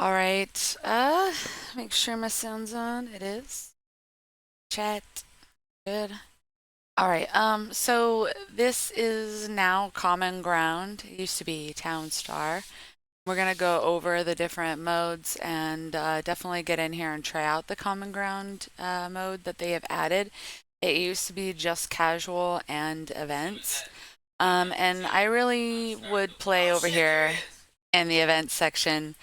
All right. Make sure my sound's on. It is. Chat. Good. All right. So this is now Common Ground. It used to be Town Star. We're gonna go over the different modes and definitely get in here and try out the Common Ground mode that they have added. It used to be just casual and events. And I really would play over here in the events section.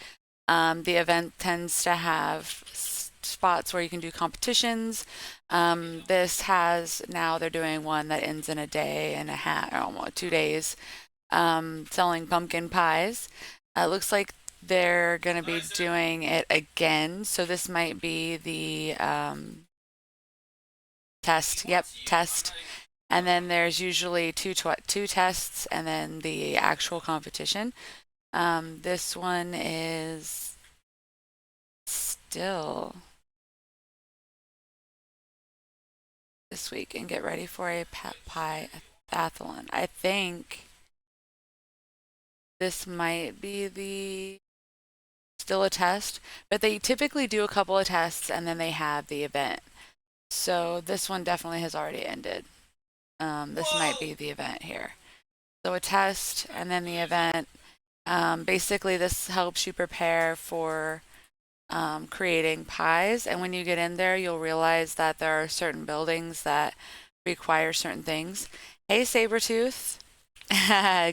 The event tends to have spots where you can do competitions. This has now they're doing one that ends in a day and a half, almost 2 days, selling pumpkin pies. It looks like they're going to be doing it again. So this might be the test. Yep, test. And then there's usually two tests and then the actual competition. This one is still this week and get ready for a pie athlon. I think this might be the still a test, but they typically do a couple of tests and then they have the event. So this one definitely has already ended. This might be the event here. So a test and then the event. Basically, this helps you prepare for creating pies. And when you get in there, you'll realize that there are certain buildings that require certain things. Hey, Sabretooth.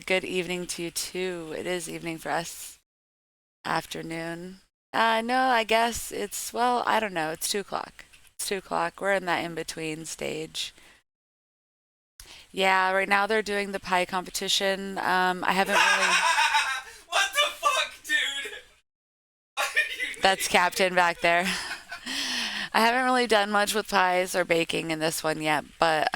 Good evening to you too. It is evening for us. Afternoon. No, I guess it's, well, I don't know. It's 2 o'clock. It's 2 o'clock. We're in that in between stage. Yeah, right now they're doing the pie competition. I haven't really. What the fuck, dude? That's Captain back there. I haven't really done much with pies or baking in this one yet, but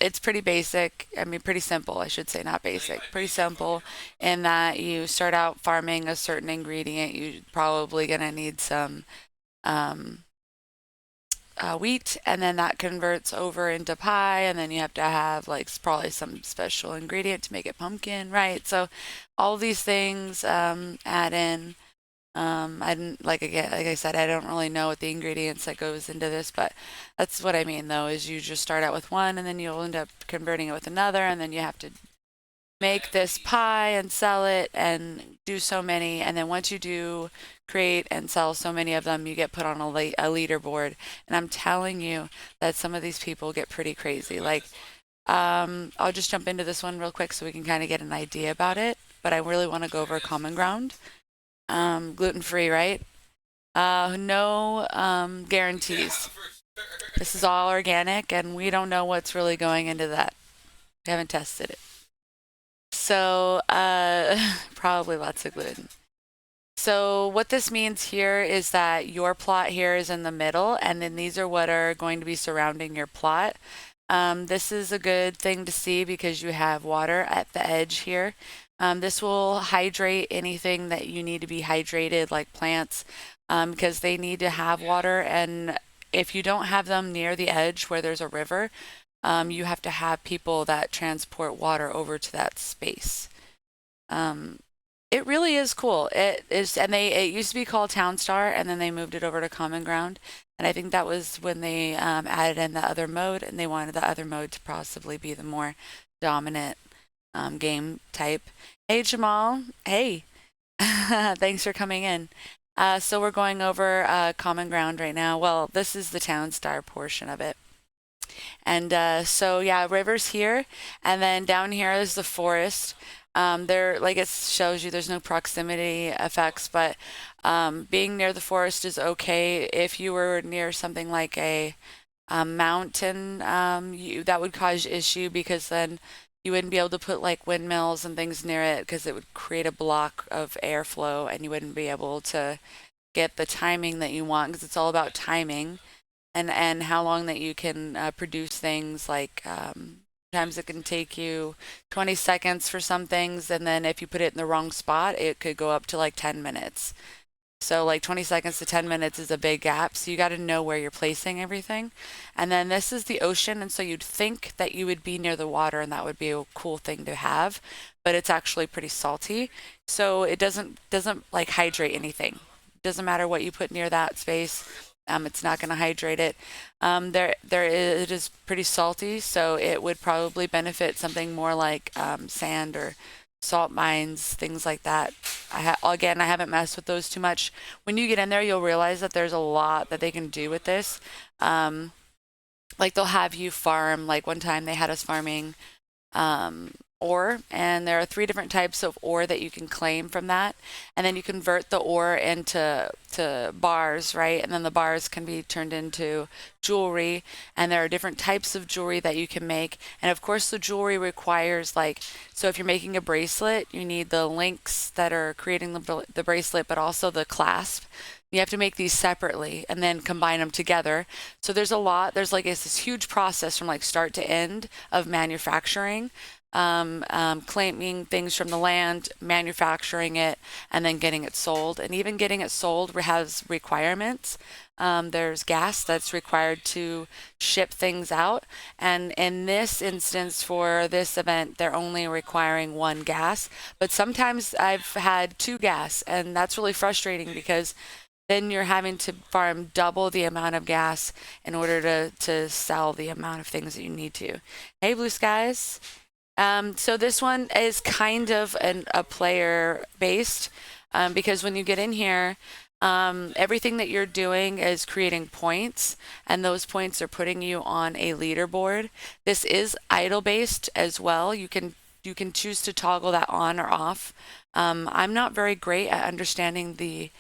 it's pretty basic. I mean, pretty simple, I should say, not basic. Pretty simple in that you start out farming a certain ingredient. You're probably going to need some um, wheat, and then that converts over into pie, and then you have to have like probably some special ingredient to make it pumpkin, right? So all these things add in. I didn't like again, like I said, I don't really know what the ingredients that goes into this, but that's what I mean though, is you just start out with one and then you'll end up converting it with another, and then you have to make this pie and sell it and do so many, and then once you do create and sell so many of them, you get put on a leaderboard. And I'm telling you that some of these people get pretty crazy. Like, I'll just jump into this one real quick so we can kind of get an idea about it. But I really want to go over Common Ground. Gluten free, right? No guarantees. This is all organic, and we don't know what's really going into that. We haven't tested it. So, probably lots of gluten. So, what this means here is that your plot here is in the middle, and then these are what are going to be surrounding your plot. This is a good thing to see because you have water at the edge here. This will hydrate anything that you need to be hydrated, like plants, because they need to have water. And if you don't have them near the edge where there's a river, you have to have people that transport water over to that space. Um, it really is cool. It is, and it used to be called Town Star, and then they moved it over to Common Ground. And I think that was when they added in the other mode, and they wanted the other mode to possibly be the more dominant game type. Hey, Jamal. Hey, thanks for coming in. So we're going over Common Ground right now. Well, this is the Town Star portion of it. And so, yeah, rivers here. And then down here is the forest. There, like it shows you, there's no proximity effects, but being near the forest is okay. If you were near something like a mountain, that would cause issue because then you wouldn't be able to put like windmills and things near it because it would create a block of airflow and you wouldn't be able to get the timing that you want because it's all about timing and how long that you can produce things like sometimes it can take you 20 seconds for some things, and then if you put it in the wrong spot it could go up to like 10 minutes. So like 20 seconds to 10 minutes is a big gap. So you got to know where you're placing everything. And then this is the ocean. And so you'd think that you would be near the water and that would be a cool thing to have, but it's actually pretty salty. So it doesn't like hydrate anything. Doesn't matter what you put near that space. It's not going to hydrate it. It is pretty salty, so it would probably benefit something more like sand or salt mines, things like that. Again, I haven't messed with those too much. When you get in there, you'll realize that there's a lot that they can do with this. Like they'll have you farm. Like one time they had us farming ore, and there are 3 different types of ore that you can claim from that, and then you convert the ore into bars, right? And then the bars can be turned into jewelry, and there are different types of jewelry that you can make. And of course the jewelry requires, like, so if you're making a bracelet, you need the links that are creating the bracelet, but also the clasp. You have to make these separately and then combine them together. So there's like it's this huge process from like start to end of manufacturing, claiming things from the land, manufacturing it, and then getting it sold. And even getting it sold has requirements. There's gas that's required to ship things out. And in this instance, for this event, they're only requiring 1 gas. But sometimes I've had 2 gas, and that's really frustrating because then you're having to farm double the amount of gas in order to sell the amount of things that you need to. Hey, Blue Skies. So this one is kind of a player based, because when you get in here, everything that you're doing is creating points, and those points are putting you on a leaderboard. This is idle based as well. You can choose to toggle that on or off. I'm not very great at understanding the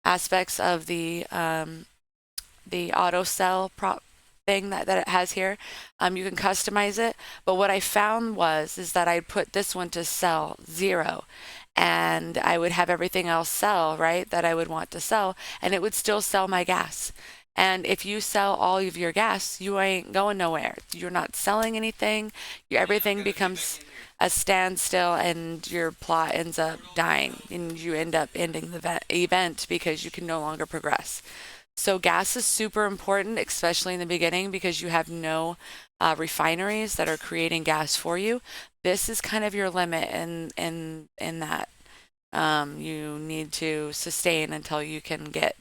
aspects of the auto sell prop thing that it has here. You can customize it, but what I found is that I put this one to sell 0, and I would have everything else sell, right, that I would want to sell, and it would still sell my gas. And if you sell all of your gas, you ain't going nowhere. You're not selling anything. Everything becomes a standstill, and your plot ends up dying, and you end up ending the event because you can no longer progress. So gas is super important, especially in the beginning, because you have no refineries that are creating gas for you. This is kind of your limit in that you need to sustain until you can get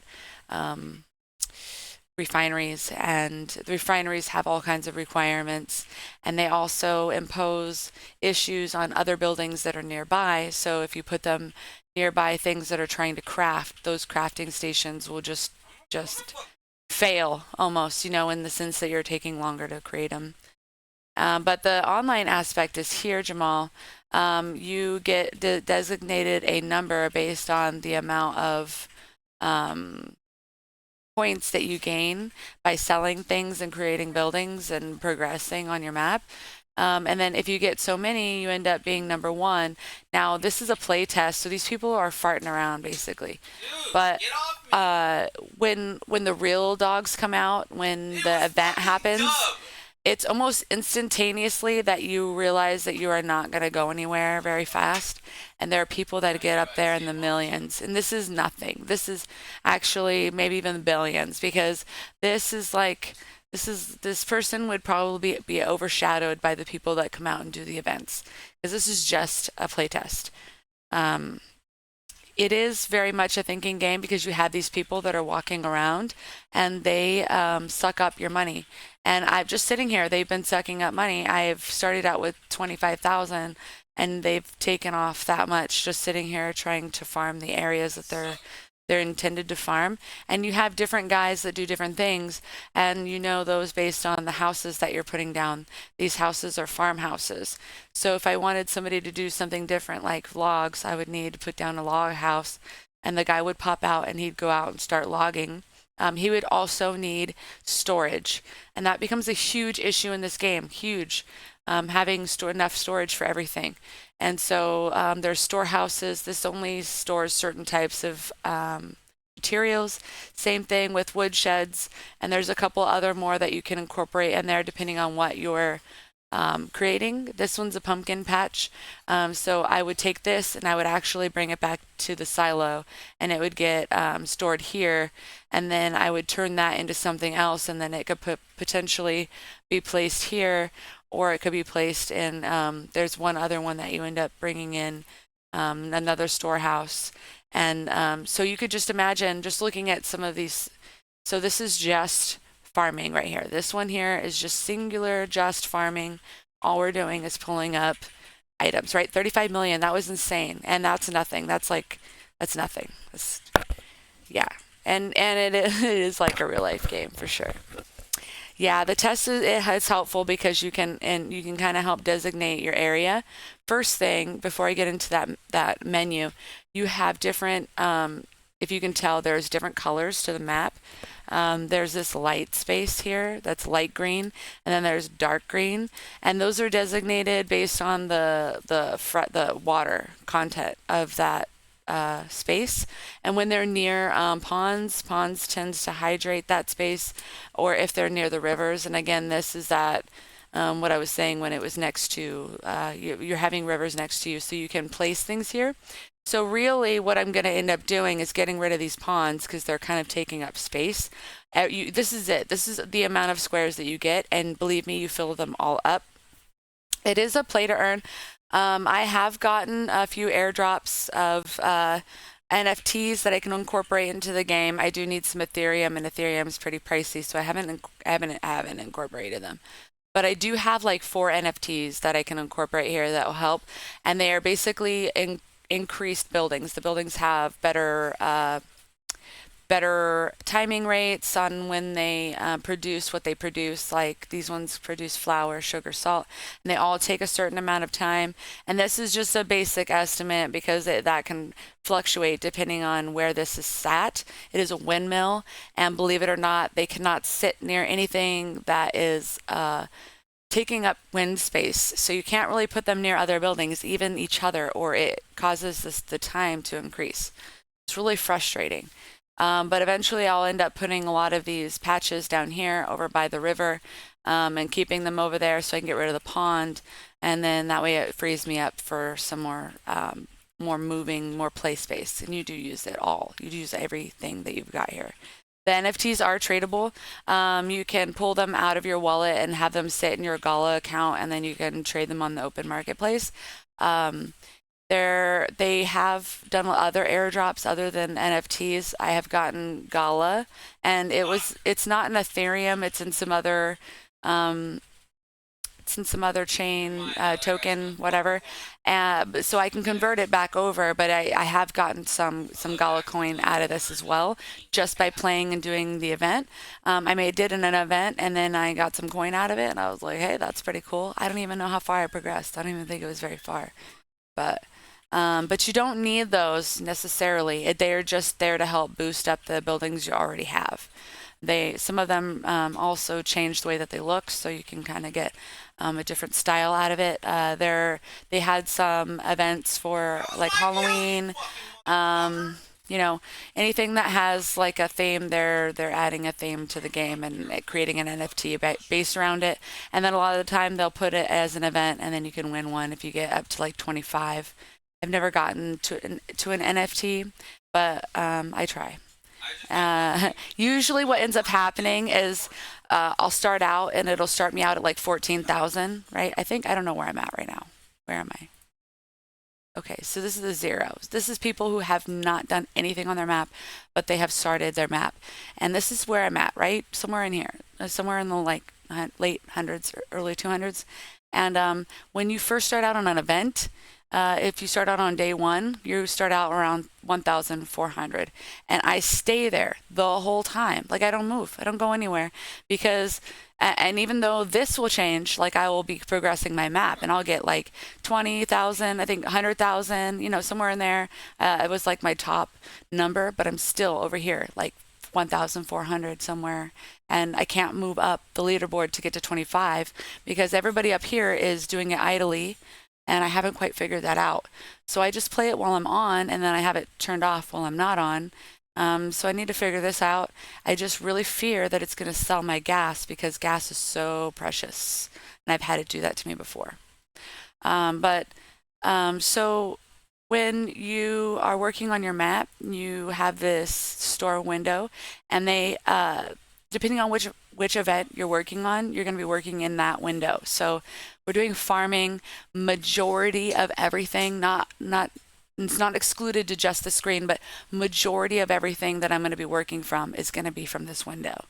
refineries, and the refineries have all kinds of requirements, and they also impose issues on other buildings that are nearby. So if you put them nearby things that are trying to craft, those crafting stations will just fail almost, in the sense that you're taking longer to create them. But the online aspect is here, Jamal. You get designated a number based on the amount of points that you gain by selling things and creating buildings and progressing on your map. And then if you get so many, you end up being number 1. Now, this is a play test, so these people are farting around basically. Dude, But get off me. when the real dogs come out, when the event happens, Dumb. it's almost instantaneously that you realize that you are not going to go anywhere very fast. And there are people that get up there in the millions. And this is nothing. This is actually maybe even billions, because this person would probably be overshadowed by the people that come out and do the events, because this is just a playtest. It is very much a thinking game, because you have these people that are walking around and they suck up your money. And I'm just sitting here, they've been sucking up money. I've started out with 25,000, and they've taken off that much just sitting here trying to farm the areas that they're intended to farm. And you have different guys that do different things, and those based on the houses that you're putting down. These houses are farmhouses. So if I wanted somebody to do something different, like logs, I would need to put down a log house, and the guy would pop out and he'd go out and start logging. He would also need storage, and that becomes a huge issue in this game. Huge. Having enough storage for everything. And so there's storehouses. This only stores certain types of materials. Same thing with wood sheds. And there's a couple other more that you can incorporate in there depending on what your creating. This one's a pumpkin patch. So I would take this and I would actually bring it back to the silo and it would get stored here. And then I would turn that into something else and then it could potentially be placed here or it could be placed in, there's one other one that you end up bringing in, another storehouse. And so you could just imagine just looking at some of these. So this is just farming right here. This one here is just singular, just farming. All we're doing is pulling up items, right? 35 million, that was insane. And that's nothing. That's nothing. Yeah. And it is like a real life game for sure. Yeah, the test is helpful because you can kind of help designate your area. First thing, before I get into that menu, you have different. If you can tell, there's different colors to the map. There's this light space here that's light green, and then there's dark green, and those are designated based on the water content of that space. And when they're near ponds tends to hydrate that space, or if they're near the rivers. And again, this is that what I was saying when it was next to you're having rivers next to you, so you can place things here. So really what I'm going to end up doing is getting rid of these ponds because they're kind of taking up space. This is it. This is the amount of squares that you get, and believe me, you fill them all up. It is a play to earn. I have gotten a few airdrops of NFTs that I can incorporate into the game. I do need some Ethereum, and Ethereum is pretty pricey, so I haven't incorporated them. But I do have like 4 NFTs that I can incorporate here that will help, and they are basically increased buildings. The buildings have better timing rates on when they produce what they produce. Like these ones produce flour, sugar, salt, and they all take a certain amount of time. And this is just a basic estimate because that can fluctuate depending on where this is sat. It is a windmill, and believe it or not, they cannot sit near anything that is taking up wind space. So you can't really put them near other buildings, even each other, or it causes the time to increase. It's really frustrating. But eventually I'll end up putting a lot of these patches down here over by the river and keeping them over there so I can get rid of the pond. And then that way it frees me up for some more moving, more play space. And you do use it all. You use everything that you've got here. The NFTs are tradable. You can pull them out of your wallet and have them sit in your Gala account, and then you can trade them on the open marketplace. They have done other airdrops other than NFTs. I have gotten Gala, and it's not in Ethereum. It's in some other chain token, whatever. So I can convert it back over, but I have gotten some Gala coin out of this as well, just by playing and doing the event. I did an event, and then I got some coin out of it, and I was like, hey, that's pretty cool. I don't even know how far I progressed. I don't even think it was very far, but you don't need those necessarily. They're just there to help boost up the buildings you already have. Some of them also change the way that they look, so you can kind of get a different style out of it. They had some events for like Halloween. Anything that has like a theme, they're adding a theme to the game and creating an NFT based around it. And then a lot of the time they'll put it as an event, and then you can win one if you get up to like 25. I've never gotten to an NFT, but I try. Usually what ends up happening is I'll start out and it'll start me out at like 14,000, right? I don't know where I'm at right now. Where am I? Okay, so this is the zeros. This is people who have not done anything on their map, but they have started their map. And this is where I'm at, right? Somewhere in here, somewhere in the like late hundreds or early 200s. And when you first start out on an event, if you start out on day 1, you start out around 1,400, and I stay there the whole time. Like I don't move, I don't go anywhere, because and even though this will change, like I will be progressing my map, and I'll get like 20,000, I think 100,000, somewhere in there. It was like my top number, but I'm still over here, like 1,400 somewhere, and I can't move up the leaderboard to get to 25 because everybody up here is doing it idly. And I haven't quite figured that out. So I just play it while I'm on, and then I have it turned off while I'm not on. So I need to figure this out. I just really fear that it's going to sell my gas because gas is so precious. And I've had it do that to me before. So when you are working on your map, you have this store window, and they, depending on which event you're working on, you're going to be working in that window. So we're doing farming, majority of everything, not it's not excluded to just the screen, but majority of everything that I'm going to be working from is going to be from this window.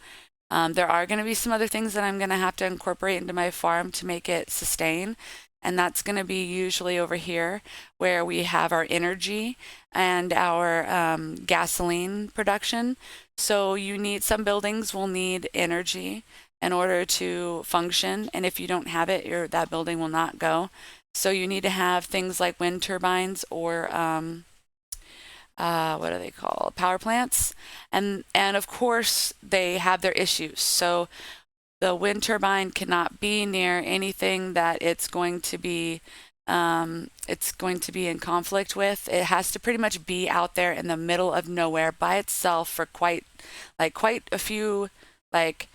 There are going to be some other things that I'm going to have to incorporate into my farm to make it sustain. And that's going to be usually over here where we have our energy and our gasoline production. So you need, some buildings will need energy in order to function. And if you don't have it, that building will not go. So you need to have things like wind turbines or what are they called? Power plants. And of course they have their issues. So the wind turbine cannot be near anything that it's going to be in conflict with. It has to pretty much be out there in the middle of nowhere by itself for quite a few, like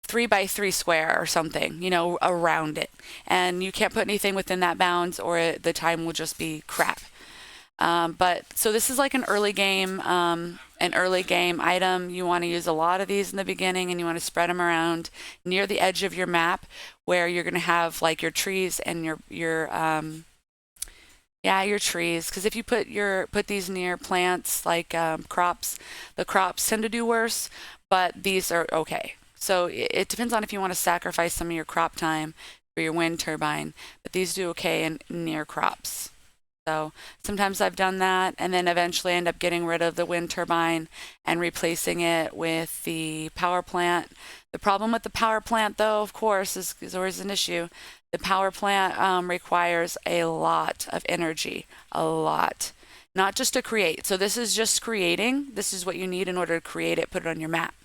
3x3 square or something, around it. And you can't put anything within that bounds or the time will just be crap. But so this is like an early game item. You want to use a lot of these in the beginning, and you want to spread them around near the edge of your map where you're going to have like your trees and your trees. Because if you put these near plants like crops, the crops tend to do worse, but these are okay. So it depends on if you want to sacrifice some of your crop time for your wind turbine, but these do okay in near crops. So sometimes I've done that and then eventually end up getting rid of the wind turbine and replacing it with the power plant. The problem with the power plant, though, of course, is always an issue. The power plant requires a lot of energy, a lot, not just to create. So this is just creating. This is what you need in order to create it, put it on your map.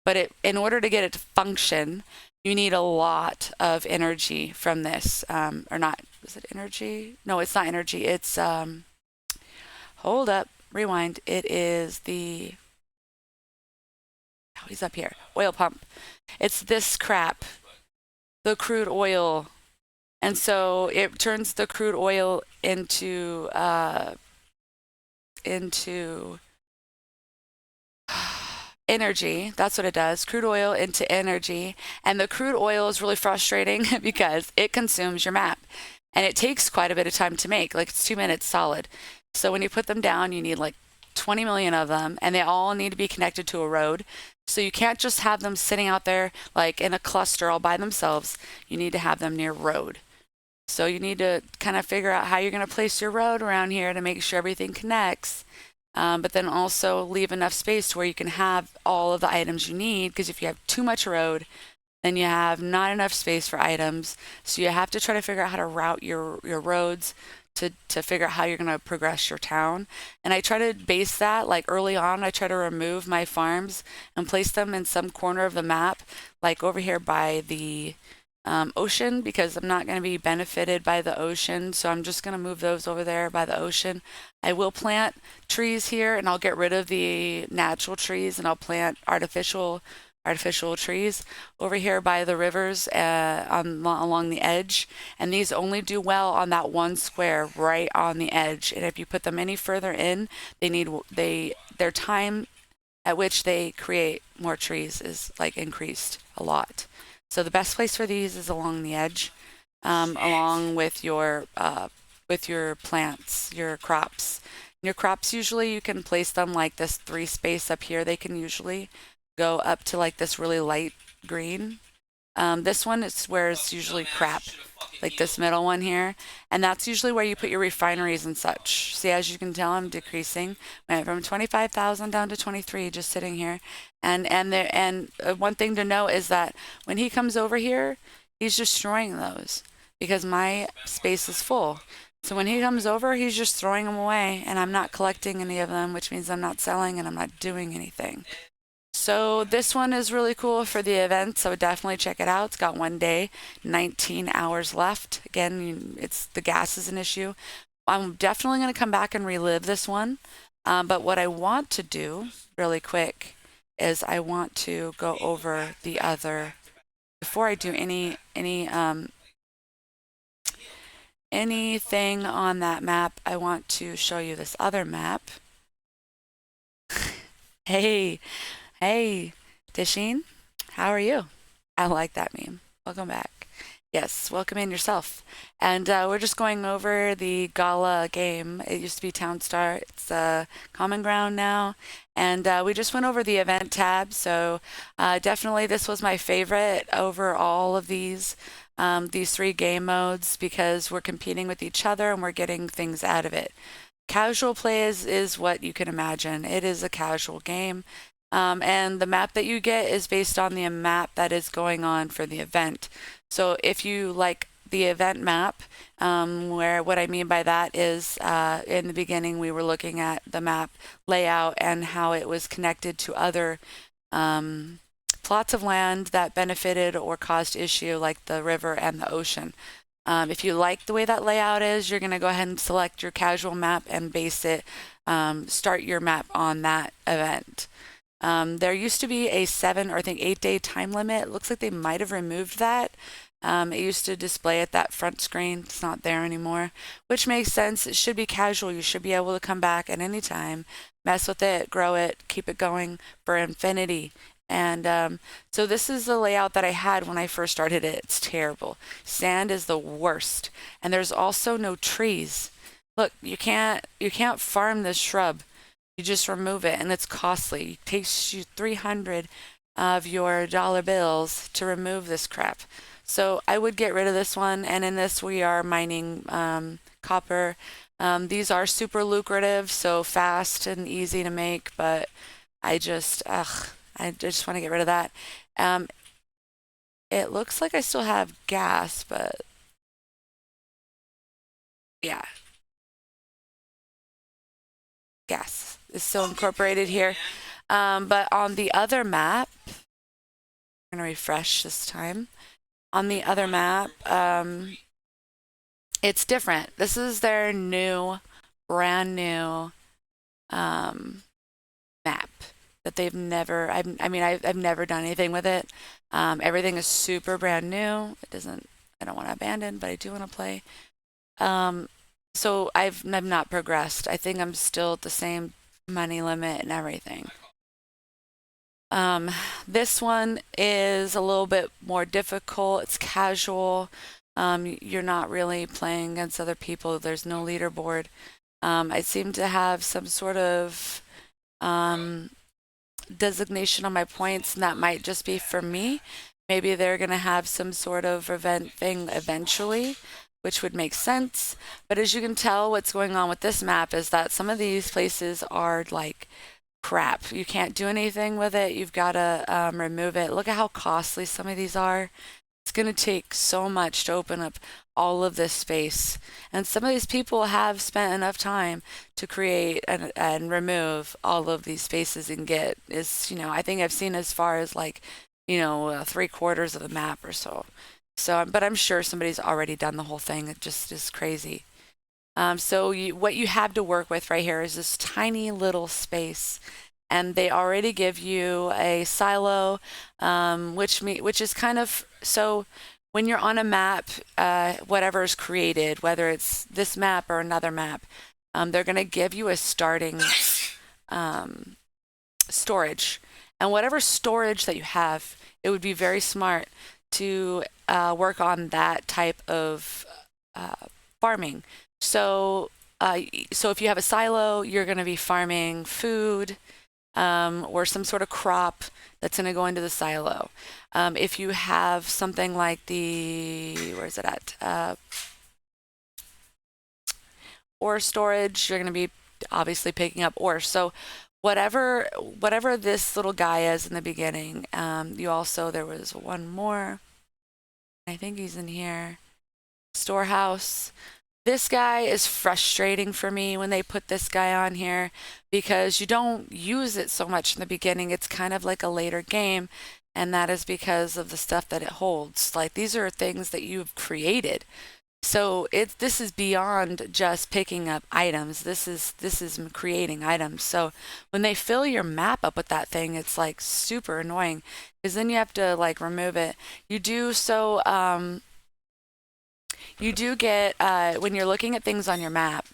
But in order to get it to function, you need a lot of energy from this, or not. Is it energy? No, it's not energy. It's, hold up, rewind. It is he's up here, oil pump. It's this crap, the crude oil. And so it turns the crude oil into energy. That's what it does. Crude oil into energy. And the crude oil is really frustrating because it consumes your map. And it takes quite a bit of time to make, like it's 2 minutes solid. So when you put them down, you need like 20 million of them, and they all need to be connected to a road. So you can't just have them sitting out there like in a cluster all by themselves. You need to have them near road. So you need to kind of figure out how you're going to place your road around here to make sure everything connects. But then also leave enough space to where you can have all of the items you need, because if you have too much road, then you have not enough space for items. So you have to try to figure out how to route your roads to figure out how you're going to progress your town. And I try to base that, like early on, I try to remove my farms and place them in some corner of the map, like over here by the ocean, because I'm not going to be benefited by the ocean. So I'm just going to move those over there by the ocean. I will plant trees here, and I'll get rid of the natural trees, and I'll plant artificial trees over here by the rivers along the edge. And these only do well on that one square right on the edge. And if you put them any further in, their time at which they create more trees is like increased a lot. So the best place for these is along the edge, along with your plants, your crops. Your crops, usually you can place them like this 3 space up here. They can usually go up to like this really light green. This one is where it's usually crap, like this middle one here. And that's usually where you put your refineries and such. See, as you can tell, I'm decreasing. Went from 25,000 down to 23, just sitting here. And one thing to note is that when he comes over here, he's destroying those because my space is full. So when he comes over, he's just throwing them away, and I'm not collecting any of them, which means I'm not selling and I'm not doing anything. So this one is really cool for the event, so definitely check it out. It's got 1 day, 19 hours left. Again, the gas is an issue. I'm definitely going to come back and relive this one But what I want to do really quick is I want to go over the other before I do anything on that map. I want to show you this other map. Hey, hey, Disheen, how are you? I like that meme. Welcome back. Yes, welcome in yourself. And we're just going over the Gala game. It used to be Town Star. It's Common Ground now. And we just went over the event tab. So definitely this was my favorite over all of these three game modes because we're competing with each other and we're getting things out of it. Casual play is what you can imagine. It is a casual game. And the map that you get is based on the map that is going on for the event. So if you like the event map, where what I mean by that is in the beginning we were looking at the map layout and how it was connected to other plots of land that benefited or caused issue like the river and the ocean. If you like the way that layout is, you're going to go ahead and select your casual map and base it, start your map on that event. There used to be a 7 or I think 8-day time limit. It looks like they might have removed that. It used to display at that front screen. It's not there anymore, which makes sense. It should be casual. You should be able to come back at any time, mess with it, grow it, keep it going for infinity. And so this is the layout that I had when I first started it. It's terrible. Sand is the worst. And there's also no trees. Look, you can't farm this shrub. You just remove it and it's costly. It takes you 300 of your dollar bills to remove this crap. So I would get rid of this one. And in this, we are mining copper. These are super lucrative, so fast and easy to make, but I just want to get rid of that. It looks like I still have gas, but yeah. Gas is still incorporated here. But on the other map, I'm going to refresh this time. On the other map, it's different. This is their brand new map that they've never, I've never done anything with it. Everything is super brand new. I don't want to abandon, but I do want to play. So I've not progressed. I think I'm still at the same money limit and everything. This one is a little bit more difficult. It's casual. You're not really playing against other people. There's no leaderboard. I seem to have some sort of designation on my points, and that might just be for me. Maybe they're going to have some sort of event thing eventually, which would make sense. But as you can tell, what's going on with this map is that some of these places are like crap. You can't do anything with it. You've got to remove it. Look at how costly some of these are. It's going to take so much to open up all of this space. And some of these people have spent enough time to create and remove all of these spaces and get I think I've seen as far as like, 3/4 of the map or so. So, but I'm sure somebody's already done the whole thing. It just is crazy. So what you have to work with right here is this tiny little space, and they already give you a silo, which is kind of so. When you're on a map, whatever is created, whether it's this map or another map, they're going to give you a starting storage, and whatever storage that you have, it would be very smart to work on that type of farming. So if you have a silo, you're going to be farming food or some sort of crop that's going to go into the silo. If you have something like where is it at? Ore storage, you're going to be obviously picking up ore. So whatever this little guy is in the beginning, there was one more. I think he's in here. Storehouse. This guy is frustrating for me when they put this guy on here because you don't use it so much in the beginning. It's kind of like a later game, and that is because of the stuff that it holds. Like these are things that you've created. So this is beyond just picking up items. This is creating items. So when they fill your map up with that thing, it's like super annoying because then you have to like remove it. You do so you do get when you're looking at things on your map,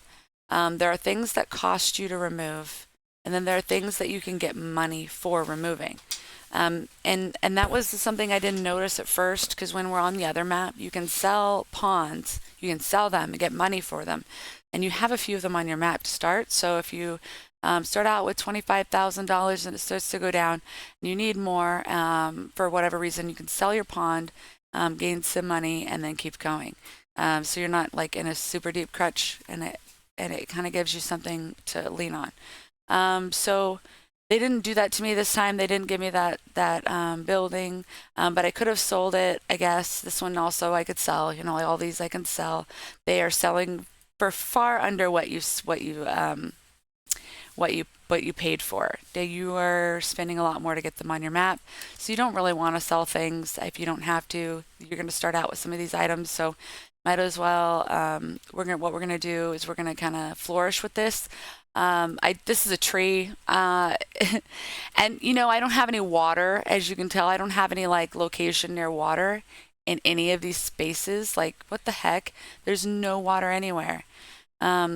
there are things that cost you to remove, and then there are things that you can get money for removing. And that was something I didn't notice at first because when we're on the other map, you can sell pawns, you can sell them and get money for them, and you have a few of them on your map to start. So if you start out with $25,000 and it starts to go down, and you need more for whatever reason, you can sell your pawn, gain some money, and then keep going. So you're not like in a super deep crutch, and it kind of gives you something to lean on. So they didn't do that to me this time. They didn't give me that building, but I could have sold it. I guess this one also I could sell. You know, like all these I can sell. They are selling for far under what you paid for. You are spending a lot more to get them on your map, so you don't really want to sell things if you don't have to. You're going to start out with some of these items, so might as well. What we're gonna do is we're gonna kind of flourish with this. This is a tree, and you know I don't have any water, as you can tell. I don't have any like location near water in any of these spaces. Like what the heck? There's no water anywhere. I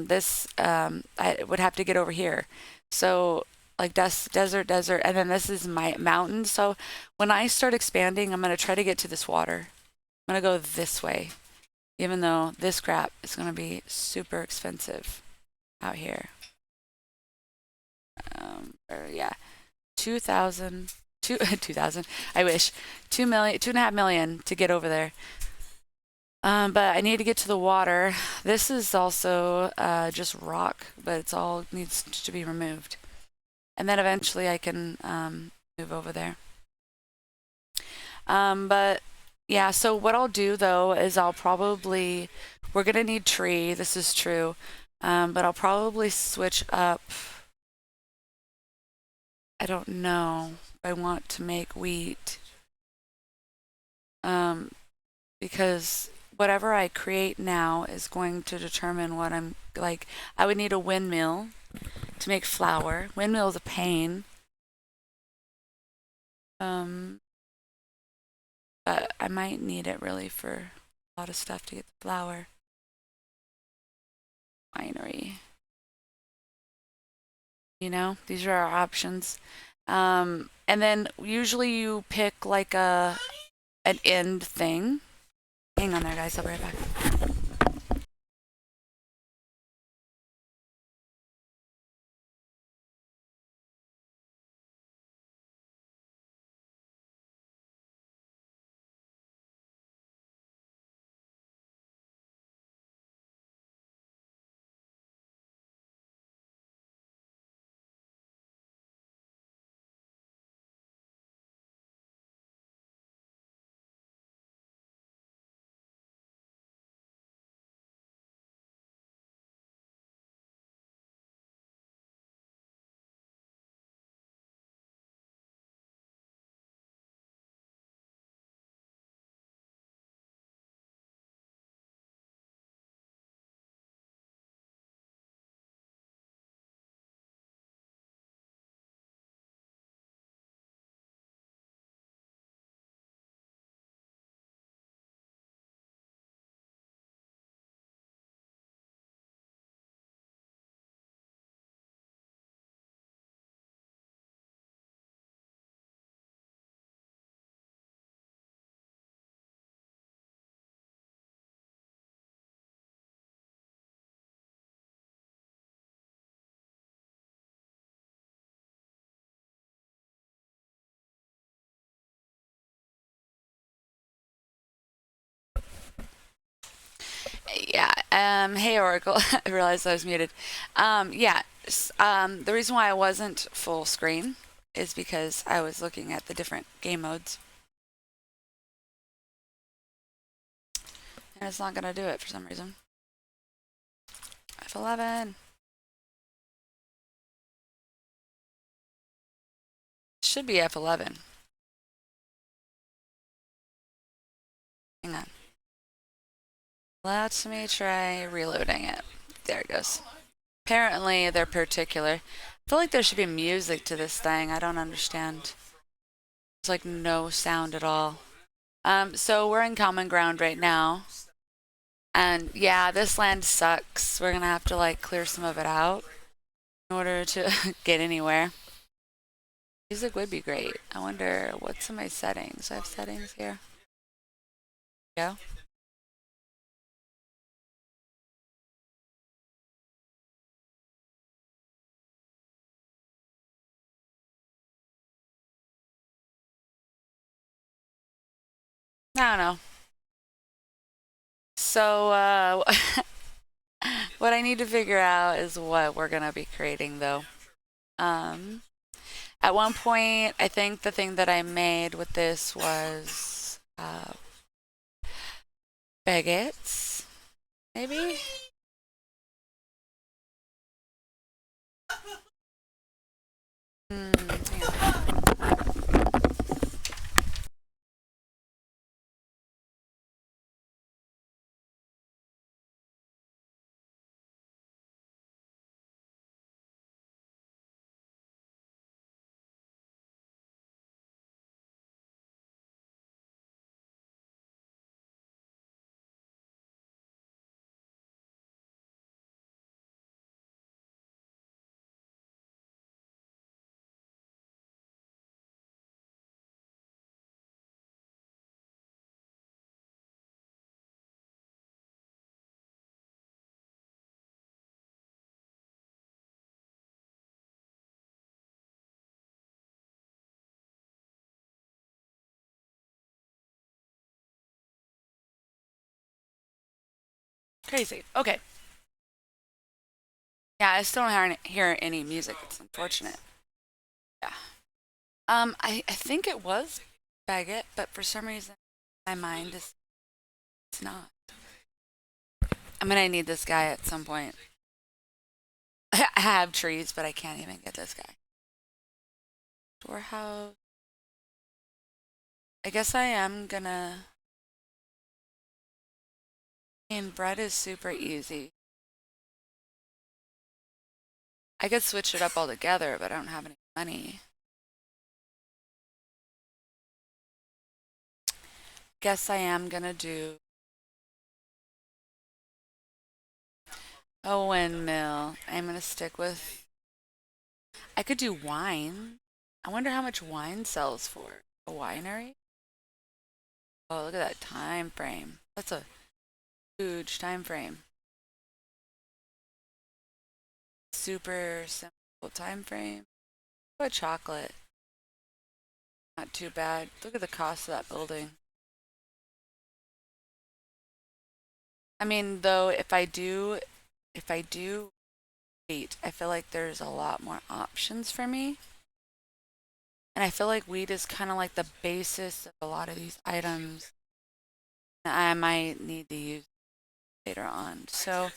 would have to get over here. So like desert, and then this is my mountain. So when I start expanding, I'm gonna try to get to this water. I'm gonna go this way, even though this crap is gonna be super expensive out here. Yeah, 2,000, 2,000. I wish 2 million, 2.5 million to get over there. But I need to get to the water. This is also just rock, but it's all needs to be removed. And then eventually I can move over there. But yeah, so what I'll do though is we're gonna need tree, this is true. But I'll probably switch up. I don't know if I want to make wheat. Because whatever I create now is going to determine what I'm like. I would need a windmill to make flour. Windmill is a pain. But I might need it really for a lot of stuff to get the flour. Winery. You know, these are our options. And then usually you pick like an end thing. Hang on there, guys. I'll be right back. Yeah. Hey, Oracle. I realized I was muted. Yeah. The reason why I wasn't full screen is because I was looking at the different game modes. And it's not going to do it for some reason. F11. Should be F11. Hang on. Let me try reloading it. There it goes. Apparently, they're particular. I feel like there should be music to this thing. I don't understand. There's like no sound at all. So we're in common ground right now. And yeah, this land sucks. We're gonna have to like clear some of it out in order to get anywhere. Music would be great. I wonder what's in my settings. I have settings here. Go. I don't know. So what I need to figure out is what we're gonna be creating though. Um, at one point, I think the thing that I made with this was baguettes, maybe. Yeah. Crazy. Okay. Yeah, I still don't hear any music. It's unfortunate. Yeah. I think it was baguette, but for some reason my mind is it's not. I'm gonna need this guy at some point. I have trees, but I can't even get this guy. Storehouse. I guess I am gonna. I mean, bread is super easy. I could switch it up altogether, but I don't have any money. Guess I am gonna do a windmill. I'm gonna stick with. I could do wine. I wonder how much wine sells for. A winery? Oh, look at that time frame. That's a huge time frame. Super simple time frame. What chocolate? Not too bad. Look at the cost of that building. I mean, though, if I do wheat, I feel like there's a lot more options for me. And I feel like wheat is kind of like the basis of a lot of these items that I might need to use later on. So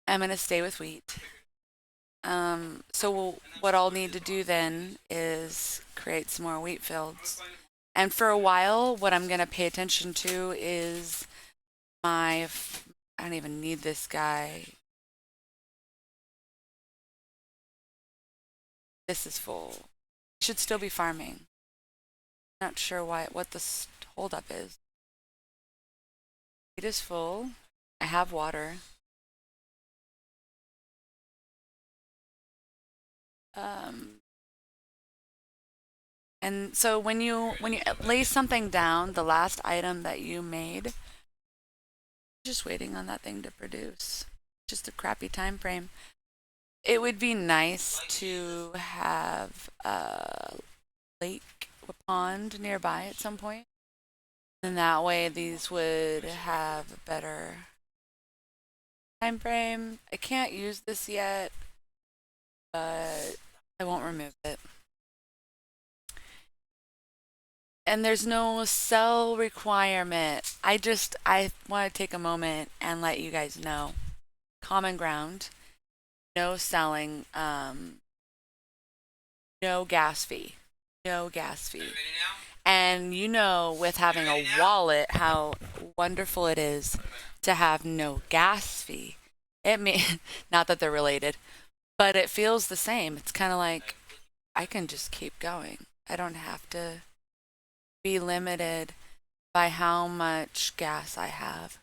I'm gonna stay with wheat. So what I'll need to do then is create some more wheat fields. And for a while, what I'm gonna pay attention to is my. I don't even need this guy. This is full. Should still be farming. Not sure what the holdup is. It is full. I have water. Um, and so when you lay something down, the last item that you made, just waiting on that thing to produce. Just a crappy time frame. It would be nice to have a lake, a pond nearby at some point. And that way these would have a better time frame. I can't use this yet, but I won't remove it. And there's no sell requirement. I want to take a moment and let you guys know. Common ground, no selling, no gas fee. No gas fee. And you know with having a wallet how wonderful it is to have no gas fee. It may not that they're related, but it feels the same. It's kind of like I can just keep going. I don't have to be limited by how much gas I have.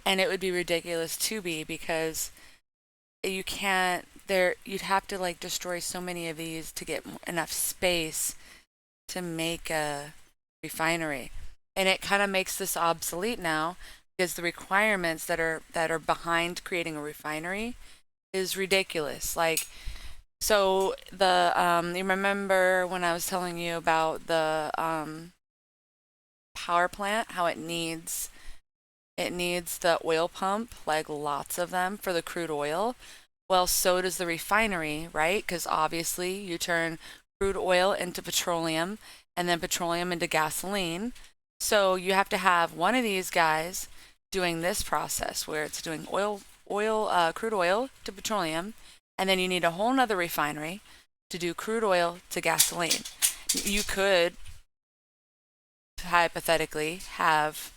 And it would be ridiculous to be, because you can't there you'd have to like destroy so many of these to get enough space to make a refinery. And it kind of makes this obsolete now, because the requirements that are behind creating a refinery is ridiculous. Like, so the you remember when I was telling you about the power plant, how it needs the oil pump, like lots of them for the crude oil. Well, so does the refinery, right? Because obviously you turn crude oil into petroleum and then petroleum into gasoline. So you have to have one of these guys doing this process where it's doing crude oil to petroleum, and then you need a whole nother refinery to do crude oil to gasoline. You could hypothetically have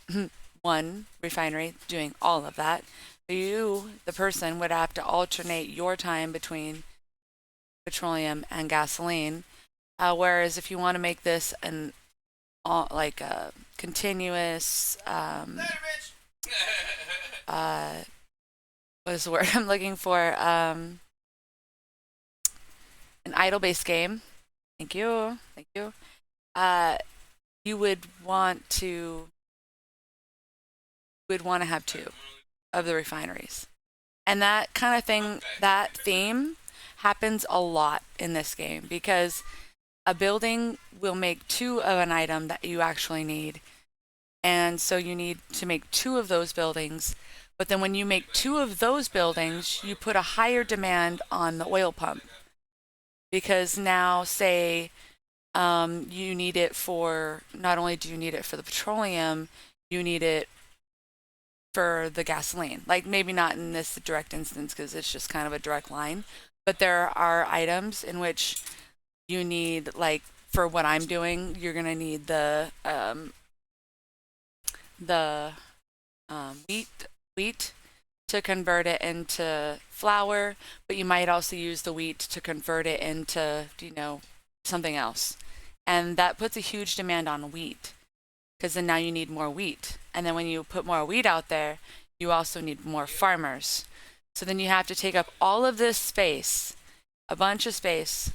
one refinery doing all of that. You, the person, would have to alternate your time between petroleum and gasoline. Whereas if you want to make this like a continuous, what is the word I'm looking for? An idle-based game. Thank you. You would want to have two of the refineries. And that kind of thing, that theme happens a lot in this game, because a building will make two of an item that you actually need. And so you need to make two of those buildings. But then when you make two of those buildings, you put a higher demand on the oil pump. Because now, say, you need it for, not only do you need it for the petroleum, you need it for the gasoline. Like, maybe not in this direct instance because it's just kind of a direct line, but there are items in which you need, like, for what I'm doing, you're gonna need the wheat to convert it into flour, but you might also use the wheat to convert it into, something else. And that puts a huge demand on wheat, because then now you need more wheat. And then when you put more wheat out there, you also need more farmers. So then you have to take up all of this space, a bunch of space,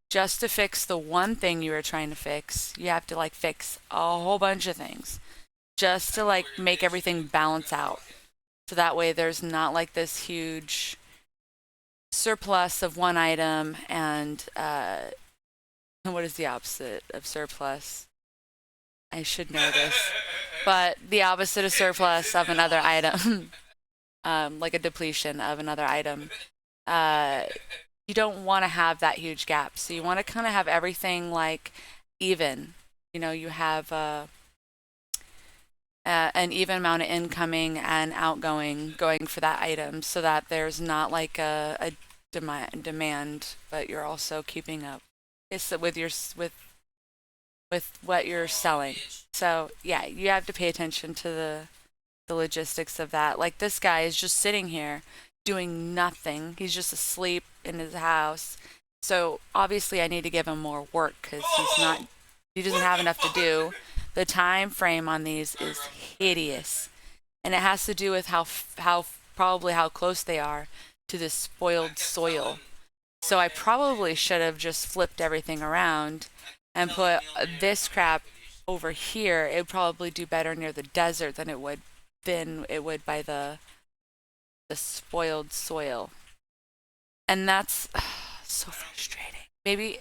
just to fix the one thing you were trying to fix. You have to like fix a whole bunch of things just to like make everything balance out. So that way there's not like this huge surplus of one item and what is the opposite of surplus? I should know this. But the opposite of surplus of another item, like a depletion of another item, you don't want to have that huge gap. So you want to kind of have everything like even. You have an even amount of incoming and outgoing going for that item, so that there's not like a demand, but you're also keeping up with what you're selling. So yeah, you have to pay attention to the logistics of that. Like, this guy is just sitting here doing nothing. He's just asleep in his house. So obviously I need to give him more work, because he doesn't have enough to do. The time frame on these is hideous, and it has to do with probably how close they are to the spoiled soil. So I probably should have just flipped everything around and put this crap over here. It would probably do better near the desert than it would by the spoiled soil. And that's so frustrating. Maybe,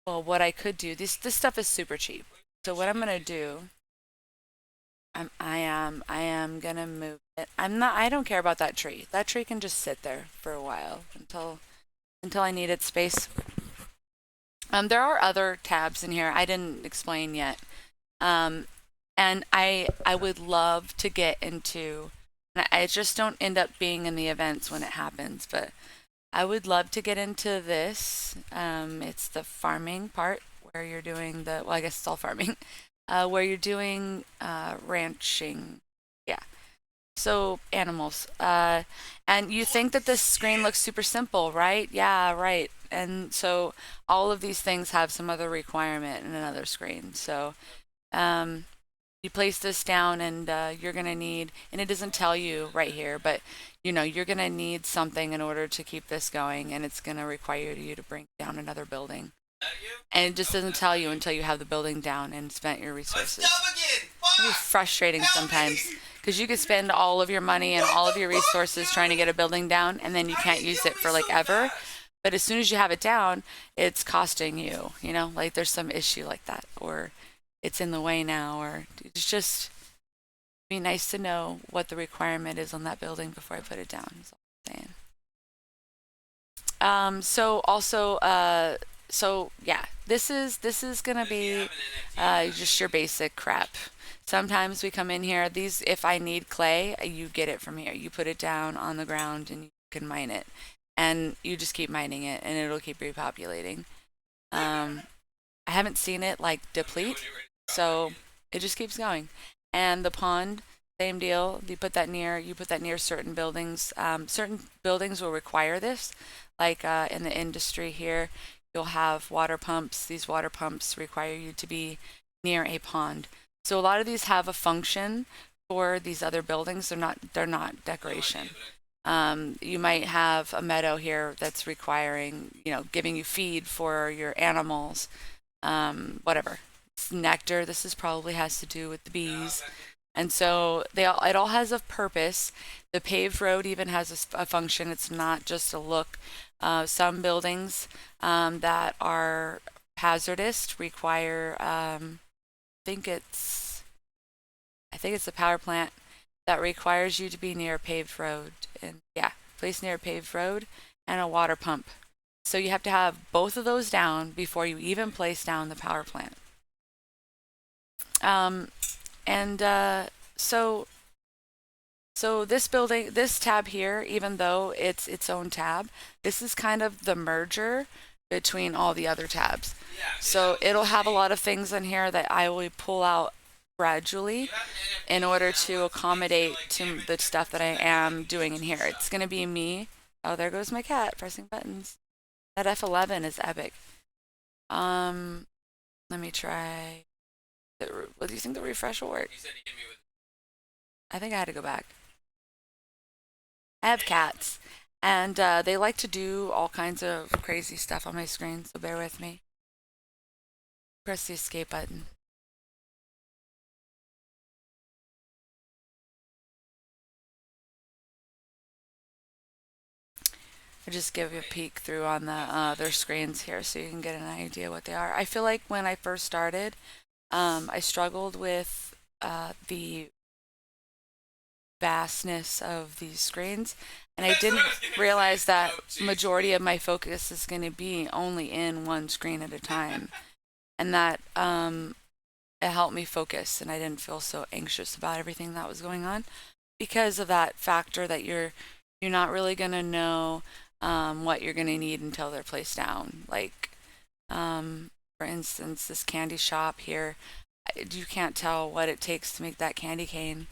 well, what I could do, this stuff is super cheap. So what I'm gonna do, I am gonna move it. I don't care about that tree. That tree can just sit there for a while until I need its space. There are other tabs in here I didn't explain yet. And I would love to get into, and I just don't end up being in the events when it happens, but I would love to get into this. It's the farming part where you're doing well, I guess it's all farming, where you're doing ranching. Yeah. So animals. And you think that this screen looks super simple, right? Yeah, right. And so all of these things have some other requirement in another screen. So um, you place this down and you're going to need, and it doesn't tell you right here, but you're going to need something in order to keep this going, and it's going to require you to bring down another building. And it just doesn't tell you until you have the building down and spent your resources. It's frustrating sometimes because you could spend all of your money and all of your resources trying to get a building down, and then you can't use it for like ever. But as soon as you have it down, it's costing you, like there's some issue like that, or it's in the way now, or it's just be nice to know what the requirement is on that building before I put it down. Is all I'm saying. So also, so yeah, this is gonna be just your basic crap. Sometimes we come in here. These, if I need clay, you get it from here. You put it down on the ground and you can mine it, and you just keep mining it, and it'll keep repopulating. I haven't seen it like deplete, so it just keeps going. And the pond, same deal. You put that near certain buildings. Certain buildings will require this, like in the industry here, you'll have water pumps. These water pumps require you to be near a pond. So a lot of these have a function for these other buildings. They're not decoration. You might have a meadow here that's requiring, giving you feed for your animals, whatever. It's nectar. This is probably has to do with the bees. And so it all has a purpose. The paved road even has a function. It's not just a look. Some buildings that are hazardous require, think it's, I think it's a power plant that requires you to be near a paved road. And yeah, place near a paved road and a water pump. So you have to have both of those down before you even place down the power plant. And so this building, this tab here, even though it's its own tab, this is kind of the merger between all the other tabs. So it'll have a lot of things in here that I will pull out gradually in order to accommodate to the stuff that I am doing in here. It's going to be me. Oh, there goes my cat pressing buttons. That F11 is epic. Let me try. What do you think the refresh will work? I think I had to go back. I have cats, and they like to do all kinds of crazy stuff on my screen, so bear with me. Press the escape button. I'll just give you a peek through on the their screens here so you can get an idea what they are. I feel like when I first started, I struggled with the vastness of these screens, and I didn't realize that majority of my focus is going to be only in one screen at a time, and that it helped me focus, and I didn't feel so anxious about everything that was going on because of that factor that you're not really going to know what you're going to need until they're placed down. Like, for instance, this candy shop here, you can't tell what it takes to make that candy cane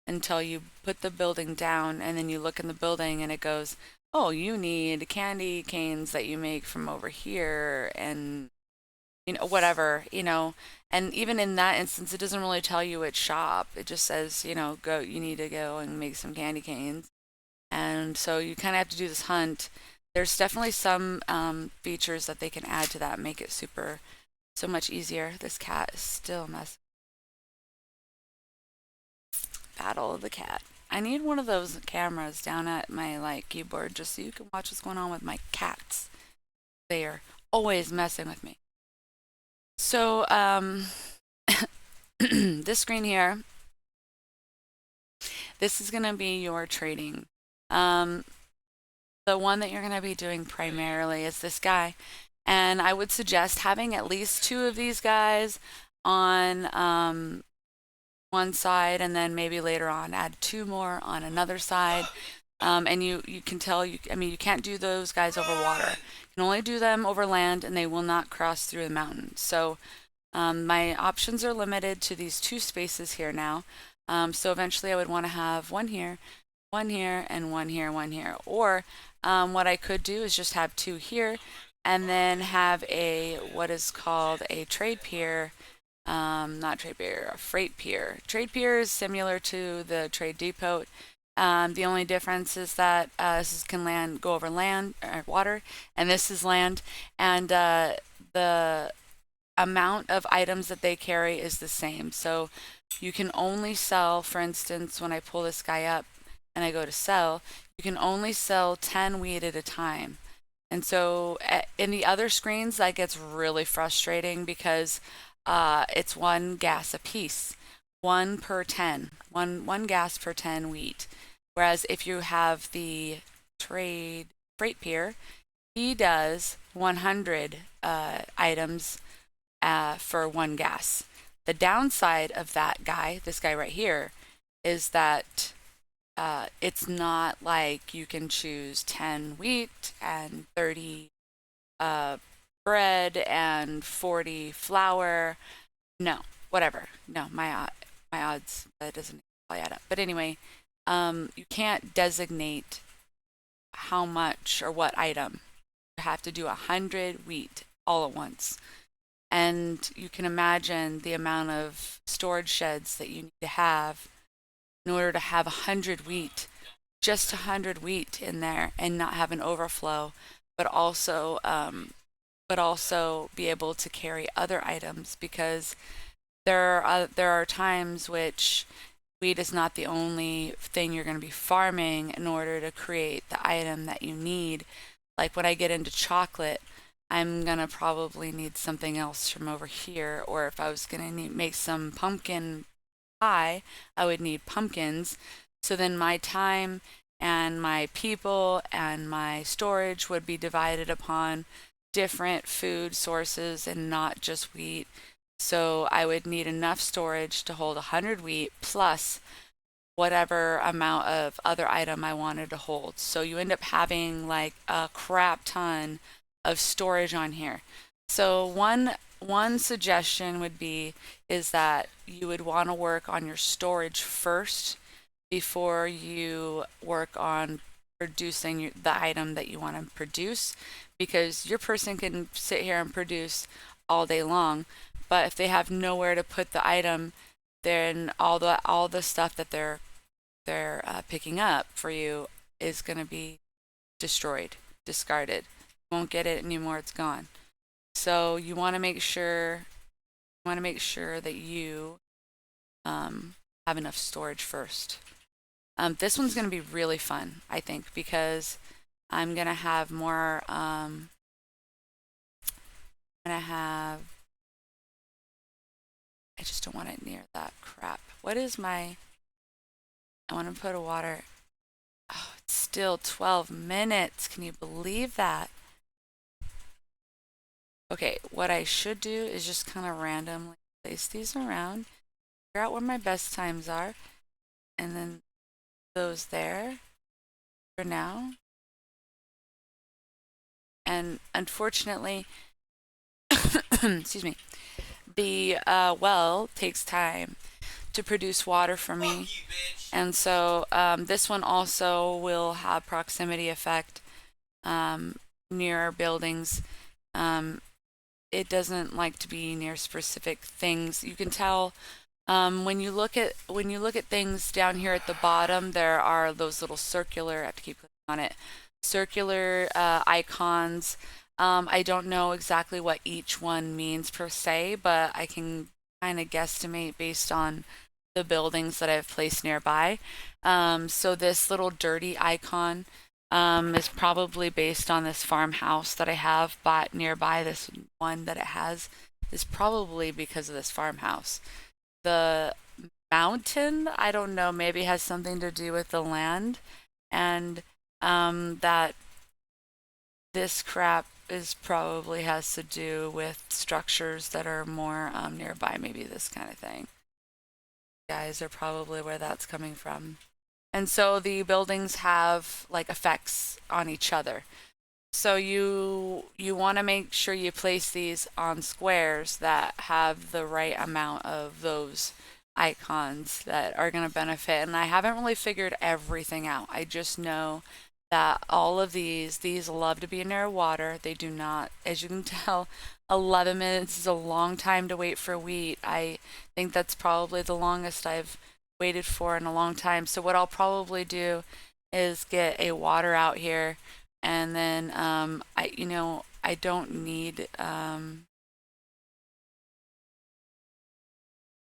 until you put the building down, and then you look in the building and it goes, oh, you need candy canes that you make from over here, and whatever, and even in that instance, it doesn't really tell you which shop. It just says, go, you need to go and make some candy canes. And so you kind of have to do this hunt. There's definitely some features that they can add to that, make it so much easier. This cat is still messing. Battle of the cat. I need one of those cameras down at my keyboard just so you can watch what's going on with my cats. They are always messing with me. So this screen here, this is going to be your trading. The one that you're going to be doing primarily is this guy. And I would suggest having at least 2 of these guys on one side, and then maybe later on add 2 more on another side. And you can tell, you can't do those guys over water. You can only do them over land, and they will not cross through the mountain. So My options are limited to these 2 spaces here now. So eventually I would want to have one here, and one here, one here. Or what I could do is just have 2 here and then have a what is called a trade pier. Not trade pier, a freight pier. Trade pier is similar to the trade depot. The only difference is that this can go over land or water, and this is land, and the amount of items that they carry is the same. So you can only sell, for instance, when I pull this guy up and I go to sell, you can only sell 10 wheat at a time. And so in the other screens, that gets really frustrating because it's 1 gas a piece, 1 per 10, one gas per 10 wheat. Whereas if you have the trade freight pier, he does 100 items for 1 gas. The downside of that guy, this guy right here, is that it's not like you can choose 10 wheat and 30 bread and 40 flour. No, whatever. No, my odds, that doesn't quite add up. But anyway, you can't designate how much or what item. You have to do 100 wheat all at once. And you can imagine the amount of storage sheds that you need to have in order to have 100 wheat, just 100 wheat in there and not have an overflow, but also be able to carry other items, because there are times which wheat is not the only thing you're going to be farming in order to create the item that you need. Like when I get into chocolate, I'm going to probably need something else from over here. Or if I was going to make some pumpkin pie, I would need pumpkins. So then my time and my people and my storage would be divided upon different food sources and not just wheat. So I would need enough storage to hold 100 wheat plus whatever amount of other item I wanted to hold. So you end up having like a crap ton of storage on here. So one suggestion would be is that you would want to work on your storage first before you work on producing the item that you want to produce, because your person can sit here and produce all day long, but if they have nowhere to put the item, then all the stuff that they're picking up for you is going to be destroyed, discarded. You won't get it anymore, it's gone. So you want to make sure that you have enough storage first. This one's going to be really fun, I think, because I'm going to have more, I just don't want it near that crap. What is my, I want to put a water, oh, it's still 12 minutes. Can you believe that? Okay, what I should do is just kind of randomly place these around, figure out where my best times are, and then those there for now. And unfortunately, excuse me, the well takes time to produce water for me. And so this one also will have proximity effect near buildings. It doesn't like to be near specific things. You can tell when you look at things down here at the bottom, there are those little circular, I have to keep clicking on it, circular icons. I don't know exactly what each one means per se, but I can kind of guesstimate based on the buildings that I've placed nearby. So this little dirty icon is probably based on this farmhouse that I have bought nearby. This one that it has is probably because of this farmhouse. The mountain, I don't know, maybe has something to do with the land, and that this crap is probably has to do with structures that are more nearby, maybe this kind of thing. Guys are probably where that's coming from. And so the buildings have like effects on each other. So you want to make sure you place these on squares that have the right amount of those icons that are going to benefit. And I haven't really figured everything out. I just know that all of these love to be near water. They do not, as you can tell, 11 minutes is a long time to wait for wheat. I think that's probably the longest I've waited for in a long time. So what I'll probably do is get a water out here, and then I don't need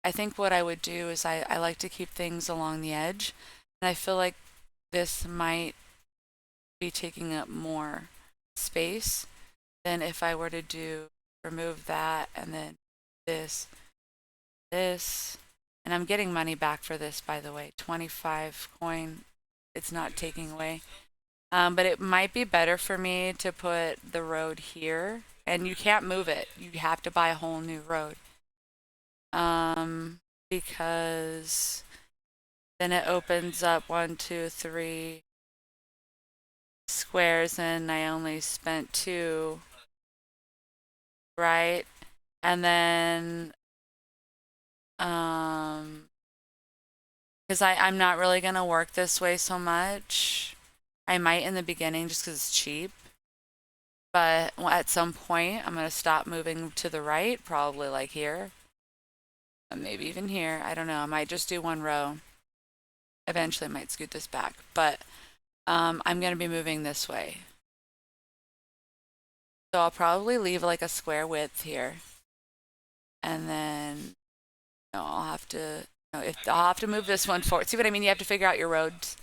I think what I would do is I like to keep things along the edge, and I feel like this might be taking up more space than if I were to remove that and then this, this, and I'm getting money back for this, by the way, 25 coin. It's not taking away. But it might be better for me to put the road here, and you can't move it. You have to buy a whole new road. Because then it opens up 1, 2, 3 squares, and I only spent 2, right? And then, because I'm not really gonna work this way so much. I might in the beginning just because it's cheap. But at some point, I'm gonna stop moving to the right, probably like here. Maybe even here. I don't know. I might just do 1 row. Eventually, I might scoot this back. But I'm going to be moving this way. So I'll probably leave like a square width here. And then I'll have to move this one forward. See what I mean? You have to figure out your roads.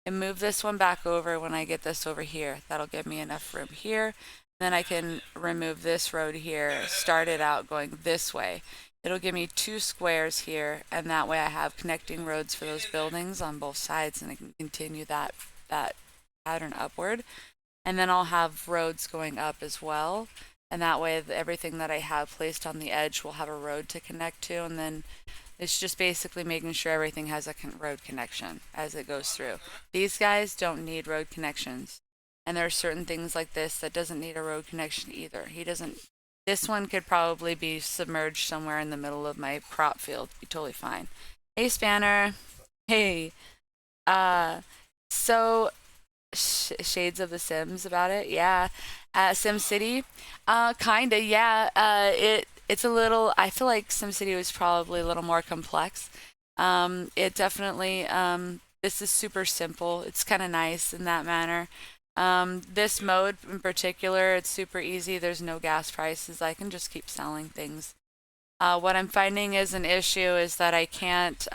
And move this one back over when I get this over here. That'll give me enough room here. Then I can remove this road here, start it out going this way. It'll give me 2 squares here, and that way I have connecting roads for those buildings on both sides, and I can continue that pattern upward. And then I'll have roads going up as well, and that way everything that I have placed on the edge will have a road to connect to, and then it's just basically making sure everything has a road connection as it goes through. These guys don't need road connections. And there are certain things like this that doesn't need a road connection either. This one could probably be submerged somewhere in the middle of my crop field. Be totally fine. Hey, Spanner. Hey. So shades of the Sims about it. Yeah. SimCity. Kinda, yeah. It's a little, I feel like SimCity was probably a little more complex. It definitely, this is super simple. It's kind of nice in that manner. This mode in particular, it's super easy. There's no gas prices. I can just keep selling things. What I'm finding is an issue is that I can't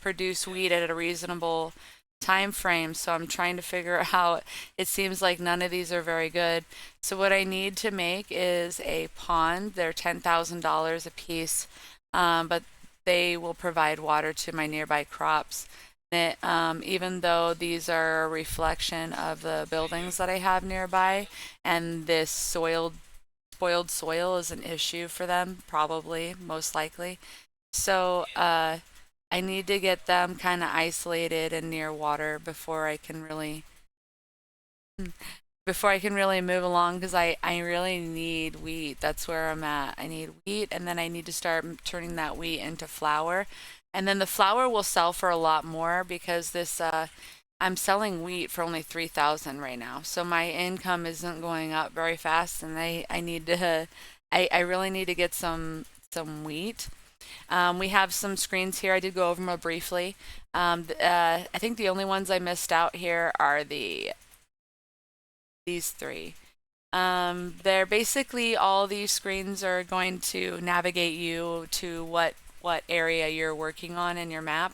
produce wheat at a reasonable time frame. So I'm trying to figure out, it seems like none of these are very good. So what I need to make is a pond. They're $10,000 a piece, but they will provide water to my nearby crops. Even though these are a reflection of the buildings that I have nearby, and this spoiled soil is an issue for them, probably, most likely. So I need to get them kind of isolated and near water before I can really move along, because I really need wheat. That's where I'm at. I need wheat, and then I need to start turning that wheat into flour. And then the flour will sell for a lot more because this I'm selling wheat for only 3,000 right now. So my income isn't going up very fast, and I need to I really need to get some wheat. We have some screens here. I did go over them briefly. I think the only ones I missed out here are these 3. They're basically, all these screens are going to navigate you to what area you're working on in your map.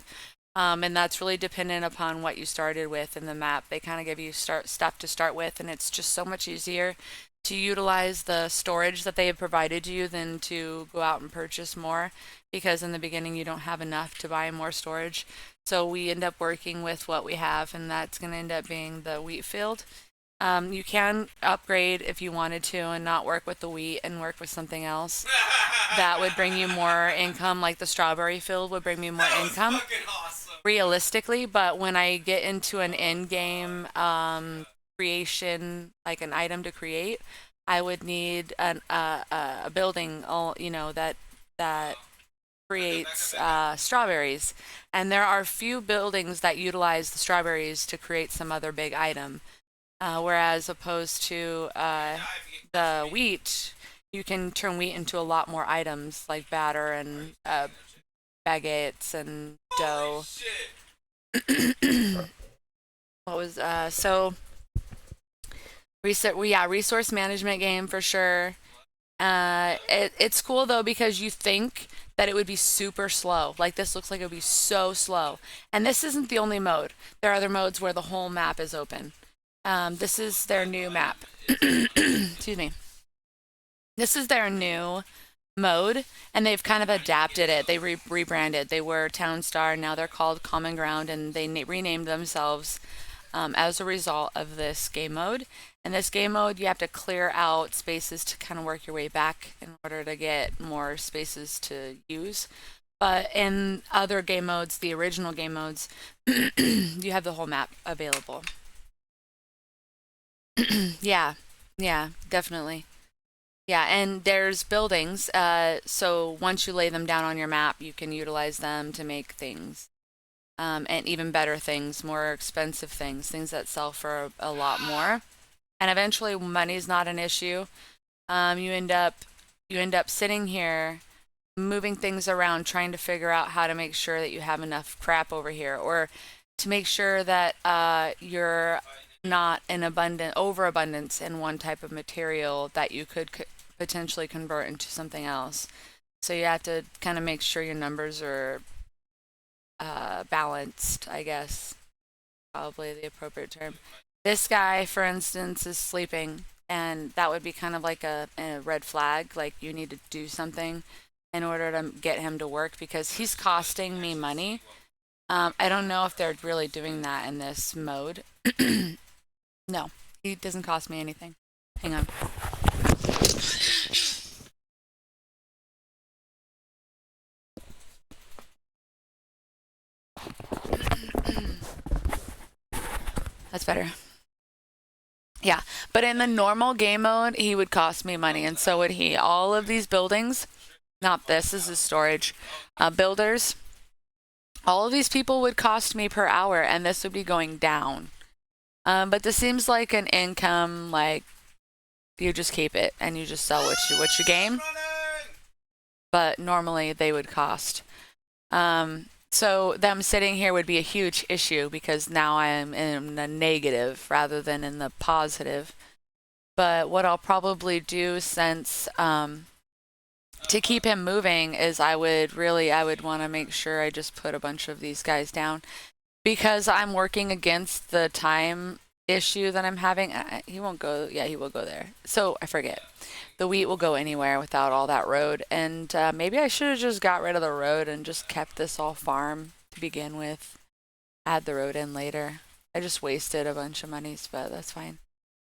And that's really dependent upon what you started with in the map. They kind of give you stuff to start with, and it's just so much easier to utilize the storage that they have provided you than to go out and purchase more, because in the beginning you don't have enough to buy more storage. So we end up working with what we have, and that's going to end up being the wheat field. You can upgrade if you wanted to and not work with the wheat and work with something else. That would bring you more income, like the strawberry field would bring me more income. Fucking awesome. Realistically, but when I get into an end game creation, like an item to create, I would need a building, that creates strawberries. And there are few buildings that utilize the strawberries to create some other big item. Whereas opposed to the wheat, you can turn wheat into a lot more items like batter and baguettes and dough. What was so resource management game for sure. It's cool though because you think that it would be super slow. Like this looks like it would be so slow. And this isn't the only mode. There are other modes where the whole map is open. This is their new map. Excuse me. This is their new mode, and they've kind of adapted it. They rebranded. They were Townstar, now they're called Common Ground, and they renamed themselves as a result of this game mode. In this game mode, you have to clear out spaces to kind of work your way back in order to get more spaces to use. But in other game modes, the original game modes, you have the whole map available. Yeah, definitely. Yeah, and there's buildings. So once you lay them down on your map, you can utilize them to make things. And even better things, more expensive things that sell for a lot more. And eventually money's not an issue. You end up sitting here moving things around, trying to figure out how to make sure that you have enough crap over here, or to make sure that you're not in overabundance in one type of material that you could potentially convert into something else. So you have to kind of make sure your numbers are balanced, I guess, probably the appropriate term. This guy, for instance, is sleeping, and that would be kind of like a red flag. Like you need to do something in order to get him to work because he's costing me money. I don't know if they're really doing that in this mode. No, he doesn't cost me anything. Hang on. That's better. Yeah, but in the normal game mode, he would cost me money, and so would he. All of these buildings, not this is storage, builders, all of these people would cost me per hour, and this would be going down. But this seems like an income, like you just keep it and you just sell what you gain. But normally they would cost. So them sitting here would be a huge issue because now I am in the negative rather than in the positive. But what I'll probably do since to keep him moving is I would want to make sure I just put a bunch of these guys down because I'm working against the time issue that I'm having. He won't go. Yeah, he will go there. So I forget. The wheat will go anywhere without all that road. And maybe I should have just got rid of the road and just kept this all farm to begin with. Add the road in later. I just wasted a bunch of monies, but that's fine.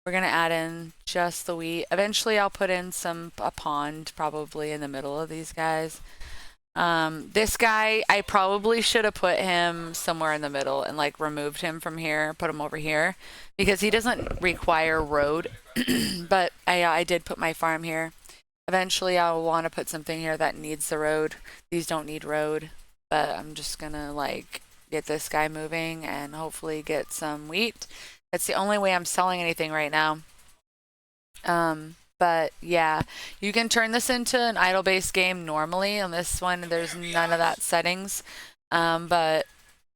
We're going to add in just the wheat. Eventually I'll put in a pond probably in the middle of these guys. This guy, I probably should have put him somewhere in the middle and like removed him from here, put him over here because he doesn't require road. But I did put my farm here. Eventually I'll want to put something here that needs the road. These don't need road, but I'm just gonna like get this guy moving and hopefully get some wheat. That's the only way I'm selling anything right now. But yeah, you can turn this into an idle-based game normally. On this one, there's none of that settings. But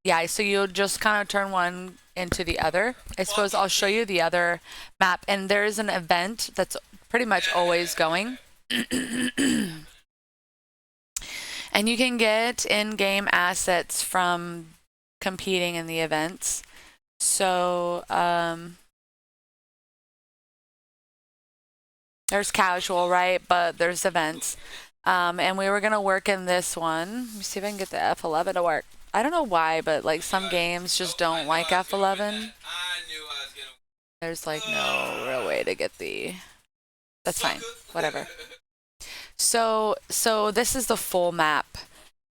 yeah, so you'll just kind of turn one into the other. I suppose I'll show you the other map. And there is an event that's pretty much always going. And you can get in-game assets from competing in the events. So, there's casual, right? But there's events. And we were going to work in this one. Let me see if I can get the F11 to work. I don't know why, but like some games just don't like F11. There's like no real way to get the... That's fine. Whatever. So this is the full map.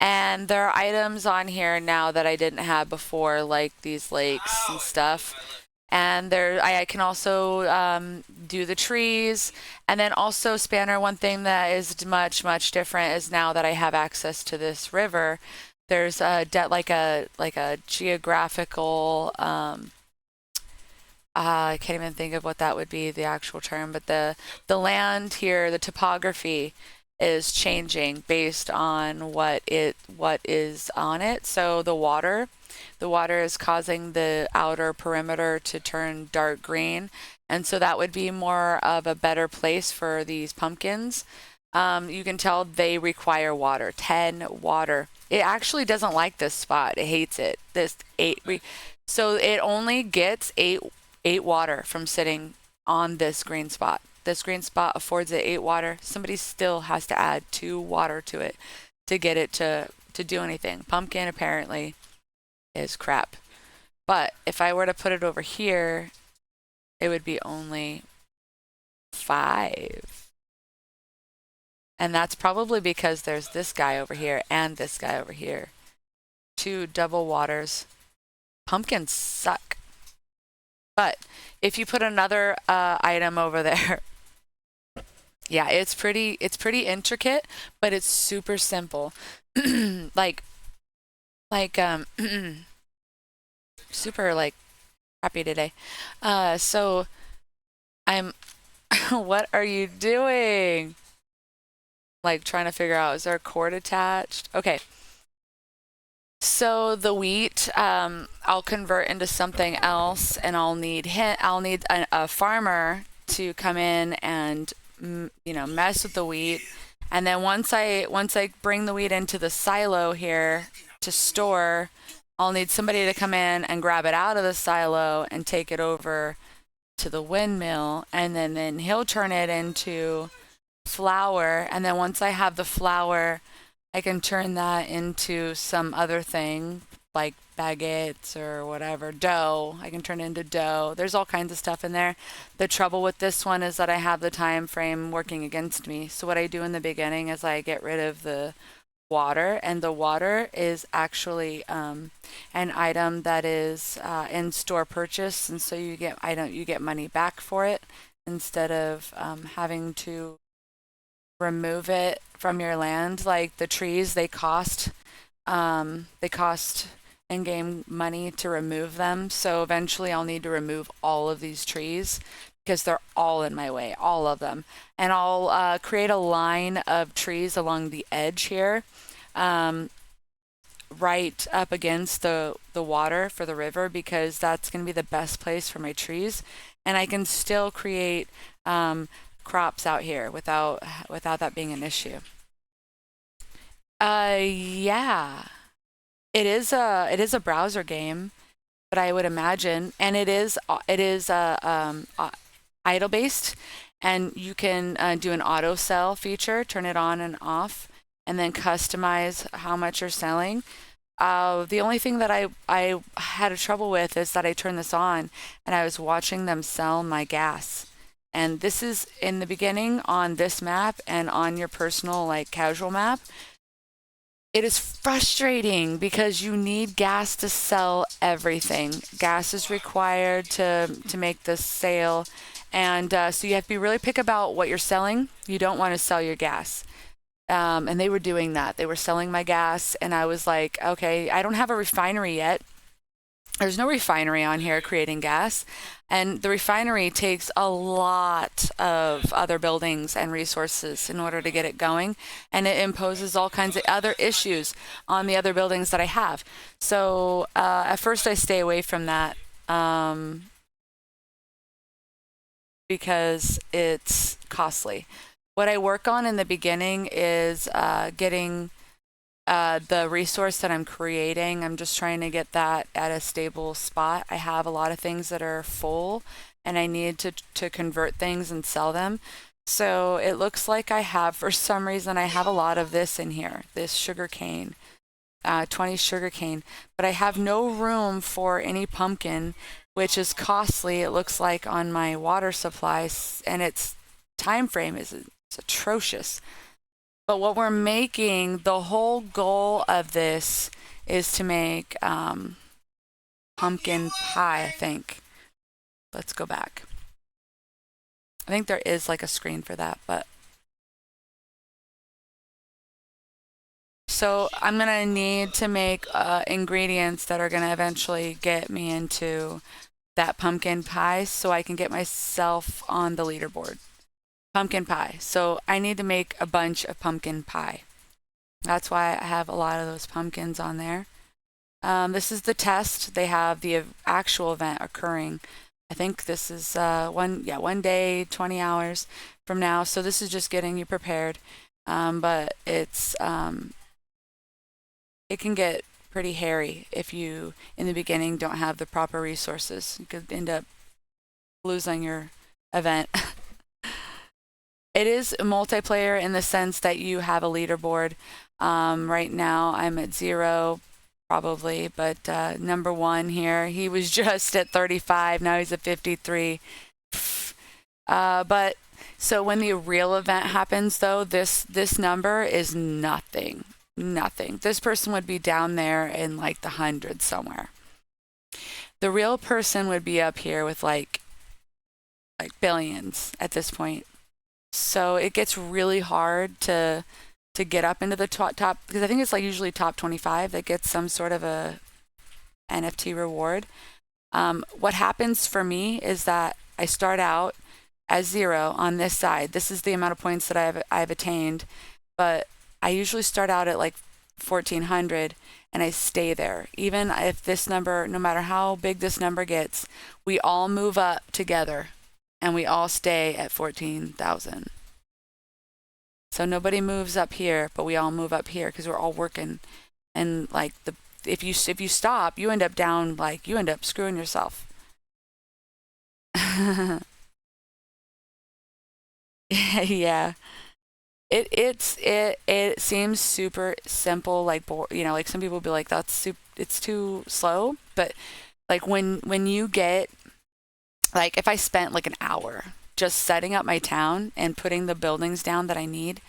And there are items on here now that I didn't have before, like these lakes and stuff. And I can also do the trees. And then also, Spanner, one thing that is much, much different is now that I have access to this river, there's like a geographical I can't even think of what that would be, the actual term, but the land here, the topography is changing based on what is on it. So the water is causing the outer perimeter to turn dark green, and so that would be more of a better place for these pumpkins. You can tell they require water, 10 water. It actually doesn't like this spot. It hates it. So it only gets eight water from sitting on this green spot. This green spot affords it 8 water. Somebody still has to add 2 water to it to get it to do anything. Pumpkin apparently is crap. But if I were to put it over here, it would be only 5. And that's probably because there's this guy over here and this guy over here. 2 double waters. Pumpkins suck. But if you put another item over there, yeah, it's pretty intricate, but it's super simple. like super like happy today. So I'm what are you doing? Like trying to figure out, is there a cord attached? Okay. So the wheat, I'll convert into something else, and I'll need a farmer to come in and mess with the wheat. And then once I bring the wheat into the silo here to store, I'll need somebody to come in and grab it out of the silo and take it over to the windmill, and then he'll turn it into flour. And then once I have the flour, I can turn that into some other thing like baguettes or whatever, dough. I can turn it into dough. There's all kinds of stuff in there. The trouble with this one is that I have the time frame working against me. So what I do in the beginning is I get rid of the water, and the water is actually an item that is in store purchase, and so you get money back for it instead of having to remove it from your land. Like the trees, they cost in-game money to remove them. So eventually I'll need to remove all of these trees because they're all in my way, all of them. And I'll create a line of trees along the edge here, right up against the water for the river, because that's going to be the best place for my trees. And I can still create crops out here without that being an issue. Yeah, it is a browser game, but I would imagine, and it is idle based, and you can do an auto sell feature, turn it on and off, and then customize how much you're selling. The only thing that I had a trouble with is that I turned this on and I was watching them sell my gas. And this is in the beginning on this map and on your personal like casual map. It is frustrating because you need gas to sell everything. Gas is required to make this sale. And so you have to be really picky about what you're selling. You don't want to sell your gas. And they were doing that. They were selling my gas, and I was like, okay, I don't have a refinery yet. There's no refinery on here creating gas, and the refinery takes a lot of other buildings and resources in order to get it going, and it imposes all kinds of other issues on the other buildings that I have. So at first I stay away from that because it's costly. What I work on in the beginning is getting the resource that I'm creating. I'm just trying to get that at a stable spot. I have a lot of things that are full, and I need to convert things and sell them. So it looks like I have, for some reason, I have a lot of this in here, this sugarcane, 20 sugarcane, but I have no room for any pumpkin, which is costly, it looks like, on my water supplies, and its time frame is atrocious. But what we're making, the whole goal of this is to make pumpkin pie, I think. let's go back. I think there is like a screen for that, but. So I'm gonna need to make ingredients that are gonna eventually get me into that pumpkin pie so I can get myself on the leaderboard. Pumpkin pie. So I need to make a bunch of pumpkin pie. That's why I have a lot of those pumpkins on there. This is the test. They have the actual event occurring. I think this is one day, 20 hours from now. So this is just getting you prepared. But it's it can get pretty hairy if you in the beginning don't have the proper resources. You could end up losing your event. It is a multiplayer in the sense that you have a leaderboard. Right now I'm at 0 probably, but number 1 here, he was just at 35, now he's at 53. But so when the real event happens though, this number is nothing. This person would be down there in like the hundreds somewhere. The real person would be up here with like billions at this point. So it gets really hard to get up into the top because I think it's like usually top 25 that gets some sort of a NFT reward. What happens for me is that I start out as 0 on this side. This is the amount of points that I've attained, but I usually start out at like 1400 and I stay there. Even if this number, no matter how big this number gets, we all move up together and we all stay at 14,000. So nobody moves up here, but we all move up here because we're all working. And like if you stop, you end up down, like you end up screwing yourself. Yeah. It seems super simple, like like some people will be like it's too slow, but like when you get like if I spent like an hour just setting up my town and putting the buildings down that I need,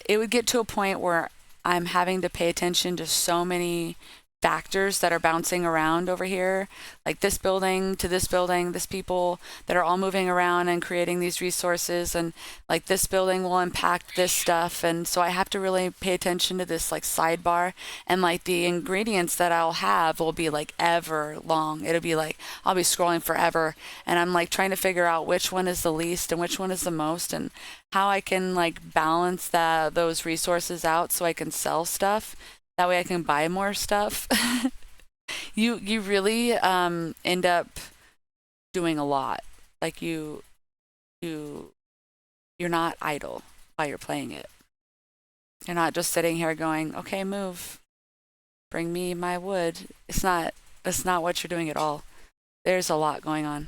it would get to a point where I'm having to pay attention to so many factors that are bouncing around over here, like this building to this building, this people that are all moving around and creating these resources, and like this building will impact this stuff. And so I have to really pay attention to this like sidebar, and like the ingredients that I'll have will be like ever long. It'll be like I'll be scrolling forever, and I'm like trying to figure out which one is the least and which one is the most, and how I can like balance those resources out so I can sell stuff. That way I can buy more stuff. You really end up doing a lot. Like you're not idle while you're playing it. You're not just sitting here going, okay, move, bring me my wood. That's not what you're doing at all. There's a lot going on.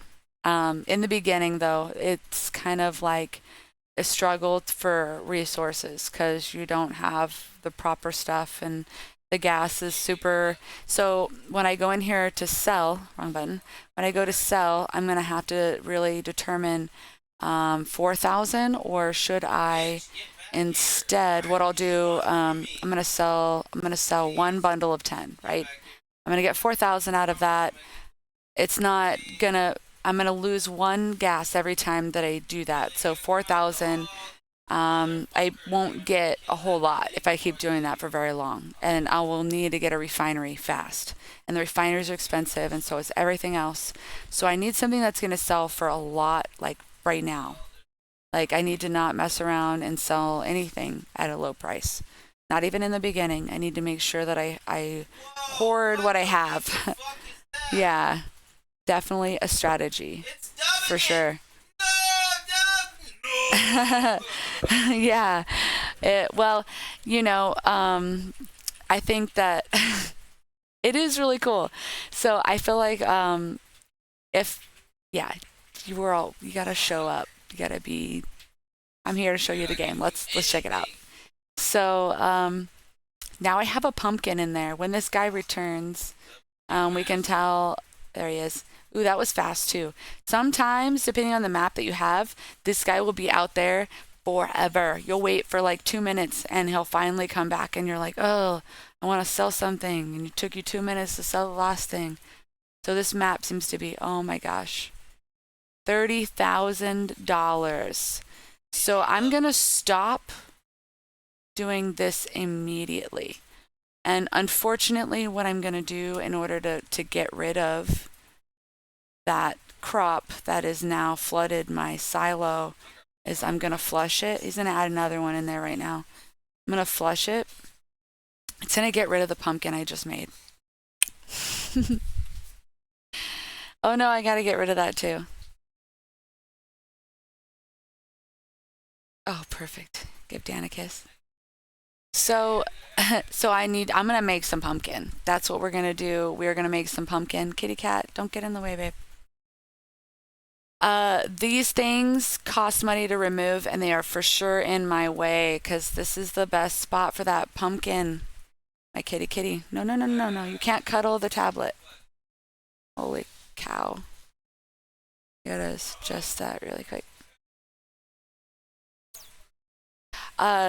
In the beginning though, it's kind of like a struggle for resources because you don't have the proper stuff and the gas is super. So when I go in here to sell, wrong button, when I go to sell, I'm going to have to really determine 4,000, or should I instead, what I'll do, I'm going to sell 1 bundle of 10, right? I'm going to get 4,000 out of that. I'm going to lose 1 gas every time that I do that. So 4,000, I won't get a whole lot if I keep doing that for very long. And I will need to get a refinery fast. And the refineries are expensive, and so is everything else. So I need something that's going to sell for a lot, like right now. Like I need to not mess around and sell anything at a low price. Not even in the beginning. I need to make sure that I hoard what I have. Yeah. Definitely a strategy for sure. Yeah. Well, I think that it is really cool. So I feel like you gotta show up. You gotta be. I'm here to show you the game. Let's check it out. So now I have a pumpkin in there. When this guy returns, we can tell. There he is. Ooh, that was fast too. Sometimes, depending on the map that you have, this guy will be out there forever. You'll wait for like 2 minutes and he'll finally come back and you're like, oh, I want to sell something. And it took you 2 minutes to sell the last thing. So this map seems to be, oh my gosh. $30,000. So I'm going to stop doing this immediately. And unfortunately, what I'm going to do in order to get rid of that crop that is now flooded my silo is I'm going to flush it. He's going to add another one in there right now. I'm going to flush it. It's going to get rid of the pumpkin I just made. Oh no, I got to get rid of that too. Oh, perfect. Give Dan a kiss. So I'm going to make some pumpkin. That's what we're going to do. We're going to make some pumpkin. Kitty cat, don't get in the way, babe. These things cost money to remove, and they are for sure in my way because this is the best spot for that pumpkin. My kitty. No. You can't cuddle the tablet. Holy cow. Here it is. Just that really quick.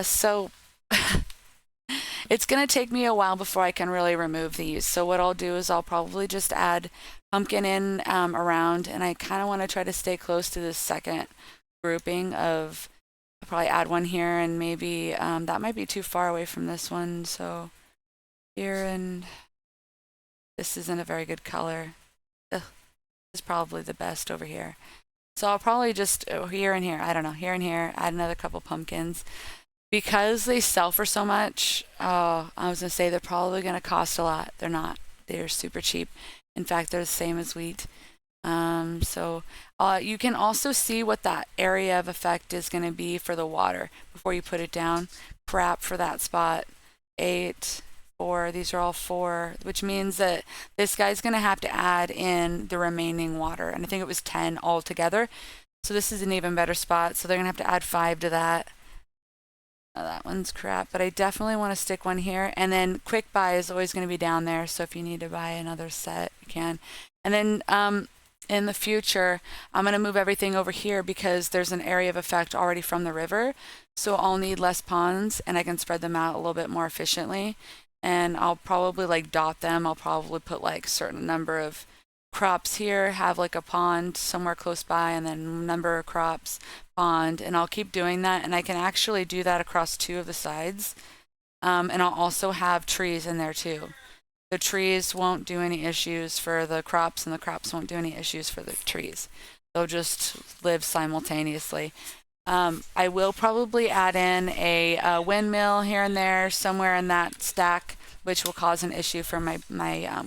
So it's going to take me a while before I can really remove these. So what I'll do is I'll probably just add pumpkin in around, and I kind of want to try to stay close to this second grouping of, I'll probably add one here, and maybe that might be too far away from this one. So here, and this isn't a very good color. Ugh, this is probably the best over here. So I'll probably just here and here, I don't know, here and here, add another couple pumpkins. Because they sell for so much, I was going to say they're probably going to cost a lot. They're not. They're super cheap. In fact, they're the same as wheat. So you can also see what that area of effect is going to be for the water before you put it down. Crap for that spot. 8, 4. These are all 4, which means that this guy's going to have to add in the remaining water. And I think it was 10 altogether. So this is an even better spot. So they're going to have to add 5 to that. Oh, that one's crap, but I definitely want to stick one here. And then quick buy is always going to be down there. So if you need to buy another set, you can. And then in the future, I'm going to move everything over here because there's an area of effect already from the river. So I'll need less ponds and I can spread them out a little bit more efficiently. And I'll probably like dot them. I'll probably put like a certain number of crops here, have like a pond somewhere close by, and then number of crops, pond, and I'll keep doing that. And I can actually do that across 2 of the sides. And I'll also have trees in there too. The trees won't do any issues for the crops, and the crops won't do any issues for the trees. They'll just live simultaneously. I will probably add in a windmill here and there somewhere in that stack, which will cause an issue for my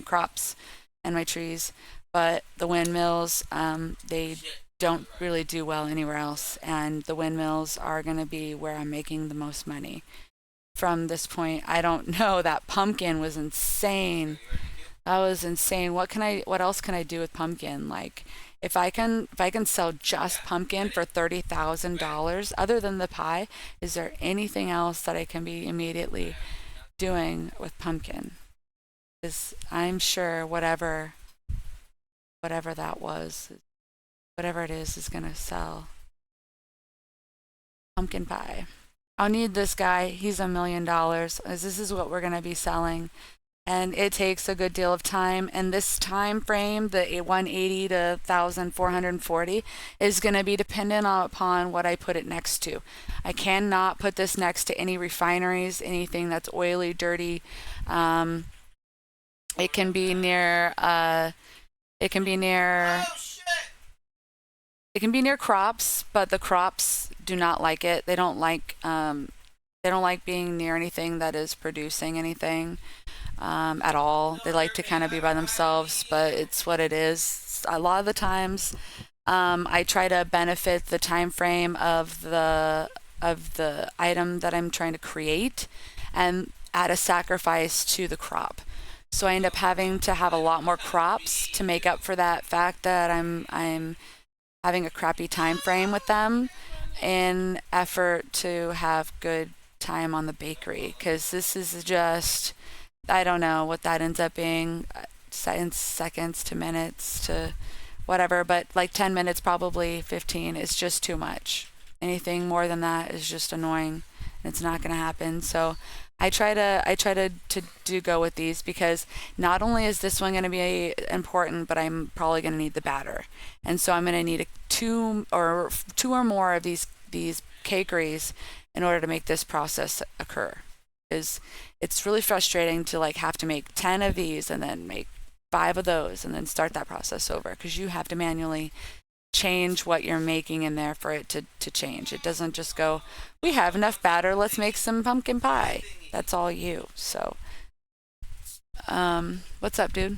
crops and my trees. But the windmills, they don't really do well anywhere else. And the windmills are going to be where I'm making the most money from this point. I don't know. That pumpkin was insane. That was insane. What else can I do with pumpkin? Like, if I can sell just pumpkin for $30,000, other than the pie, is there anything else that I can be immediately doing with pumpkin? Because I'm sure whatever that was, whatever it is going to sell. Pumpkin pie. I'll need this guy. He's $1 million, as this is what we're going to be selling. And it takes a good deal of time. And this time frame, the 180 to 1,440, is going to be dependent upon what I put it next to. I cannot put this next to any refineries, anything that's oily, dirty. It can be near. It can be near crops, but the crops do not like it. They don't like being near anything that is producing anything at all. They like to kind of be by themselves, but it's what it is. A lot of the times, I try to benefit the time frame of the item that I'm trying to create, and add a sacrifice to the crop. So I end up having to have a lot more crops to make up for that fact that I'm having a crappy time frame with them in effort to have good time on the bakery. Because this is just, I don't know what that ends up being, seconds to minutes to whatever, but like 10 minutes, probably 15 is just too much. Anything more than that is just annoying. and it's not going to happen. So I try to do go with these because not only is this one going to be important, but I'm probably going to need the batter, and so I'm going to need two or more of these cakeries in order to make this process occur. Is it's really frustrating to like have to make 10 of these and then make 5 of those and then start that process over because you have to manually change what you're making in there for it to change. It doesn't just go, we have enough batter, let's make some pumpkin pie. That's all you. So, what's up, dude?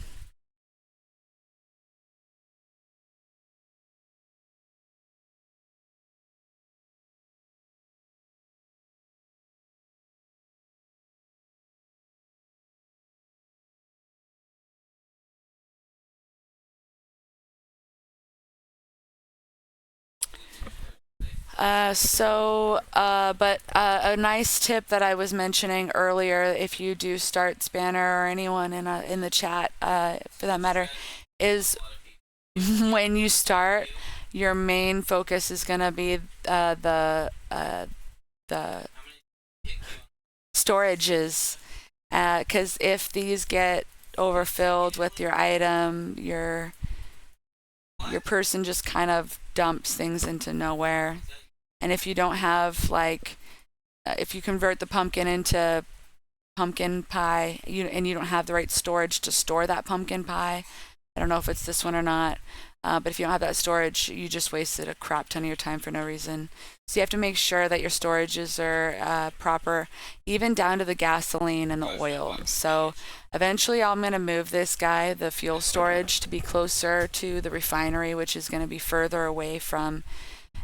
But a nice tip that I was mentioning earlier, if you do start Spanner or anyone in the chat, for that matter, is when you start, your main focus is gonna be the storages, because if these get overfilled with your item, your person just kind of dumps things into nowhere. And if you don't have like, if you convert the pumpkin into pumpkin pie, and you don't have the right storage to store that pumpkin pie, I don't know if it's this one or not, but if you don't have that storage, you just wasted a crap ton of your time for no reason. So you have to make sure that your storages are proper, even down to the gasoline and the oil. So eventually I'm going to move this guy, the fuel storage, to be closer to the refinery, which is going to be further away from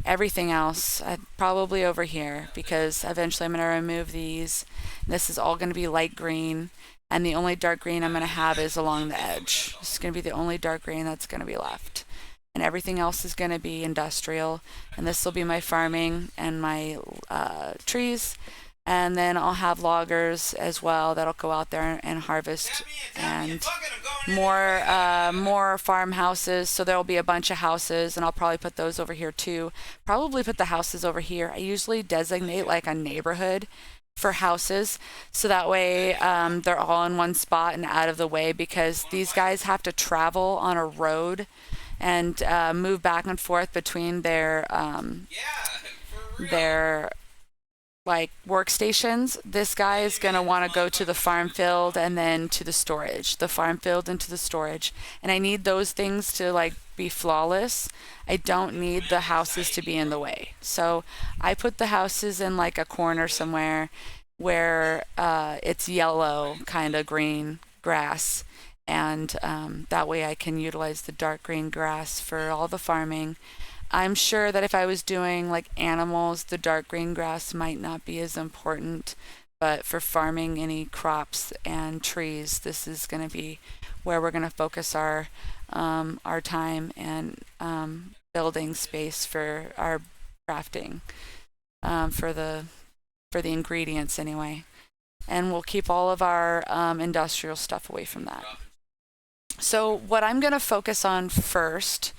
everything else, probably over here, because eventually I'm going to remove these. This is all going to be light green, and the only dark green I'm going to have is along the edge. This is going to be the only dark green that's going to be left. And everything else is going to be industrial, and this will be my farming and my trees. And then I'll have loggers as well that'll go out there and harvest, and more farmhouses. So there'll be a bunch of houses, and I'll probably put those over here too. Probably put the houses over here. I usually designate like a neighborhood for houses, so that way they're all in one spot and out of the way, because these guys have to travel on a road and move back and forth between their like workstations. This guy is going to want to go to the farm field and then to the storage, the farm field into the storage. And I need those things to like be flawless. I don't need the houses to be in the way. So I put the houses in like a corner somewhere where it's yellow, kind of green grass. And that way I can utilize the dark green grass for all the farming. I'm sure that if I was doing like animals, the dark green grass might not be as important, but for farming any crops and trees, this is going to be where we're going to focus our time and building space for our crafting, for the ingredients anyway. And we'll keep all of our industrial stuff away from that. So what I'm going to focus on first,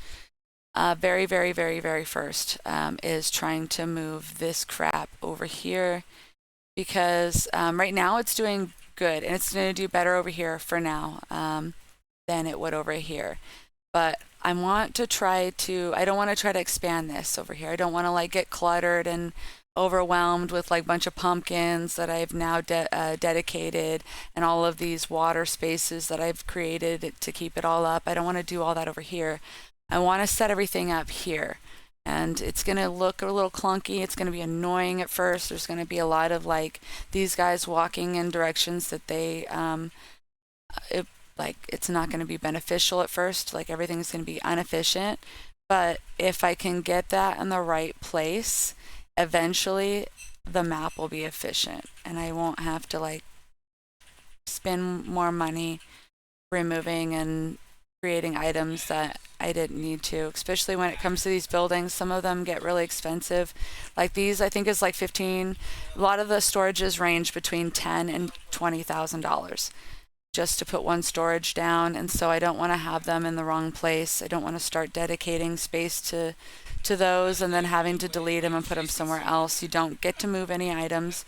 very, very, very, very first, is trying to move this crap over here, because right now it's doing good, and it's going to do better over here for now than it would over here. But I don't want to try to expand this over here. I don't want to like get cluttered and overwhelmed with like a bunch of pumpkins that I've now dedicated, and all of these water spaces that I've created to keep it all up. I don't want to do all that over here. I want to set everything up here, and it's going to look a little clunky. It's going to be annoying at first. There's going to be a lot of like these guys walking in directions that it's not going to be beneficial at first. Like everything's going to be inefficient. But if I can get that in the right place, eventually the map will be efficient, and I won't have to like spend more money removing and creating items that I didn't need to, especially when it comes to these buildings. Some of them get really expensive. Like these, I think is like 15. A lot of the storages range between $10,000 and $20,000 just to put one storage down, and so I don't want to have them in the wrong place. I don't want to start dedicating space to those and then having to delete them and put them somewhere else. You don't get to move any items.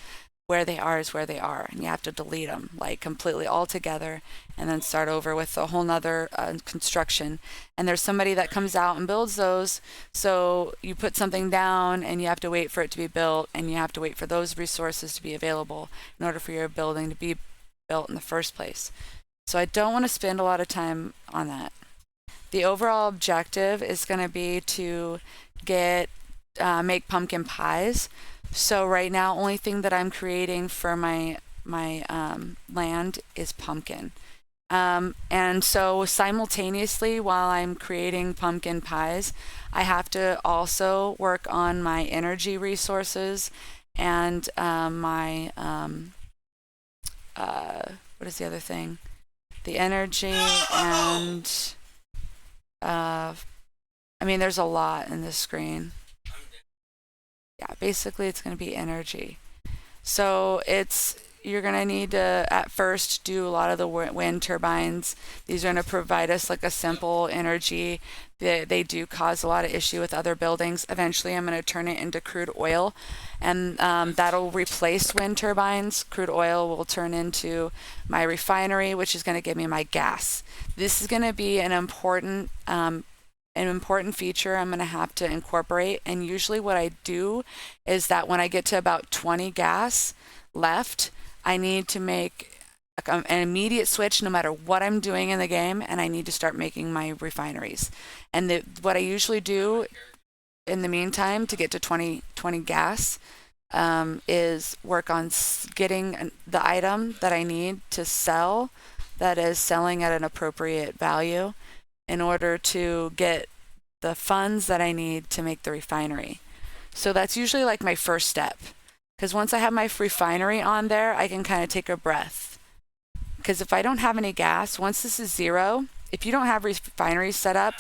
Where they are is where they are, and you have to delete them like completely all together and then start over with a whole nother construction. And there's somebody that comes out and builds those, so you put something down and you have to wait for it to be built, and you have to wait for those resources to be available in order for your building to be built in the first place. So I don't want to spend a lot of time on that. The overall objective is going to be to make pumpkin pies. So right now, only thing that I'm creating for my land is pumpkin. And so simultaneously, while I'm creating pumpkin pies, I have to also work on my energy resources and what is the other thing? The energy and I mean, there's a lot in this screen. Yeah, basically it's going to be energy. So you're going to need to at first do a lot of the wind turbines. These are going to provide us like a simple energy. They do cause a lot of issue with other buildings. Eventually I'm going to turn it into crude oil, and that'll replace wind turbines. Crude oil will turn into my refinery, which is going to give me my gas. This is going to be an important feature I'm going to have to incorporate. And usually what I do is that when I get to about 20 gas left, I need to make an immediate switch no matter what I'm doing in the game, and I need to start making my refineries. And what I usually do in the meantime to get to 20 gas is work on getting the item that I need to sell that is selling at an appropriate value in order to get the funds that I need to make the refinery. So that's usually like my first step, because once I have my refinery on there, I can kind of take a breath. Because if I don't have any gas, once this is zero, if you don't have refineries set up,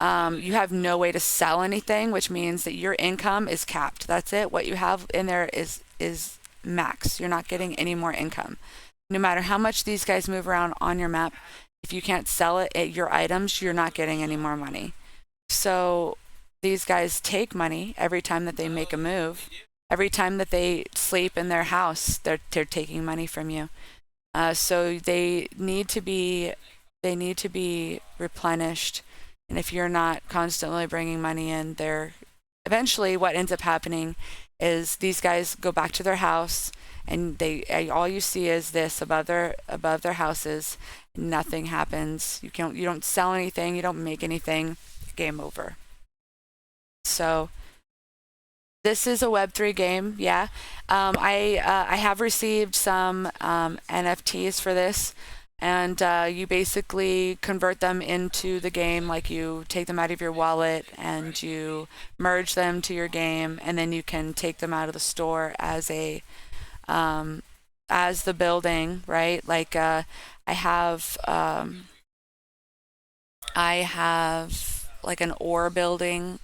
you have no way to sell anything, which means that your income is capped. That's it. What you have in there is max. You're not getting any more income. No matter how much these guys move around on your map, if you can't sell it at your items, you're not getting any more money. So these guys take money every time that they make a move. Every time that they sleep in their house, they're taking money from you. So they need to be replenished. And if you're not constantly bringing money in, eventually what ends up happening is these guys go back to their house, and all you see is this above their houses. Nothing happens. You don't sell anything. You don't make anything. Game over. So this is a Web3 game. Yeah. I have received some NFTs for this, and you basically convert them into the game. Like, you take them out of your wallet and you merge them to your game, and then you can take them out of the store as the building, right? Like I have like an ore building,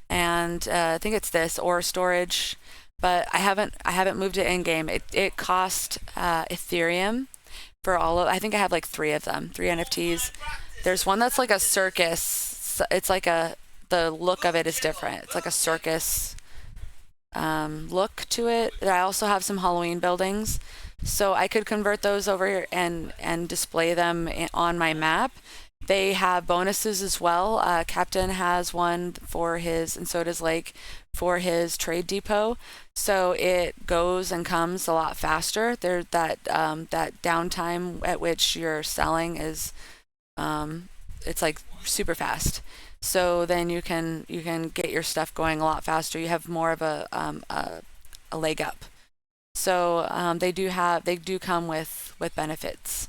and I think it's this ore storage, but I haven't moved it in game. It cost Ethereum for I think I have like 3 of them, 3 NFTs. There's one that's like a circus. It's like the look of it is different. It's like a circus look to it. I also have some Halloween buildings, so I could convert those over here and display them on my map. They have bonuses as well. Captain has one for his, and so does Lake for his trade depot. So it goes and comes a lot faster. There's that downtime at which you're selling is, it's like super fast. So then you can get your stuff going a lot faster. You have more of a leg up. So they do come with benefits.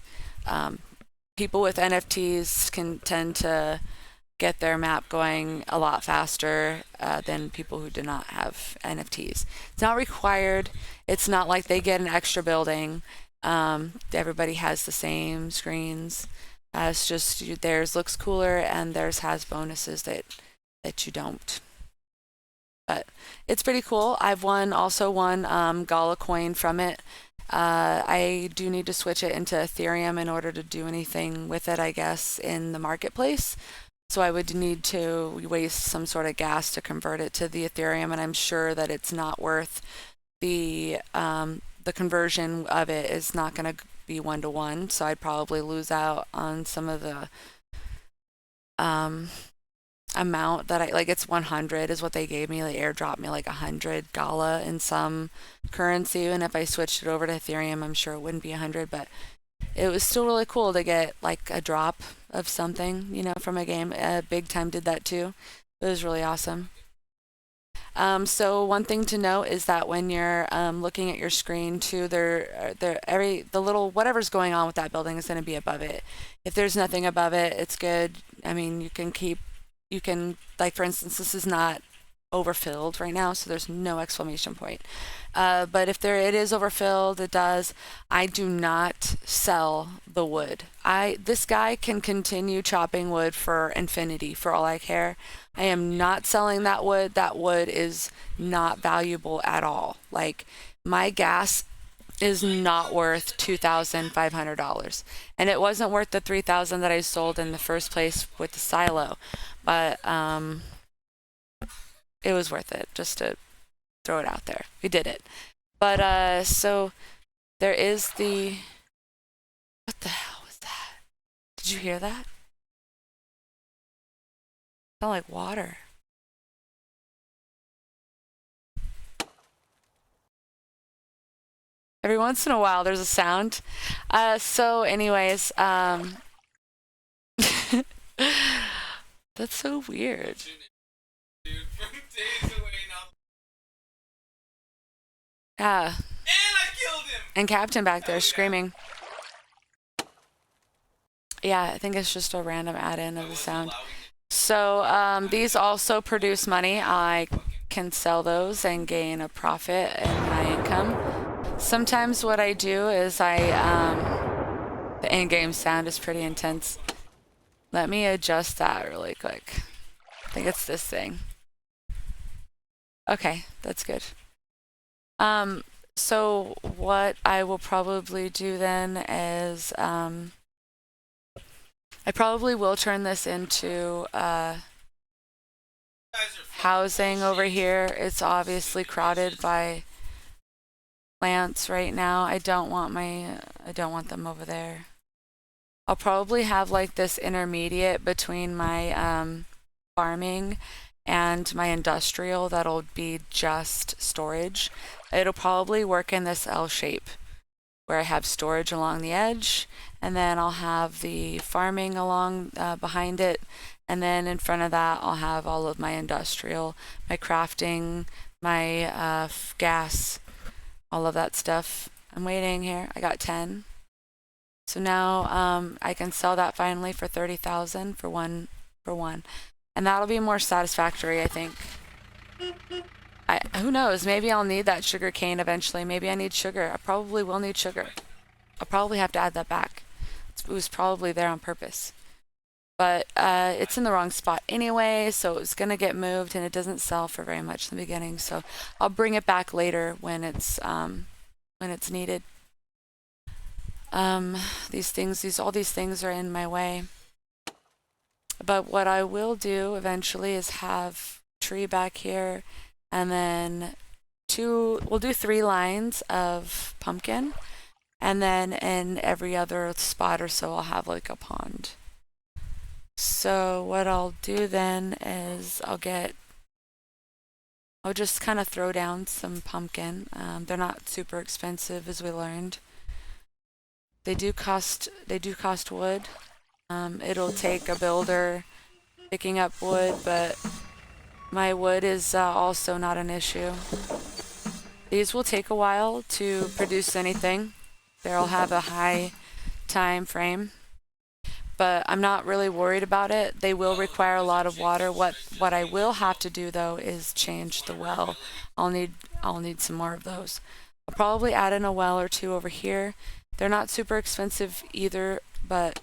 People with NFTs can tend to get their map going a lot faster than people who do not have NFTs. It's not required. It's not like they get an extra building. Everybody has the same screens. It's just theirs looks cooler and theirs has bonuses that you don't. But it's pretty cool. I've also won Gala coin from it. I do need to switch it into Ethereum in order to do anything with it, I guess, in the marketplace. So I would need to waste some sort of gas to convert it to the Ethereum, and I'm sure that it's not worth the conversion of it is not going to be 1-to-1. So I'd probably lose out on some of the amount that I like. It's 100 is what they gave me. They airdropped me like 100 Gala in some currency, and if I switched it over to Ethereum, I'm sure it wouldn't be 100, but it was still really cool to get like a drop of something, from a game. Big Time did that too. It was really awesome. So one thing to note is that when you're looking at your screen too, the little whatever's going on with that building is going to be above it. If there's nothing above it, it's good. I mean, you can, like, for instance, this is not overfilled right now, so there's no exclamation point. But if it is overfilled, it does. I do not sell the wood. This guy can continue chopping wood for infinity for all I care. I am not selling that wood. That wood is not valuable at all. Like, my gas is not worth $2,500, and it wasn't worth the $3,000 that I sold in the first place with the silo, but it was worth it just to throw it out there. We did it. But so there is what the hell was that? Did you hear that? It sounded like water. Every once in a while there's a sound. So anyways, that's so weird. Dude, from days away now. Yeah. And I killed him! And Captain back there Yeah. screaming. Yeah, I think it's just a random add-in of the sound. So these also produce money. I can sell those and gain a profit in my income. Sometimes what I do is the in-game sound is pretty intense. Let me adjust that really quick. I think it's this thing. Okay, that's good. So what I will probably do then is I probably will turn this into housing over here. It's obviously crowded by plants right now. I don't want them over there. I'll probably have like this intermediate between my farming and my industrial that'll be just storage. It'll probably work in this L shape where I have storage along the edge, and then I'll have the farming along behind it, and then in front of that I'll have all of my industrial, my crafting, my gas, all of that stuff. I'm waiting here. I got 10. So now I can sell that finally for 30,000 for one, and that'll be more satisfactory, I think. Who knows? Maybe I'll need that sugar cane eventually. Maybe I need sugar. I probably will need sugar. I'll probably have to add that back. It was probably there on purpose, but it's in the wrong spot anyway, so it was gonna get moved, and it doesn't sell for very much in the beginning. So I'll bring it back later when it's needed. All these things are in my way. But what I will do eventually is have a tree back here, and then we'll do 3 lines of pumpkin, and then in every other spot or so I'll have like a pond. So what I'll do then is I'll just kind of throw down some pumpkin. They're not super expensive, as we learned. They do cost wood. It'll take a builder picking up wood, but my wood is also not an issue. These will take a while to produce anything. They'll have a high time frame, but I'm not really worried about it. They will require a lot of water. What I will have to do though is change the well. I'll need some more of those. I'll probably add in a well or 2 over here. They're not super expensive either, but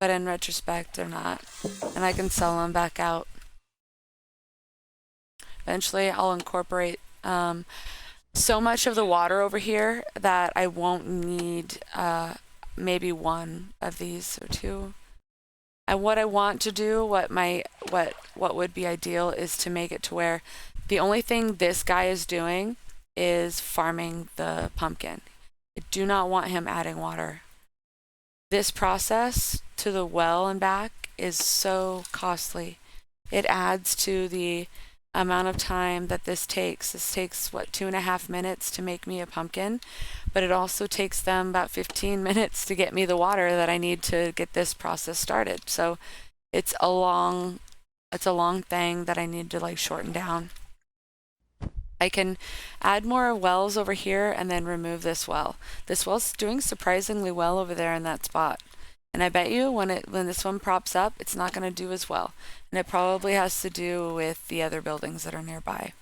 in retrospect, they're not. And I can sell them back out. Eventually, I'll incorporate so much of the water over here that I won't need maybe one of these or two. And what I want to do, what would be ideal is to make it to where the only thing this guy is doing is farming the pumpkin. I do not want him adding water. This process to the well and back is so costly. It adds to the amount of time that this takes. This takes, what, 2.5 minutes to make me a pumpkin, but it also takes them about 15 minutes to get me the water that I need to get this process started. So it's a long thing that I need to like shorten down. I can add more wells over here and then remove this well. This well's doing surprisingly well over there in that spot. And I bet you when this one props up, it's not going to do as well. And it probably has to do with the other buildings that are nearby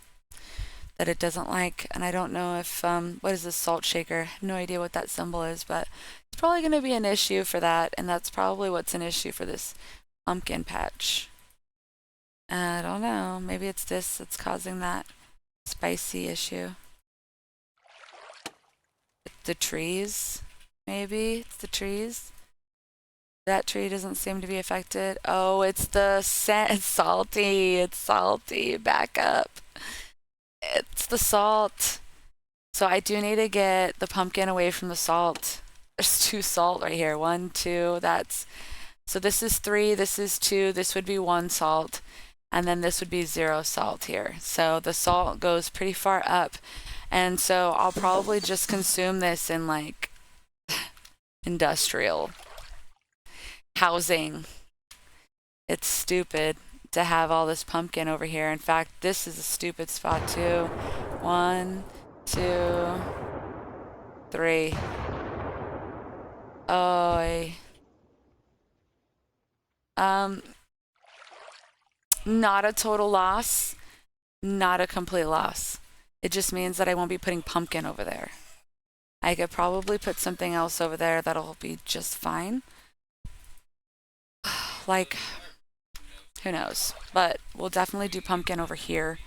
that it doesn't like. And I don't know if, what is this salt shaker? I have no idea what that symbol is, but it's probably going to be an issue for that. And that's probably what's an issue for this pumpkin patch. I don't know. Maybe it's this that's causing that spicy issue. The trees, maybe it's the trees. That tree doesn't seem to be affected. Oh, it's the scent. It's salty. It's salty. Back up. It's the salt. So I do need to get the pumpkin away from the salt. There's 2 salt right here. 1, 2. So this is 3. This is 2. This would be 1 salt. And then this would be 0 salt here. So the salt goes pretty far up. And so I'll probably just consume this in like industrial housing. It's stupid to have all this pumpkin over here. In fact, this is a stupid spot too. 1, 2, 3. Oh, not a total loss, not a complete loss. It just means that I won't be putting pumpkin over there. I could probably put something else over there that'll be just fine. Like, who knows? But we'll definitely do pumpkin over here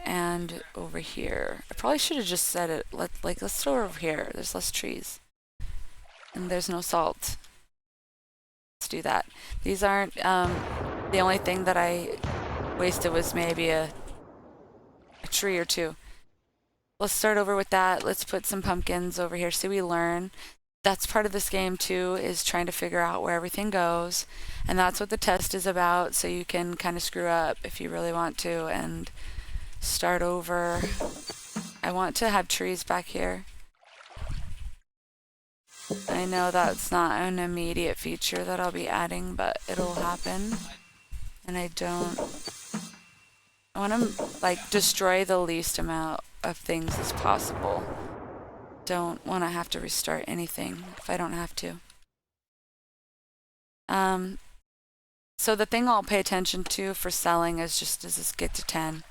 and over here. I probably should have just said it. Let's throw it over here. There's less trees and there's no salt. Let's do that. These aren't the only thing that I wasted was maybe a tree or 2. Let's start over with that. Let's put some pumpkins over here. See, we learn. That's part of this game too, is trying to figure out where everything goes. And that's what the test is about. So you can kind of screw up if you really want to and start over. I want to have trees back here. I know that's not an immediate feature that I'll be adding, but it'll happen. And I want to like destroy the least amount of things as possible. Don't want to have to restart anything if I don't have to. So the thing I'll pay attention to for selling is just, does this get to 10?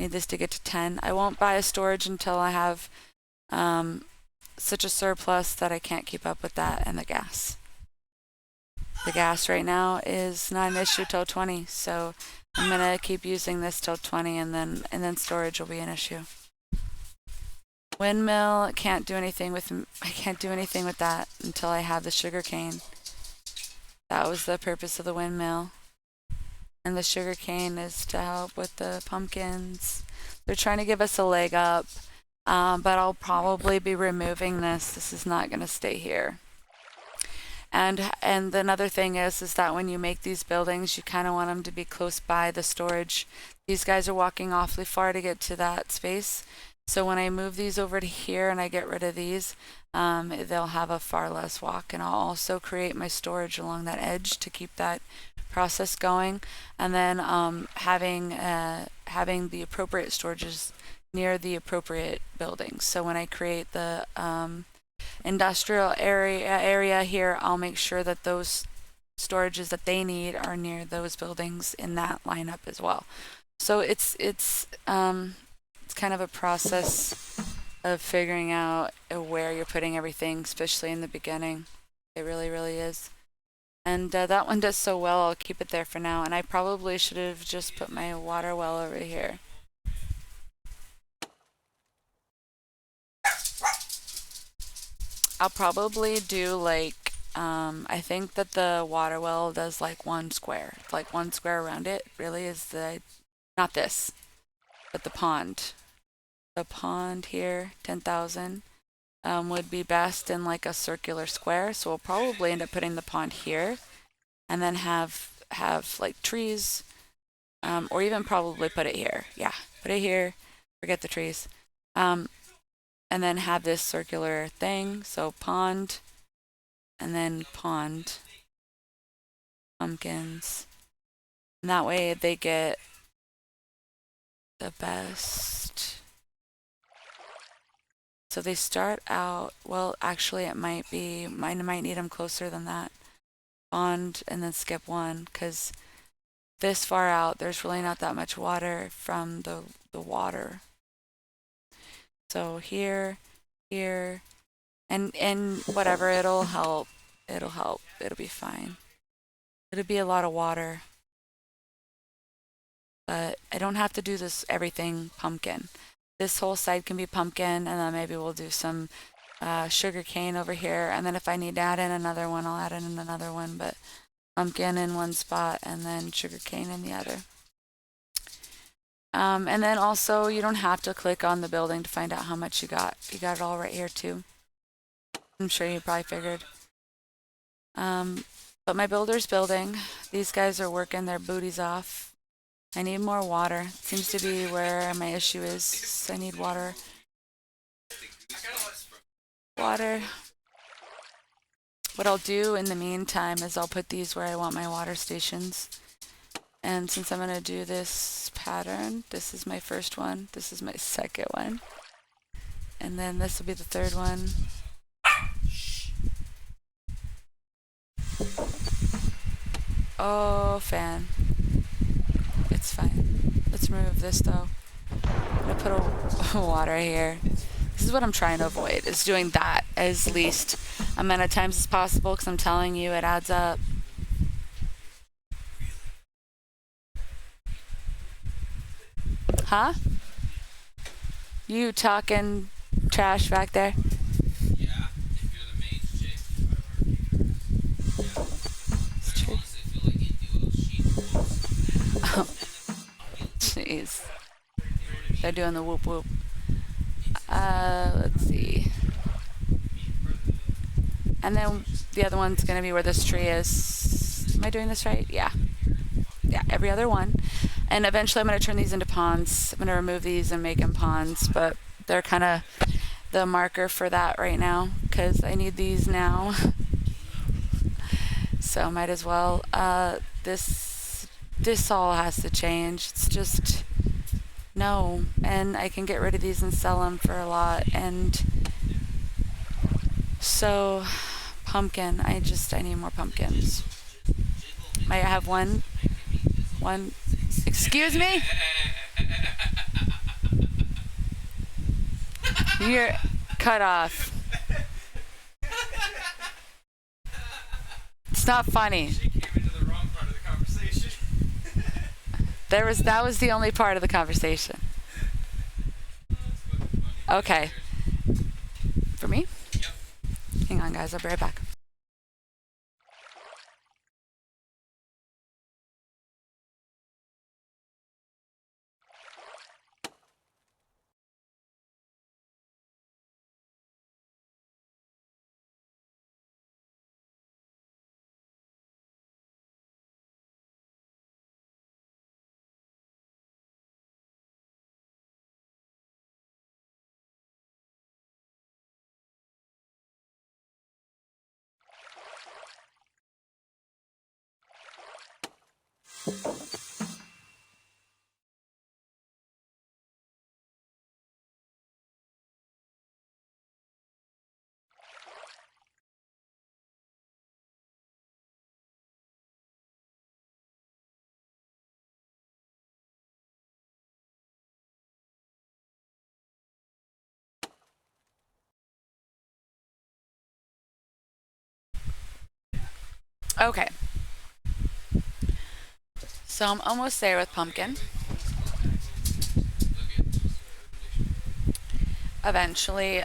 Need this to get to 10. I won't buy a storage until I have such a surplus that I can't keep up with that and the gas. The gas right now is not an issue till 20, so I'm gonna keep using this till 20, and then storage will be an issue. Windmill, I can't do anything with that until I have the sugarcane. That was the purpose of the windmill. And the sugarcane is to help with the pumpkins. They're trying to give us a leg up, but I'll probably be removing this. This is not going to stay here. And another thing is that when you make these buildings, you kind of want them to be close by the storage. These guys are walking awfully far to get to that space. So when I move these over to here and I get rid of these, they'll have a far less walk. And I'll also create my storage along that edge to keep that process going. And then having the appropriate storages near the appropriate buildings. So when I create the industrial area here, I'll make sure that those storages that they need are near those buildings in that lineup as well. So it's kind of a process of figuring out where you're putting everything, especially in the beginning. It really, really is. And that one does so well, I'll keep it there for now. And I probably should have just put my water well over here. I'll probably do like I think that the water well does like 1 square. Like 1 square around it really is the not this, but the pond. The pond here, 10,000, would be best in like a circular square. So we'll probably end up putting the pond here, and then have like trees, or even probably put it here. Yeah, put it here. Forget the trees, and then have this circular thing. So pond, and then pond, pumpkins, and that way they get the best. So they start out, well, actually it might be, mine might need them closer than that. Pond and then skip one, because this far out, there's really not that much water from the water. So here, here, and whatever, it'll help. It'll help. It'll be fine. It'll be a lot of water. But I don't have to do this everything pumpkin. This whole side can be pumpkin, and then maybe we'll do some sugar cane over here. And then if I need to add in another one, I'll add in another one. But pumpkin in one spot, and then sugar cane in the other. And then also, you don't have to click on the building to find out how much you got. You got it all right here too. I'm sure you probably figured. But my builder's building. These guys are working their booties off. I need more water. Seems to be where my issue is. I need water. Water. What I'll do in the meantime is I'll put these where I want my water stations. And since I'm going to do this pattern, this is my first one. This is my second one. And then this will be the third one. Oh, fan. It's fine. Let's remove this though. I'm gonna put a water here. This is what I'm trying to avoid, is doing that as least amount of times as possible, because I'm telling you it adds up. Huh? You talking trash back there? Yeah, if you're the mage, Jake. It's true. Honestly, I feel like you do those sheep whoops. Oh, jeez. They're doing the whoop whoop. Let's see. And then the other one's gonna be where this tree is. Am I doing this right? Yeah. Yeah, every other one. And eventually I'm gonna turn these into ponds. I'm gonna remove these and make them ponds, but they're kind of the marker for that right now, because I need these now. So might as well. This all has to change. It's just, no. And I can get rid of these and sell them for a lot. And so, pumpkin. I need more pumpkins. Might I have one? Excuse me? You're cut off. It's not funny. She came into the wrong part of the conversation. That was the only part of the conversation. That's fucking funny. Okay. For me? Yep. Hang on, guys. I'll be right back. Okay. So I'm almost there with pumpkin. Eventually,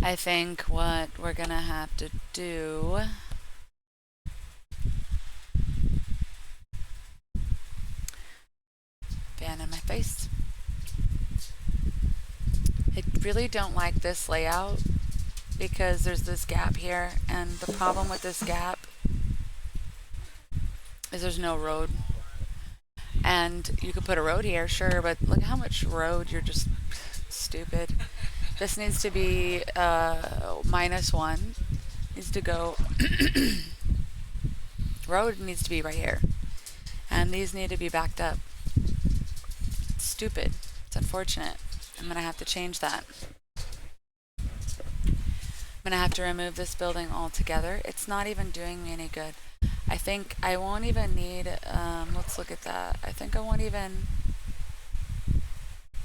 I think what we're gonna have to do fan in my face. I really don't like this layout because there's this gap here, and the problem with this gap is there's no road. And you could put a road here, sure, but look how much road. You're just stupid. This needs to be -1. Needs to go. Road needs to be right here. And these need to be backed up. It's stupid. It's unfortunate. I'm going to have to change that. I'm going to have to remove this building altogether. It's not even doing me any good. I think I won't even need, let's look at that. I think I won't even,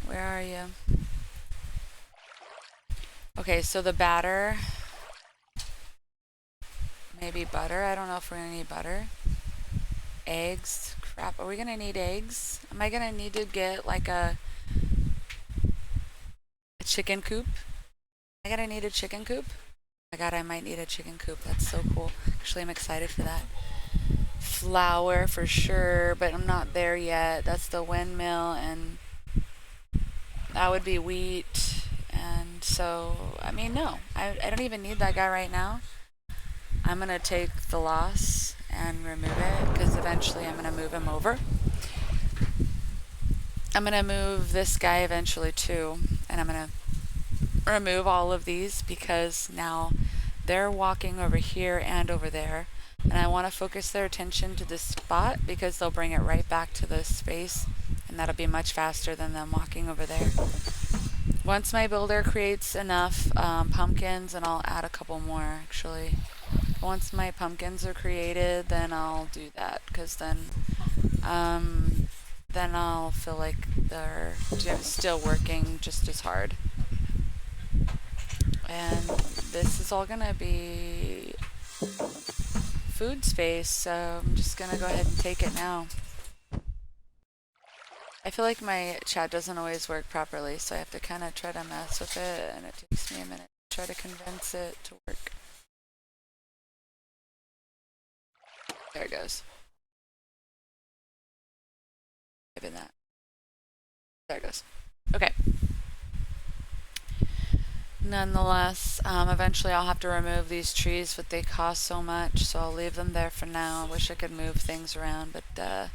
where are you? Okay, so the batter, maybe butter. I don't know if we're gonna need butter. Eggs, crap, are we gonna need eggs? Am I gonna need to get like a chicken coop? I gotta need a chicken coop? Oh my god, I might need a chicken coop. That's so cool. Actually, I'm excited for that. Flour for sure, but I'm not there yet. That's the windmill, and that would be wheat. And so, I mean, no, I don't even need that guy right now. I'm gonna take the loss and remove it because eventually I'm gonna move him over. I'm gonna move this guy eventually too, and I'm gonna remove all of these because now they're walking over here and over there, and I want to focus their attention to this spot because they'll bring it right back to this space, and that'll be much faster than them walking over there. Once my builder creates enough pumpkins, and I'll add a couple more actually. Once my pumpkins are created, then I'll do that because then I'll feel like they're still working just as hard. And this is all gonna be food space, so I'm just gonna go ahead and take it now. I feel like my chat doesn't always work properly, so I have to kind of try to mess with it, and it takes me a minute to try to convince it to work. There it goes. Maybe that. There it goes. Okay. Nonetheless, eventually I'll have to remove these trees, but they cost so much, so I'll leave them there for now. I wish I could move things around, but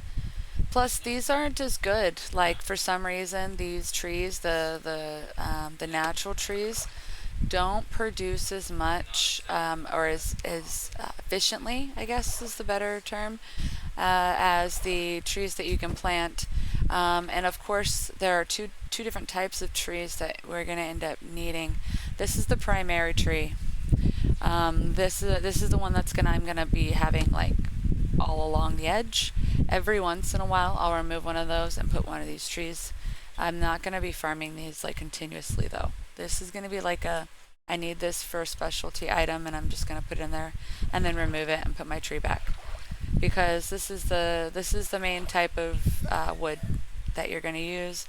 plus these aren't as good. Like for some reason, these trees, the natural trees, don't produce as much or as efficiently, I guess is the better term, as the trees that you can plant. And of course, there are two different types of trees that we're going to end up needing. This is the primary tree. This is the one that's I'm gonna be having like all along the edge. Every once in a while, I'll remove one of those and put one of these trees. I'm not gonna be farming these like continuously though. This is gonna be like I need this for a specialty item, and I'm just gonna put it in there and then remove it and put my tree back, because this is the main type of wood that you're gonna use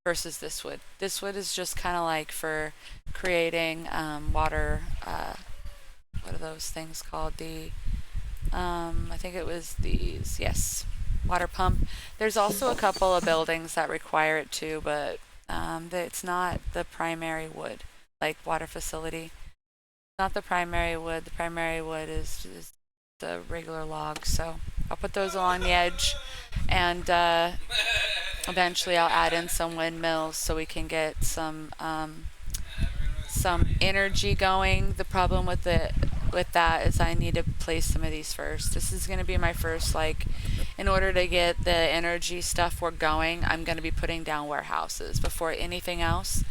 versus this wood. This wood is just kind of like for creating water. What are those things called? I think it was these. Yes, water pump. There's also a couple of buildings that require it too, but it's not the primary wood, like water facility. Not the primary wood. The primary wood is the regular logs. So I'll put those along the edge, and eventually I'll add in some windmills so we can get some energy going. The problem with that is I need to place some of these first. This is going to be my first, like, in order to get the energy stuff we're going, I'm going to be putting down warehouses before anything else,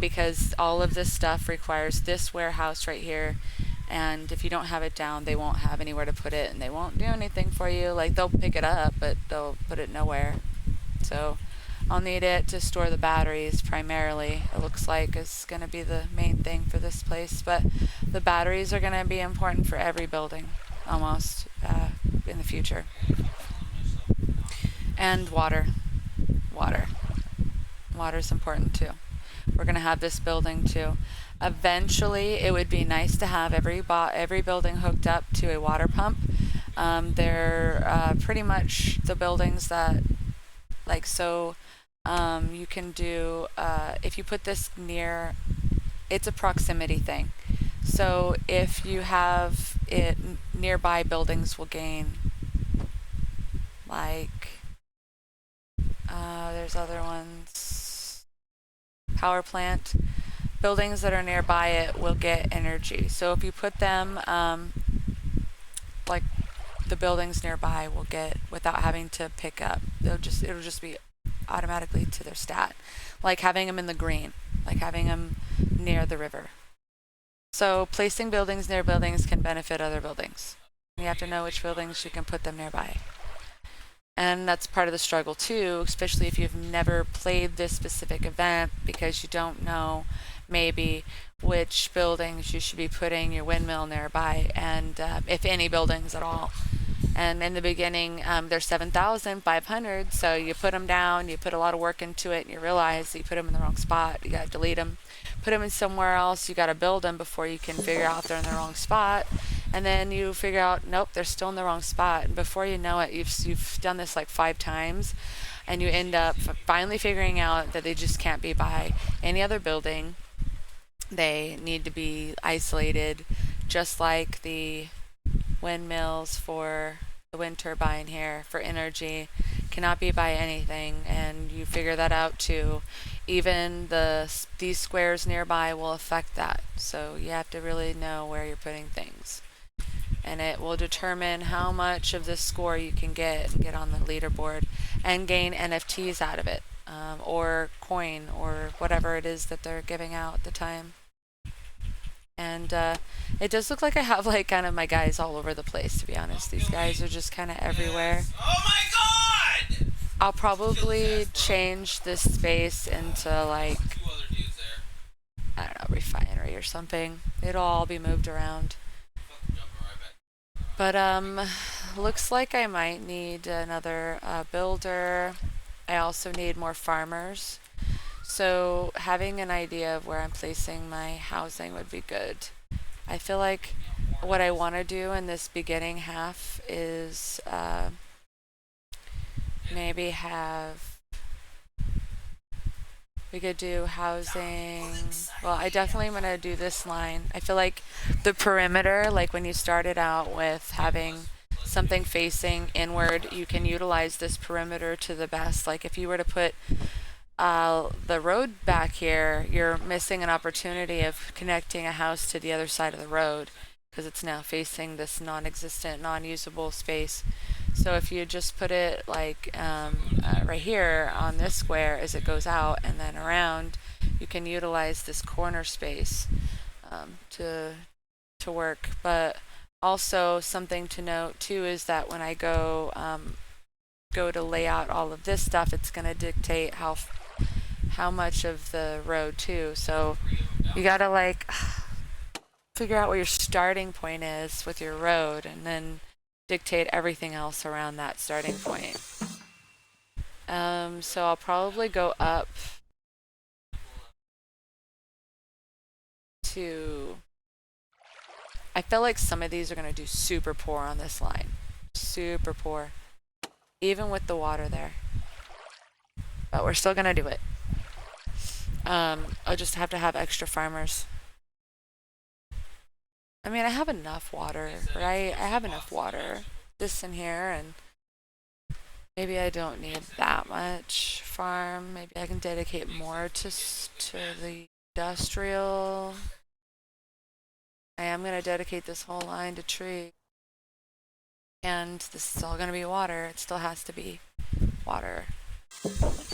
because all of this stuff requires this warehouse right here, and if you don't have it down, they won't have anywhere to put it, and they won't do anything for you. Like, they'll pick it up, but they'll put it nowhere. So I'll need it to store the batteries primarily. It looks like it's going to be the main thing for this place, but the batteries are going to be important for every building almost in the future. And water. Water's important too. We're going to have this building too. Eventually, it would be nice to have every building hooked up to a water pump. They're pretty much the buildings that, like, so you can do, if you put this near, it's a proximity thing. So if you have it nearby, buildings will gain, like, there's other ones, power plant. Buildings that are nearby it will get energy. So if you put them, like the buildings nearby will get, without having to pick up, it'll just be automatically to their stat. Like having them in the green, like having them near the river. So placing buildings near buildings can benefit other buildings. You have to know which buildings you can put them nearby. And that's part of the struggle too, especially if you've never played this specific event, because you don't know maybe which buildings you should be putting your windmill nearby, and if any buildings at all. And in the beginning, they're 7,500, so you put them down, you put a lot of work into it, and you realize that you put them in the wrong spot. You got to delete them, put them in somewhere else. You got to build them before you can figure out they're in the wrong spot. And then you figure out, nope, they're still in the wrong spot. And before you know it, you've done this like 5 times, and you end up finally figuring out that they just can't be by any other building. They need to be isolated, just like the windmills for the wind turbine here for energy cannot be by anything, and you figure that out too. Even these squares nearby will affect that, so you have to really know where you're putting things, and it will determine how much of this score you can get on the leaderboard and gain NFTs out of it, or coin, or whatever it is that they're giving out at the time. And it does look like I have like kind of my guys all over the place, to be honest. These guys are just kind of everywhere. Oh my god! I'll probably change this space into like, 2 other dudes there. I don't know, refinery or something. It'll all be moved around. Fucking jumping right back. But looks like I might need another builder. I also need more farmers. So having an idea of where I'm placing my housing would be good. I feel like what I want to do in this beginning half is maybe we could do housing. Well, I definitely am going to do this line. I feel like the perimeter, like when you started out with having something facing inward, you can utilize this perimeter to the best. Like if you were to put the road back here, you're missing an opportunity of connecting a house to the other side of the road, because it's now facing this non-existent, non-usable space. So if you just put it like right here on this square as it goes out and then around, you can utilize this corner space to work. But also something to note too is that when I go to lay out all of this stuff, it's going to dictate how much of the road too. So you gotta like figure out where your starting point is with your road, and then dictate everything else around that starting point. So I'll probably go up to, I feel like some of these are gonna do super poor on this line. Super poor. Even with the water there. But we're still gonna do it. I'll just have to have extra farmers. I mean, I have enough water, right? I have enough water. This in here, and maybe I don't need that much farm. Maybe I can dedicate more to the industrial. I am going to dedicate this whole line to tree. And this is all going to be water. It still has to be water.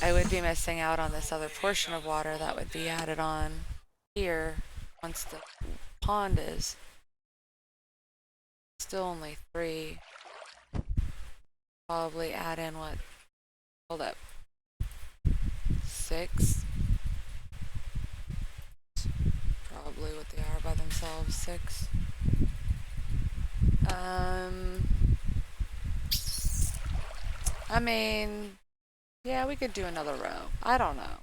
I would be missing out on this other portion of water that would be added on here once the pond is. Still only 3. Probably add in what? Hold up. 6. Probably what they are by themselves. 6. I mean, yeah, we could do another row. I don't know.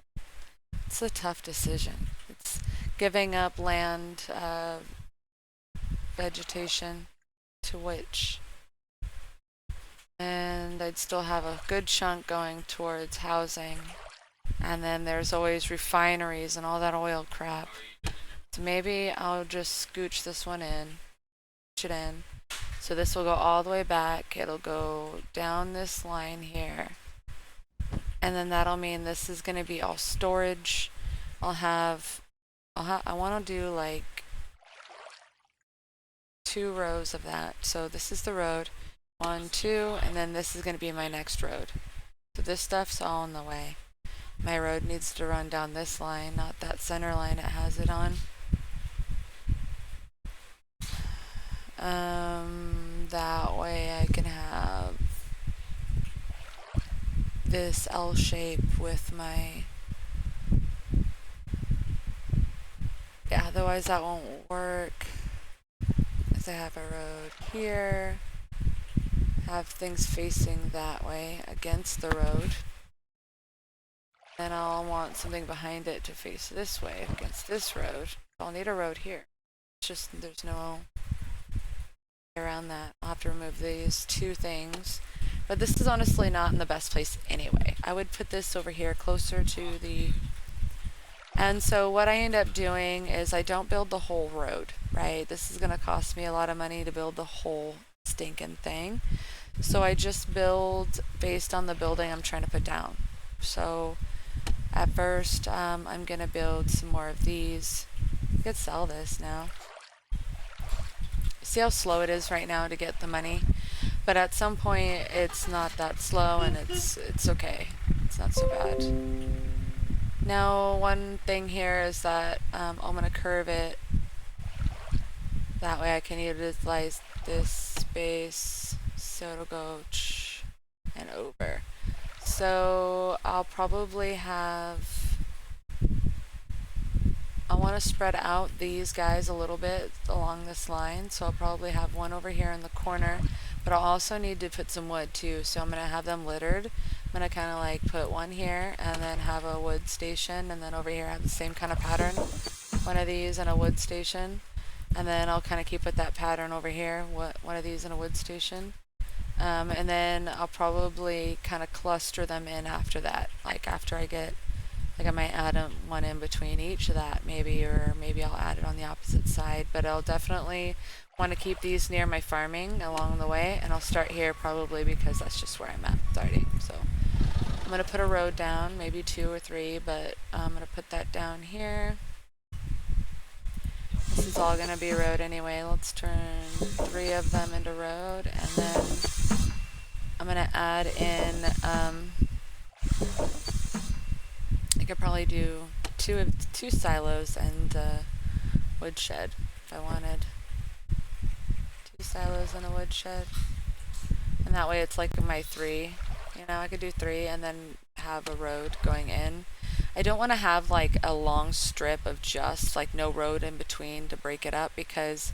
It's a tough decision. It's giving up land, vegetation to which. And I'd still have a good chunk going towards housing. And then there's always refineries and all that oil crap. So maybe I'll just scooch this one in, push it in. So this will go all the way back. It'll go down this line here. And then that'll mean this is going to be all storage. I want to do like 2 rows of that. So this is the road. 1, 2, and then this is going to be my next road. So this stuff's all in the way. My road needs to run down this line, not that center line it has it on. That way I can have this L shape with my... Yeah, otherwise that won't work. As I have a road here, have things facing that way against the road. Then I'll want something behind it to face this way against this road. I'll need a road here. It's just there's no way around that. I'll have to remove these 2 things. But this is honestly not in the best place anyway. I would put this over here closer to the... And so what I end up doing is I don't build the whole road, right? This is going to cost me a lot of money to build the whole stinking thing. So I just build based on the building I'm trying to put down. So at first, I'm going to build some more of these. I could sell this now. See how slow it is right now to get the money? But at some point, it's not that slow, and it's okay. It's not so bad. Now, one thing here is that I'm going to curve it. That way I can utilize this space, so it'll go and over. So I'll probably have... I want to spread out these guys a little bit along this line, so I'll probably have one over here in the corner, but I'll also need to put some wood too, so I'm going to have them littered. I'm going to kind of like put one here and then have a wood station, and then over here have the same kind of pattern, one of these and a wood station, and then I'll kind of keep with that pattern over here, one of these and a wood station. And then I'll probably kind of cluster them in after that, like after I get... Like I might add one in between each of that maybe, or maybe I'll add it on the opposite side, but I'll definitely want to keep these near my farming along the way, and I'll start here probably because that's just where I'm at already. So I'm going to put a road down, maybe 2 or 3, but I'm going to put that down here. This is all going to be road anyway. Let's turn 3 of them into road, and then I'm going to add in... I could probably do two silos and a woodshed if I wanted. 2 silos and a woodshed. And that way it's like my 3. You know, I could do 3 and then have a road going in. I don't want to have like a long strip of just like no road in between to break it up, because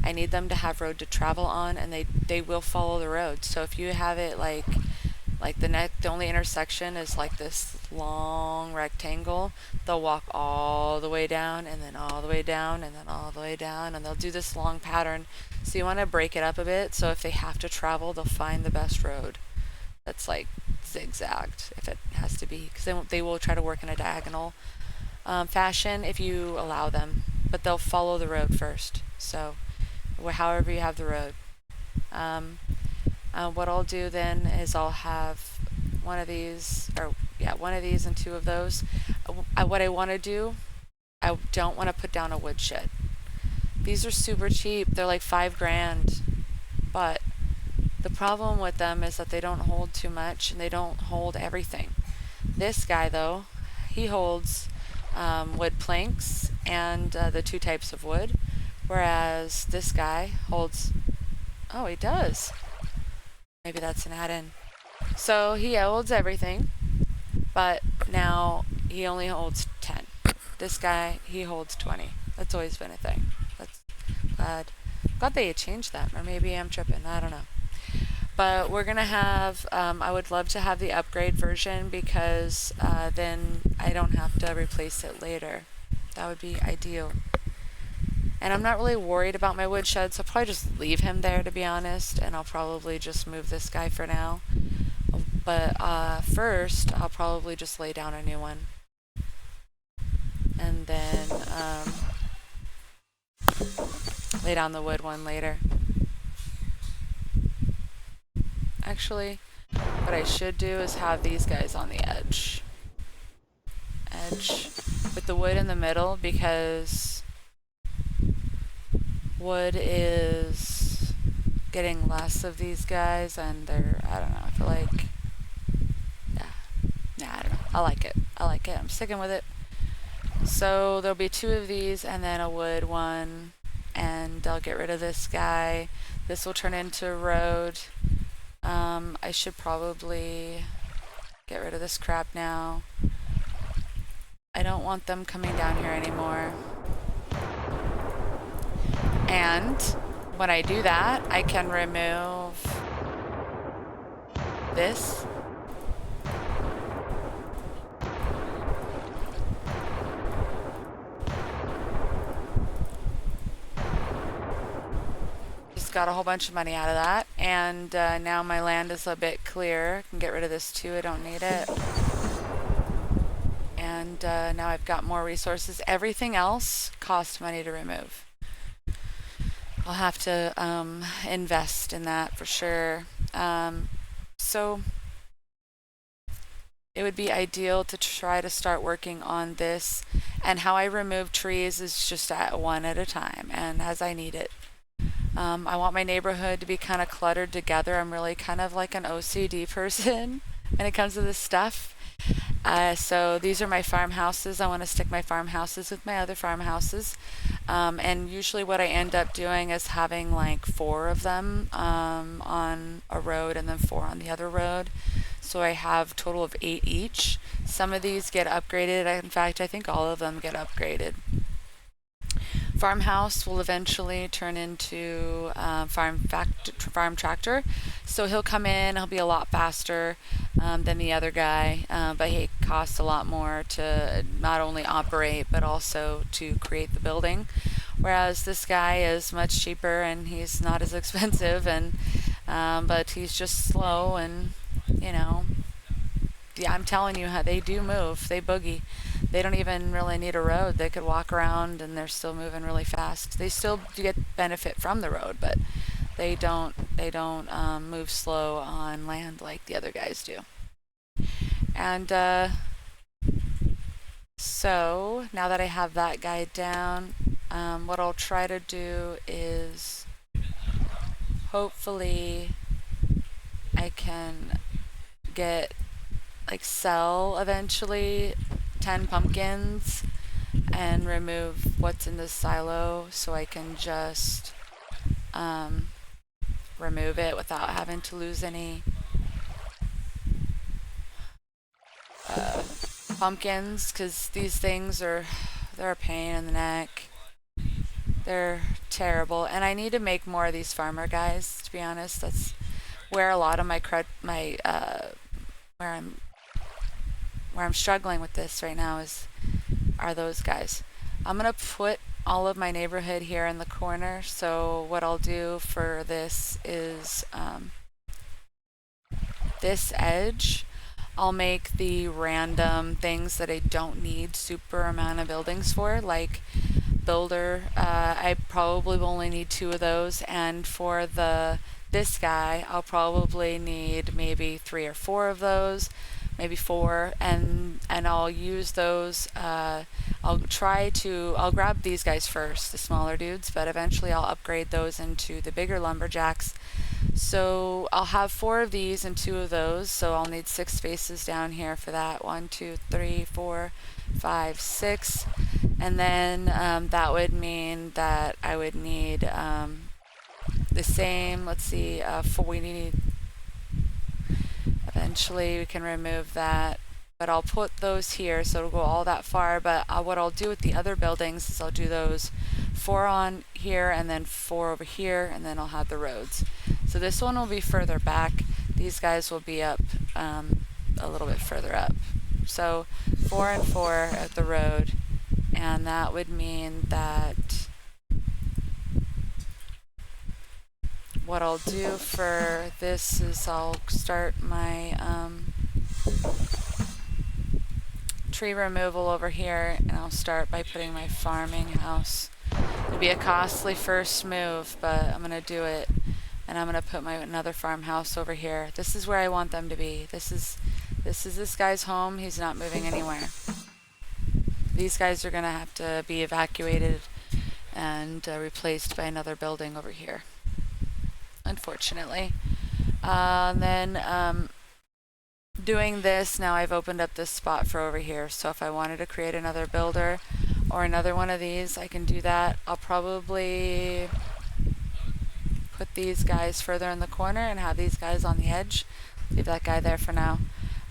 I need them to have road to travel on, and they will follow the road. So if you have it like the only intersection is like this long rectangle, they'll walk all the way down and then all the way down and then all the way down, and they'll do this long pattern. So you want to break it up a bit, so if they have to travel, they'll find the best road that's like zigzagged if it has to be, because they will try to work in a diagonal fashion if you allow them, but they'll follow the road first. So however you have the road. What I'll do then is I'll have one of these, one of these and 2 of those. What I want to do, I don't want to put down a woodshed. These are super cheap. They're like $5,000, but the problem with them is that they don't hold too much and they don't hold everything. This guy though, he holds wood planks and the 2 types of wood, whereas this guy holds... Oh, he does. Maybe that's an add-in. So he holds everything, but now he only holds 10. This guy, he holds 20. That's always been a thing. That's glad they changed that, or maybe I'm tripping. I don't know. But we're gonna have. I would love to have the upgrade version, because then I don't have to replace it later. That would be ideal. And I'm not really worried about my woodshed, so I'll probably just leave him there, to be honest, and I'll probably just move this guy for now. But first, I'll probably just lay down a new one. And then lay down the wood one later. Actually, what I should do is have these guys on the edge. With the wood in the middle, because wood is getting less of these guys, and they're, I don't know, I feel like, I don't know, I like it, I'm sticking with it. So there'll be 2 of these and then a wood one, and I'll get rid of this guy. This will turn into a road. I should probably get rid of this crap now. I don't want them coming down here anymore. And when I do that, I can remove this. Just got a whole bunch of money out of that. And now my land is a bit clear. I can get rid of this too, I don't need it. And now I've got more resources. Everything else costs money to remove. I'll have to invest in that for sure. So it would be ideal to try to start working on this. And how I remove trees is just one at a time and as I need it. I want my neighborhood to be kind of cluttered together. I'm really kind of like an OCD person when it comes to this stuff. So these are my farmhouses. I want to stick my farmhouses with my other farmhouses. And usually what I end up doing is having like 4 of them on a road and then 4 on the other road. So I have a total of 8 each. Some of these get upgraded. In fact, I think all of them get upgraded. Farmhouse will eventually turn into farm tractor. So he'll come in, he'll be a lot faster than the other guy, but he costs a lot more to not only operate but also to create the building. Whereas this guy is much cheaper and he's not as expensive, and but he's just slow, and you know, yeah, I'm telling you, how they do move. They boogie. They don't even really need a road. They could walk around and they're still moving really fast. They still do get benefit from the road, but they don't move slow on land like the other guys do. And so now that I have that guy down, what I'll try to do is hopefully I can get sell eventually 10 pumpkins and remove what's in this silo, so I can just remove it without having to lose any pumpkins, because these things they're a pain in the neck. They're terrible, and I need to make more of these farmer guys, to be honest. That's where a lot of where I'm struggling with this right now are those guys. I'm gonna put all of my neighborhood here in the corner. So what I'll do for this is this edge, I'll make the random things that I don't need super amount of buildings for, like builder. I probably will only need 2 of those, and for this guy I'll probably need maybe 3 or 4 of those, maybe 4, and I'll use those. I'll grab these guys first, the smaller dudes, but eventually I'll upgrade those into the bigger lumberjacks. So I'll have 4 of these and 2 of those, so I'll need 6 spaces down here for that. 1, 2, 3, 4, 5, 6, and then that would mean that I would need the same. Let's see, we need. Eventually we can remove that, but I'll put those here so it'll go all that far. But what I'll do with the other buildings is I'll do those 4 on here and then 4 over here, and then I'll have the roads. So this one will be further back. These guys will be up a little bit further up. So 4 and 4 at the road, and that would mean that what I'll do for this is I'll start my tree removal over here, and I'll start by putting my farming house. It'll be a costly first move, but I'm gonna do it, and I'm gonna put my another farmhouse over here. This is where I want them to be. This is this guy's home. He's not moving anywhere. These guys are gonna have to be evacuated and replaced by another building over here, unfortunately. Then doing this, now I've opened up this spot for over here. So if I wanted to create another builder or another one of these, I can do that. I'll probably put these guys further in the corner and have these guys on the edge. Leave that guy there for now.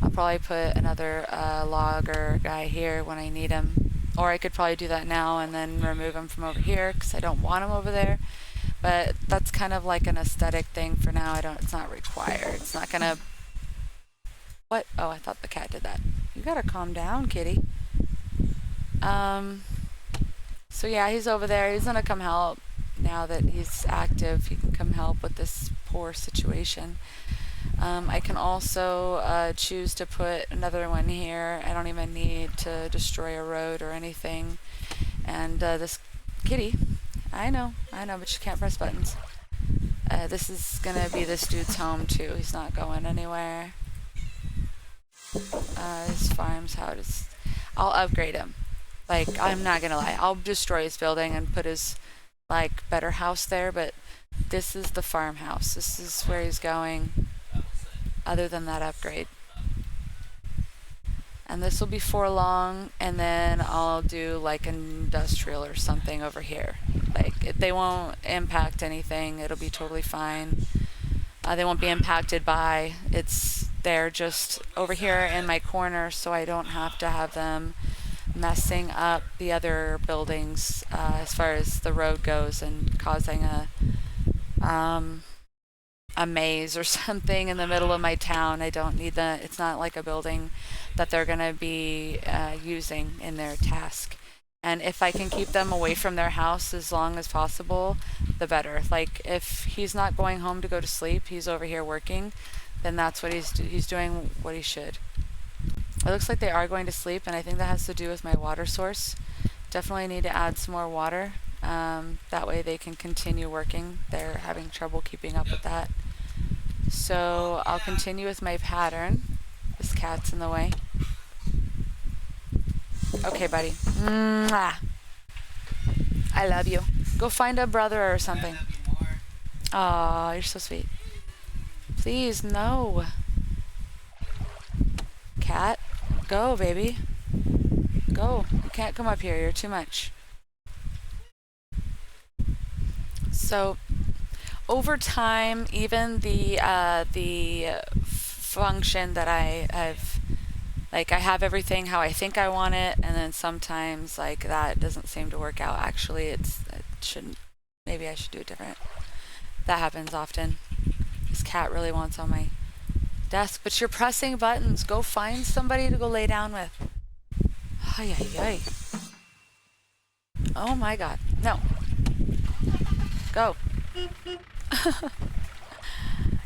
I'll probably put another logger guy here when I need him. Or I could probably do that now and then remove him from over here because I don't want him over there. But that's kind of like an aesthetic thing for now. It's not required. It's not gonna. What? Oh, I thought the cat did that. You gotta calm down, kitty. So yeah, he's over there. He's gonna come help now that he's active. He can come help with this poor situation. I can also choose to put another one here. I don't even need to destroy a road or anything. And this kitty, I know, but you can't press buttons. This is gonna be this dude's home too. He's not going anywhere. His farm's house. I'll upgrade him. Like, I'm not gonna lie. I'll destroy his building and put his, like, better house there, but this is the farmhouse. This is where he's going, other than that upgrade. And this will be for long, and then I'll do, like, industrial or something over here. Like, they won't impact anything. It'll be totally fine. They won't be impacted by. They're just over here in my corner, so I don't have to have them messing up the other buildings as far as the road goes and causing a maze or something in the middle of my town. I don't need that. It's not like a building that they're going to be using in their task. And if I can keep them away from their house as long as possible, the better. Like, if he's not going home to go to sleep, he's over here working, then that's what he's doing what he should. It looks like they are going to sleep, and I think that has to do with my water source. Definitely need to add some more water. That way they can continue working. They're having trouble keeping up with that. So I'll continue with my pattern. This cat's in the way. Okay, buddy. Mwah. I love you. Go find a brother or something. Aw, you're so sweet. Please, no. Cat, go, baby. Go. You can't come up here. You're too much. So, over time, even the function that I've, like, I have everything how I think I want it, and then sometimes, like, that doesn't seem to work out. Actually, it shouldn't. Maybe I should do it different. That happens often. This cat really wants on my desk, but you're pressing buttons. Go find somebody to go lay down with. Ay, ay, ay. Oh my God. No. Go.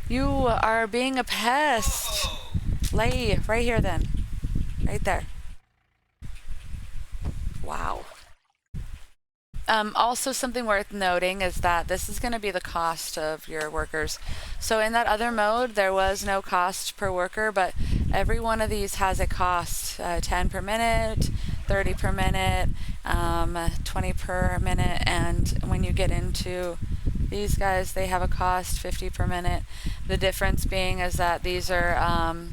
You are being a pest. Lay right here then. Right there. Wow. Also, something worth noting is that this is going to be the cost of your workers. So in that other mode, there was no cost per worker, but every one of these has a cost. 10 per minute, 30 per minute, 20 per minute, and when you get into these guys, they have a cost 50 per minute. The difference being is that these are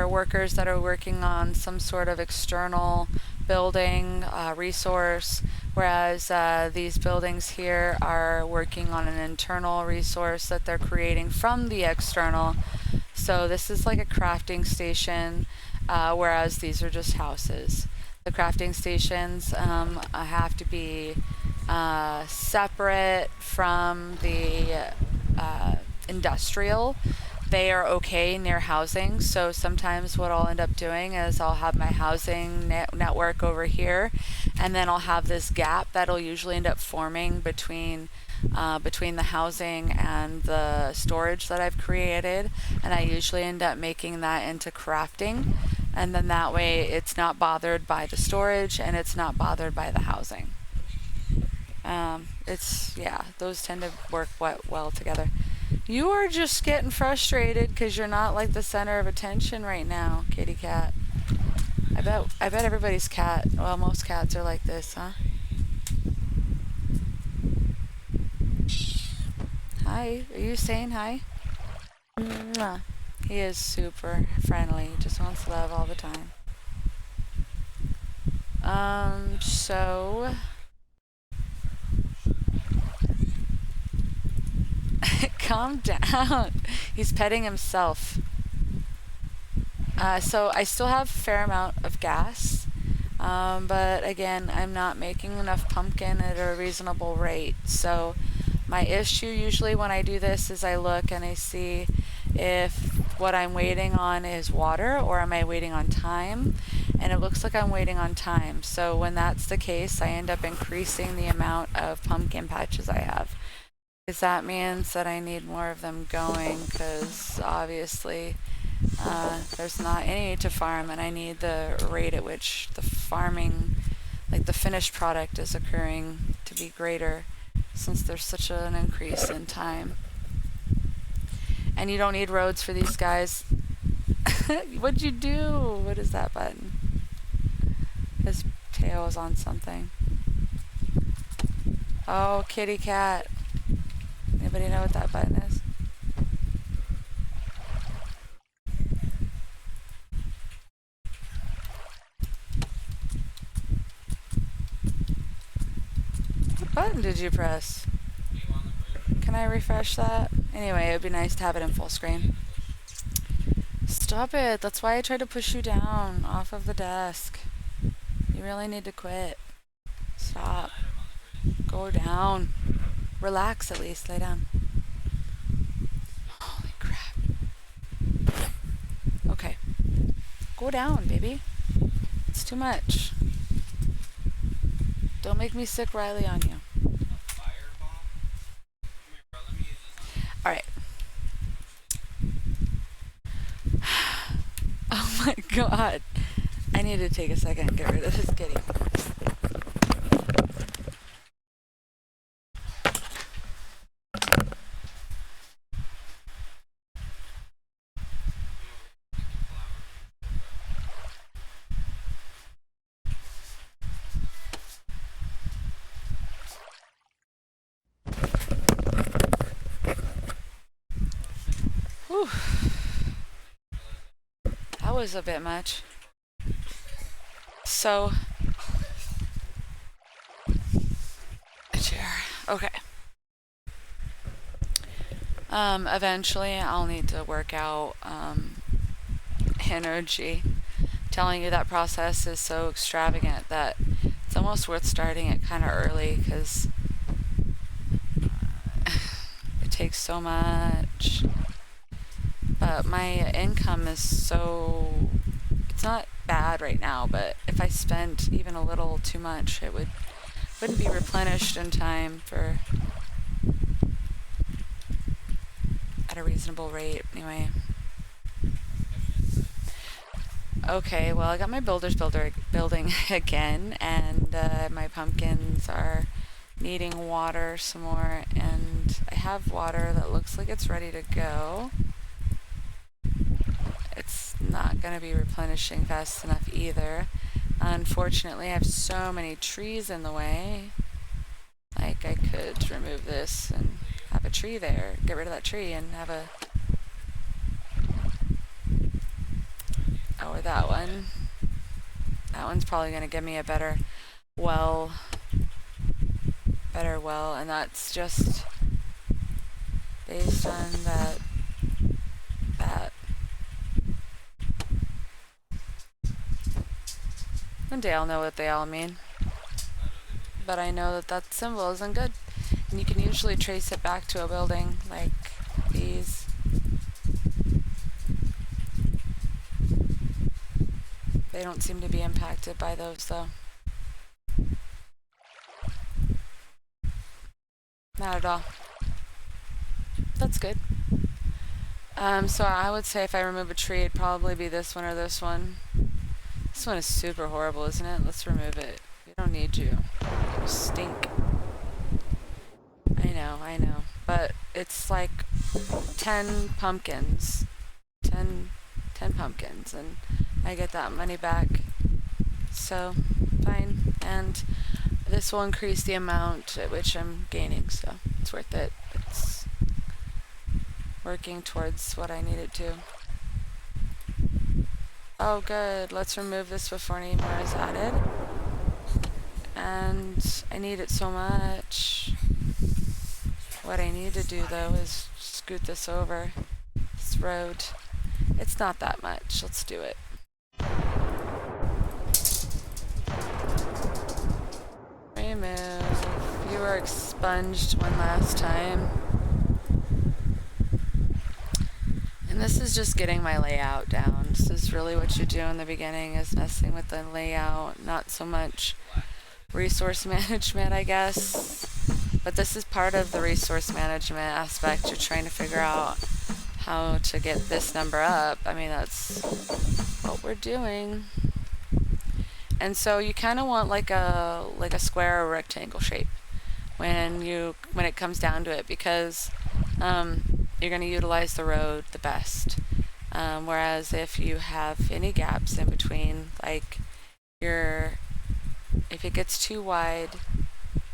workers that are working on some sort of external building resource, whereas these buildings here are working on an internal resource that they're creating from the external. So this is like a crafting station, whereas these are just houses. The crafting stations have to be separate from the industrial. they are okay near housing. So sometimes what I'll end up doing is I'll have my housing network over here, and then I'll have this gap that'll usually end up forming between the housing and the storage that I've created, and I usually end up making that into crafting, and then that way it's not bothered by the storage and it's not bothered by the housing. Those tend to work well together. You are just getting frustrated because you're not like the center of attention right now, kitty cat. I bet everybody's cat, well, most cats are like this, huh? Hi, are you saying hi? Mwah. He is super friendly, just wants love all the time. So calm down. He's petting himself. So I still have a fair amount of gas, but again, I'm not making enough pumpkin at a reasonable rate. So my issue usually when I do this is I look and I see if what I'm waiting on is water or am I waiting on time, and it looks like I'm waiting on time. So when that's the case, I end up increasing the amount of pumpkin patches I have, because that means that I need more of them going, because obviously there's not any to farm, and I need the rate at which the farming, like the finished product, is occurring to be greater, since there's such an increase in time. And you don't need roads for these guys. What'd you do? What is that button? His tail is on something. Oh, kitty cat. Anybody know what that button is? What button did you press? Can I refresh that? Anyway, it would be nice to have it in full screen. Stop it. That's why I tried to push you down off of the desk. You really need to quit. Stop. Go down. Relax at least. Lay down. Holy crap. Okay. Go down, baby. It's too much. Don't make me sick Riley on you. Alright. Oh my god. I need to take a second and get rid of this kitty. Whew. That was a bit much. So, a chair. Okay. Eventually I'll need to work out energy. Telling you that process is so extravagant that it's almost worth starting it kind of early, because it takes so much. But my income is so, it's not bad right now, but if I spent even a little too much, it wouldn't be replenished in time for, at a reasonable rate. Anyway. Okay, well, I got my building again, and my pumpkins are needing water some more, and I have water that looks like it's ready to go. It's not going to be replenishing fast enough either. Unfortunately, I have so many trees in the way. Like, I could remove this and have a tree there, get rid of that tree and have a... Or that one. That one's probably going to give me a better well, and that's just based on that. One day I'll know what they all mean. But I know that symbol isn't good. And you can usually trace it back to a building like these. They don't seem to be impacted by those though. Not at all. That's good. So I would say if I remove a tree, it'd probably be this one or this one. This one is super horrible, isn't it? Let's remove it. We don't need you. You stink. I know. But it's like 10 pumpkins. 10 pumpkins, and I get that money back. So, fine. And this will increase the amount at which I'm gaining, so it's worth it. It's working towards what I need it to. Oh, good. Let's remove this before any more is added. And I need it so much. What I need to do, though, is scoot this over. This road. It's not that much. Let's do it. Remove. You were expunged one last time. And this is just getting my layout down. This is really what you do in the beginning, is messing with the layout, not so much resource management, I guess. But this is part of the resource management aspect. You're trying to figure out how to get this number up. I mean, that's what we're doing. And so you kind of want like a square or rectangle shape when it comes down to it, because you're going to utilize the road the best. Whereas if you have any gaps in between, like if it gets too wide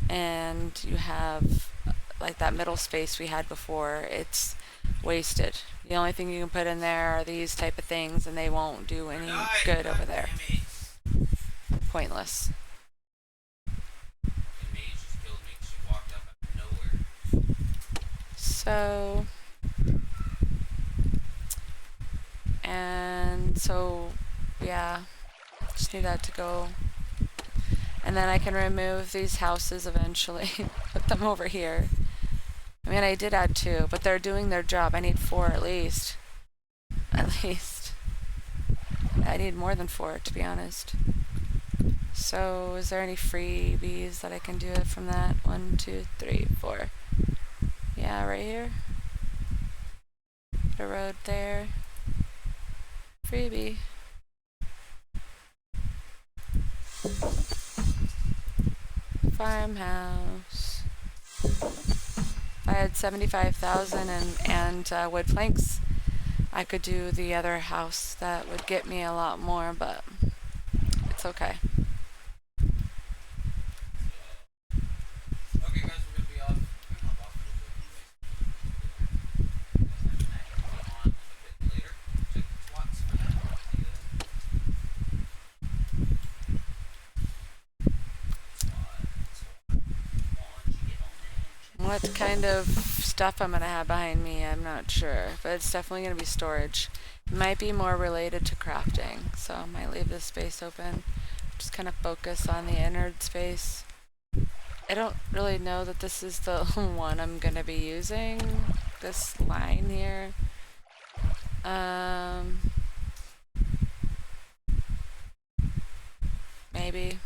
and you have like that middle space we had before, it's wasted. The only thing you can put in there are these type of things, and they won't do any good over there. Pointless. So, yeah, just need that to go. And then I can remove these houses eventually, put them over here. I mean, I did add 2, but they're doing their job. I need 4 at least. At least. I need more than 4, to be honest. So, is there any freebies that I can do it from that? 1, 2, 3, 4. Yeah, right here. Put a road there. Freebie. Farmhouse. If I had 75,000 and wood planks, I could do the other house. That would get me a lot more, but it's okay. Okay, guys, we're gonna be off. We're gonna hop off a little bit anyways. On a bit later. Check the SWATs for that. What kind of stuff I'm gonna have behind me, I'm not sure, but it's definitely gonna be storage. It might be more related to crafting, so I might leave this space open. Just kind of focus on the innard space. I don't really know that this is the one I'm gonna be using. This line here. Maybe.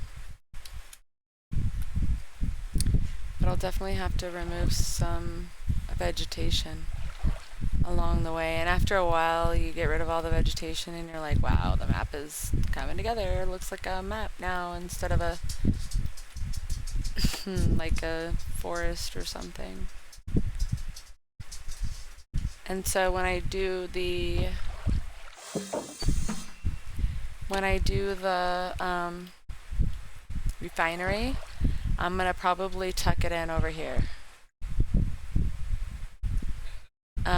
But I'll definitely have to remove some vegetation along the way. And after a while, you get rid of all the vegetation and you're like, wow, the map is coming together. It looks like a map now instead of a like a forest or something. And so when I do the refinery, I'm gonna probably tuck it in over here.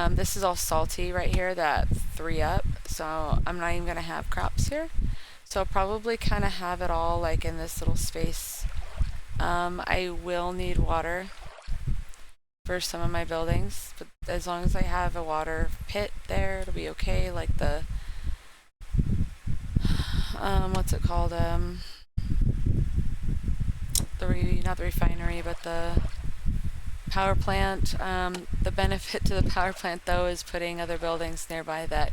This is all salty right here, that 3 up, so I'm not even gonna have crops here. So I'll probably kind of have it all like in this little space. I will need water for some of my buildings, but as long as I have a water pit there, it'll be okay. Like the what's it called? Not the refinery, but the power plant. The benefit to the power plant, though, is putting other buildings nearby that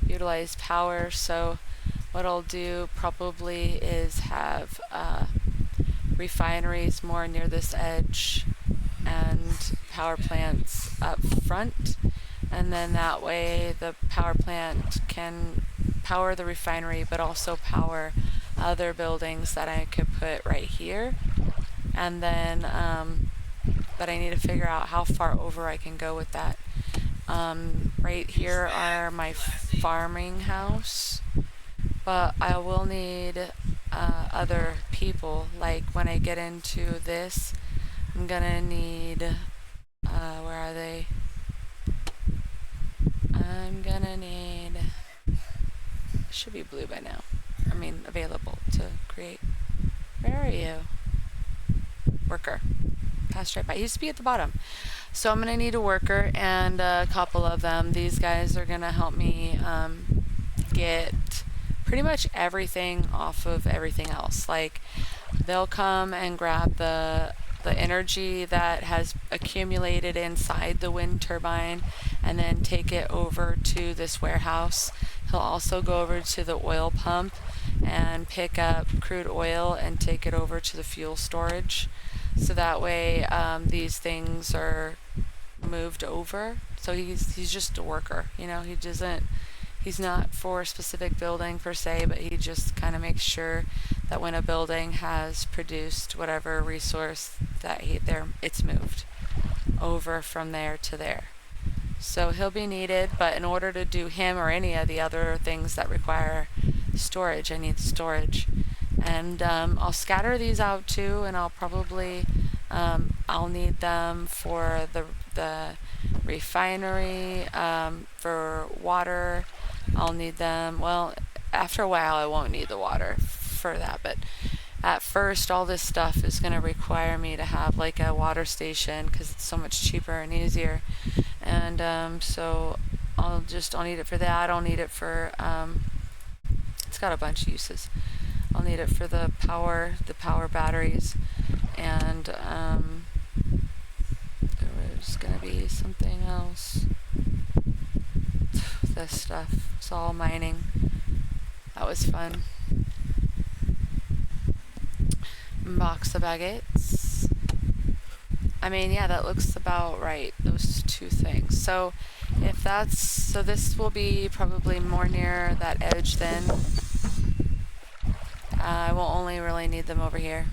utilize power. So what I'll do probably is have refineries more near this edge and power plants up front, and then that way the power plant can power the refinery but also power other buildings that I could put right here. And then but I need to figure out how far over I can go with that. Right here are my farming house, but I will need other people. Like when I get into this, I'm gonna need where are they? I'm gonna need, should be blue by now. I mean available to create. Where are you? Worker. Passed right by. He used to be at the bottom. So I'm gonna need a worker and a couple of them. These guys are gonna help me get pretty much everything off of everything else. Like they'll come and grab the energy that has accumulated inside the wind turbine and then take it over to this warehouse. He'll also go over to the oil pump and pick up crude oil and take it over to the fuel storage. So that way these things are moved over. So he's just a worker, you know, he's not for a specific building per se, but he just kind of makes sure that when a building has produced whatever resource that it's moved over from there to there. So he'll be needed, but in order to do him or any of the other things that require storage, I need storage. And I'll scatter these out too, and I'll probably I'll need them for the refinery, for water. I'll need them, well, after a while I won't need the water for that, but at first all this stuff is going to require me to have like a water station because it's so much cheaper and easier. And so I'll need it for that. I'll need it for it's got a bunch of uses. I'll need it for the power batteries, and there was gonna be something else. This stuff, it's all mining. That was fun. Box of baguettes. I mean, yeah, that looks about right, those two things. So so this will be probably more near that edge then. I will only really need them over here.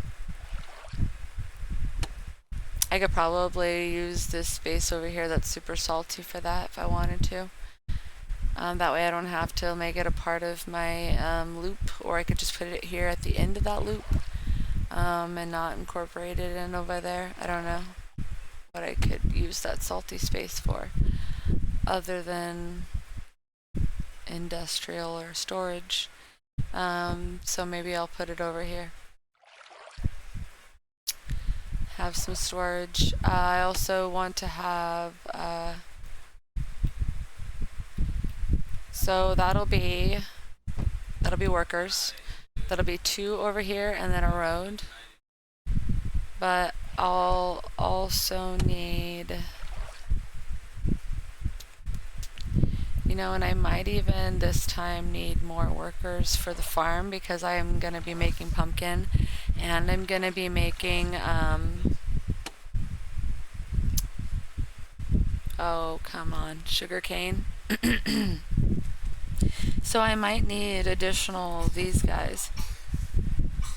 I could probably use this space over here that's super salty for that if I wanted to. That way I don't have to make it a part of my loop, or I could just put it here at the end of that loop and not incorporate it in over there. I don't know what I could use that salty space for other than industrial or storage. So maybe I'll put it over here. Have some storage. I also want to have so that'll be workers. That'll be 2 over here and then a road. But I'll also need, you know, and I might even this time need more workers for the farm because I am going to be making pumpkin and I'm going to be making, oh, come on, sugarcane. So I might need additional these guys.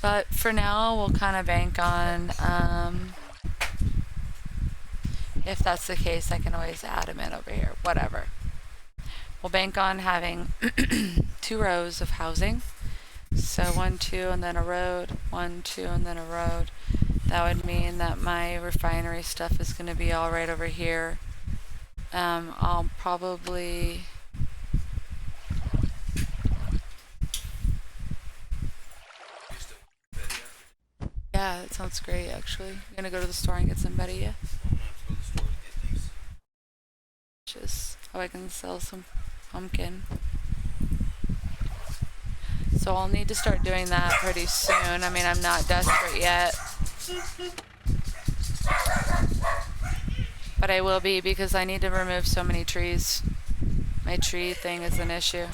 But for now, we'll kind of bank on, if that's the case, I can always add them in over here, whatever. We'll bank on having 2 rows of housing. So 1, 2, and then a road, 1, 2, and then a road. That would mean that my refinery stuff is going to be all right over here. I'll probably... Yeah, that sounds great actually. You're gonna go to the store and get some Betty, yeah? I'm gonna have to go to the store to get these. Just how I can sell some pumpkin. So I'll need to start doing that pretty soon. I mean, I'm not desperate yet. But I will be because I need to remove so many trees. My tree thing is an issue.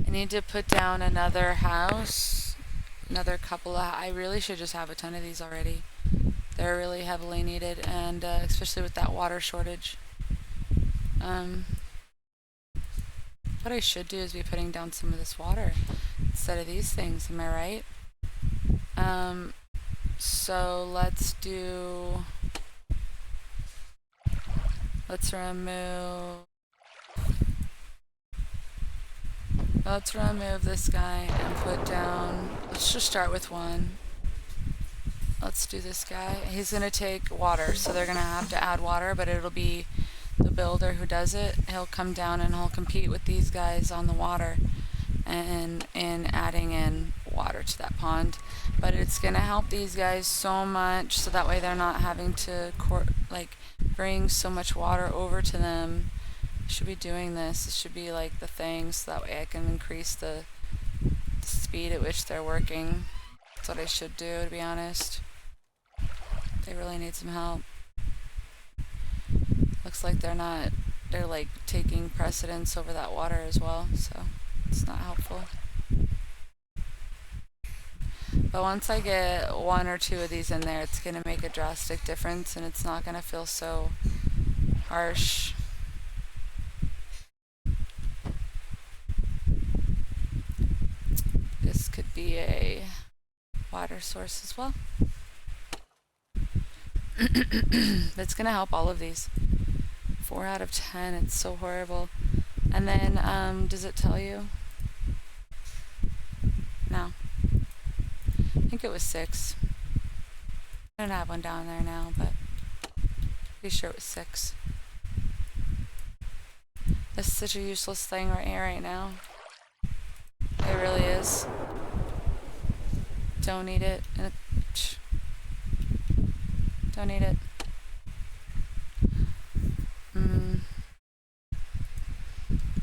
I need to put down another house, another couple of. I really should just have a ton of these already. They're really heavily needed, and especially with that water shortage. What I should do is be putting down some of this water instead of these things. Am I right? So let's do. Let's remove. Let's remove this guy and put down. Let's just start with one. Let's do this guy. He's gonna take water, so they're gonna have to add water, but it'll be the builder who does it. He'll come down and he'll compete with these guys on the water and in adding in water to that pond. But it's gonna help these guys so much, so that way they're not having to bring so much water over to them. I should be doing this. It should be like the thing, so that way I can increase the speed at which they're working. That's what I should do, to be honest. They really need some help. Looks like they're like taking precedence over that water as well, so it's not helpful. But once I get one or two of these in there, it's going to make a drastic difference, and it's not going to feel so harsh. This could be a water source as well. That's going to help all of these. 4 out of 10, it's so horrible. And then, does it tell you? No. I think it was 6. I don't have one down there now, but pretty sure it was 6. This is such a useless thing right here, right now. It really is. Don't need it. Don't need it.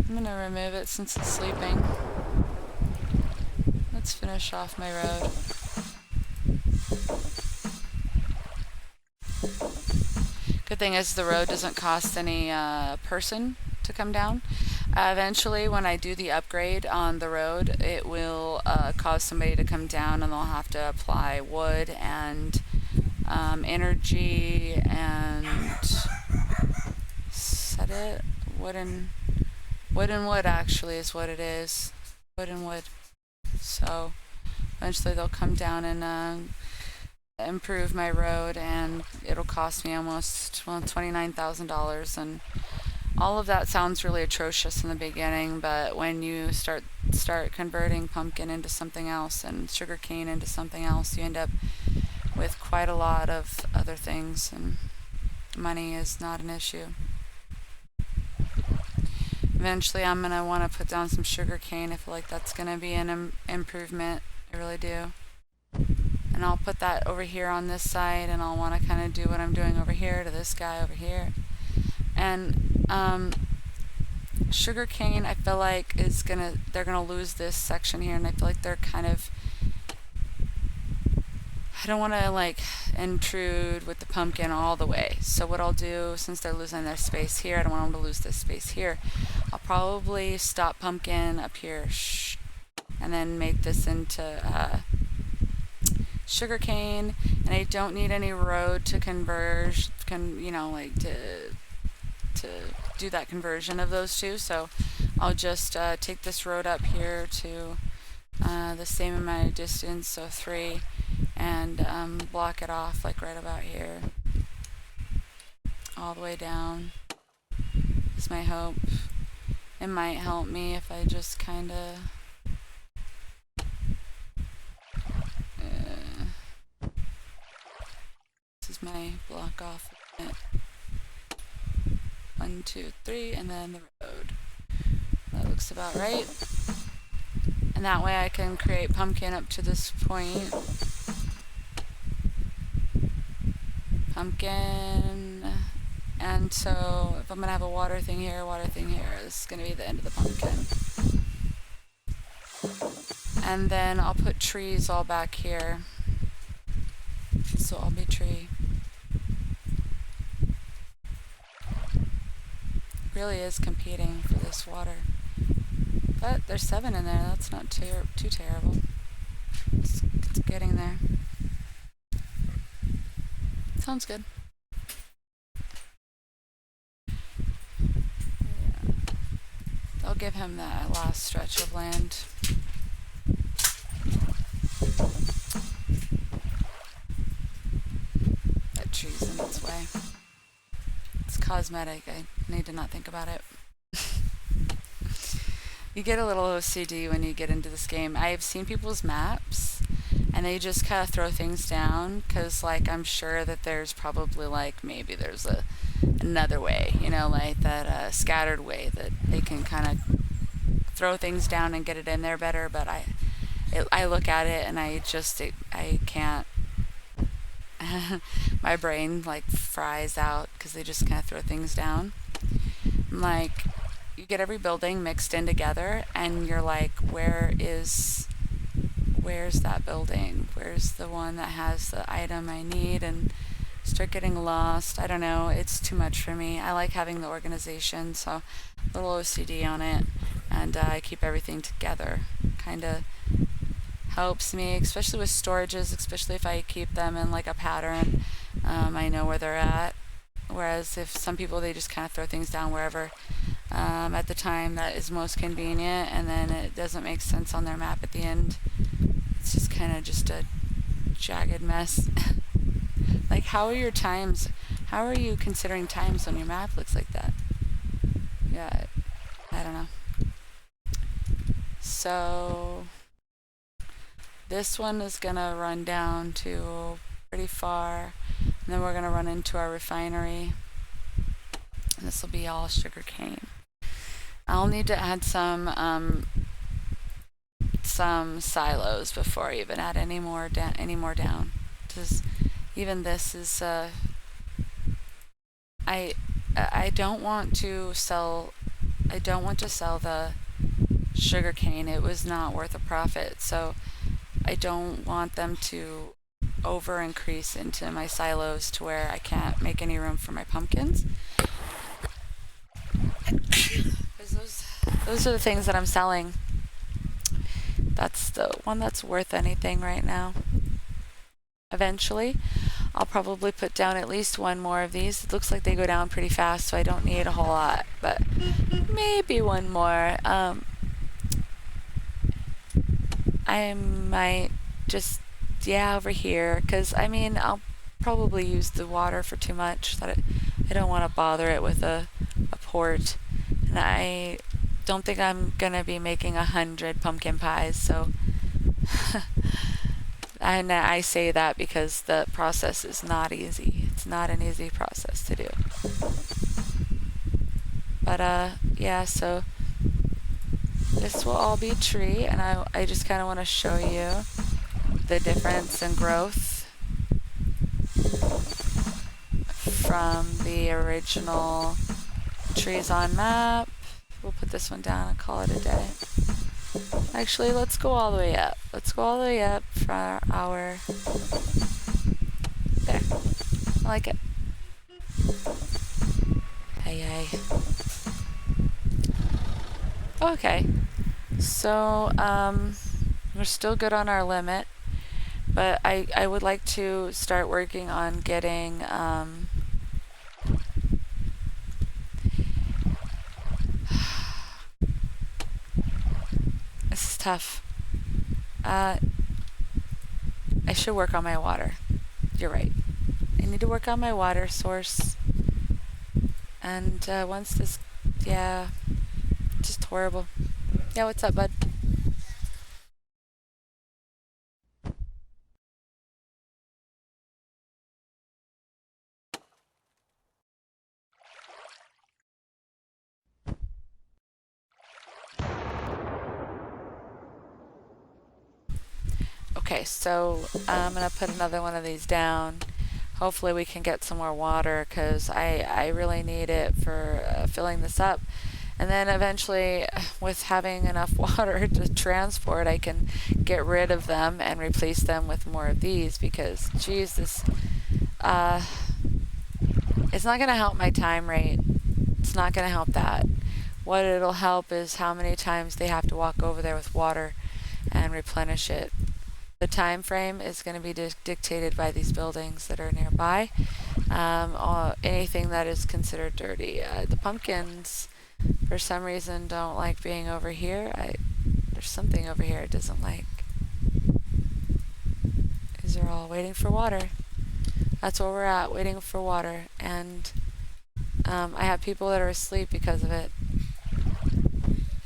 I'm gonna remove it since it's sleeping. Let's finish off my road. Good thing is the road doesn't cost any person to come down. Eventually, when I do the upgrade on the road, it will cause somebody to come down, and they'll have to apply wood and energy and set it. Wood and wood actually is what it is. Wood and wood. So eventually they'll come down and improve my road, and it'll cost me almost $29,000. And all of that sounds really atrocious in the beginning, but when you start converting pumpkin into something else and sugarcane into something else, you end up with quite a lot of other things, and money is not an issue. Eventually I'm going to want to put down some sugarcane. I feel like that's going to be an improvement. I really do. And I'll put that over here on this side, and I'll want to kind of do what I'm doing over here to this guy over here. And sugarcane, I feel like they're gonna lose this section here, and I feel like they're kind of, I don't want to like intrude with the pumpkin all the way. So what I'll do, since they're losing their space here, I don't want them to lose this space here. I'll probably stop pumpkin up here, and then make this into sugarcane. And I don't need any road to converge, to do that conversion of those two. So I'll just take this road up here to the same amount of distance, so 3, and block it off like right about here, all the way down. Is my hope. It might help me if I just kind of this is my block off. 1, 2, 3, and then the road. That looks about right. And that way I can create pumpkin up to this point. Pumpkin. And so if I'm going to have a water thing here, this is going to be the end of the pumpkin. And then I'll put trees all back here. So I'll be tree. Really is competing for this water. But there's 7 in there. That's not too terrible. It's getting there. Sounds good. Yeah. I'll give him that last stretch of land. That tree's in its way. It's cosmetic. I need to not think about it. You get a little OCD when you get into this game. I've seen people's maps and they just kind of throw things down because, like, I'm sure that there's probably, like, maybe there's another way, you know, like that scattered way that they can kind of throw things down and get it in there better. But I look at it and I can't. My brain, like, fries out because they just kind of throw things down. Like, you get every building mixed in together and you're like, where's that building? Where's the one that has the item I need? And start getting lost. I don't know. It's too much for me. I like having the organization, so a little OCD on it. And I keep everything together. Kind of helps me, especially with storages, especially if I keep them in like a pattern. I know where they're at. Whereas if some people, they just kind of throw things down wherever at the time that is most convenient, and then it doesn't make sense on their map at the end. It's just kind of just a jagged mess. Like, how are your times? How are you considering times when your map looks like that? Yeah, I don't know. So this one is gonna run down to pretty far, and then we're gonna run into our refinery, and this will be all sugar cane. I'll need to add some silos before I even add any more down. Because even this is I don't want to sell the sugar cane. It was not worth a profit, so I don't want them to over increase into my silos to where I can't make any room for my pumpkins. Because those are the things that I'm selling. That's the one that's worth anything right now. Eventually, I'll probably put down at least one more of these. It looks like they go down pretty fast, so I don't need a whole lot, but maybe one more. I might just, over here, because I mean, I'll probably use the water for too much. I don't want to bother it with a port, and I don't think I'm gonna be making 100 pumpkin pies, so and I say that because the process is not easy. It's not an easy process to do. But yeah, so this will all be tree, and I just kind of want to show you the difference in growth from the original trees on map. We'll put this one down and call it a day. Actually, let's go all the way up. Let's go all the way up for our... There. I like it. Hey. Okay. So, we're still good on our limit, but I would like to start working on getting, this is tough. I should work on my water. You're right. I need to work on my water source. And once this, just horrible. Yeah, what's up, bud? Okay, so I'm gonna put another one of these down. Hopefully we can get some more water, because I really need it for filling this up. And then eventually, with having enough water to transport, I can get rid of them and replace them with more of these, because, geez, this, it's not gonna help my time rate. It's not gonna help that. what it'll help is how many times they have to walk over there with water and replenish it. The time frame is going to be dictated by these buildings that are nearby. Anything that is considered dirty. The pumpkins, for some reason, don't like being over here. There's something over here it doesn't like. These are all waiting for water. That's where we're at, waiting for water. And I have people that are asleep because of it.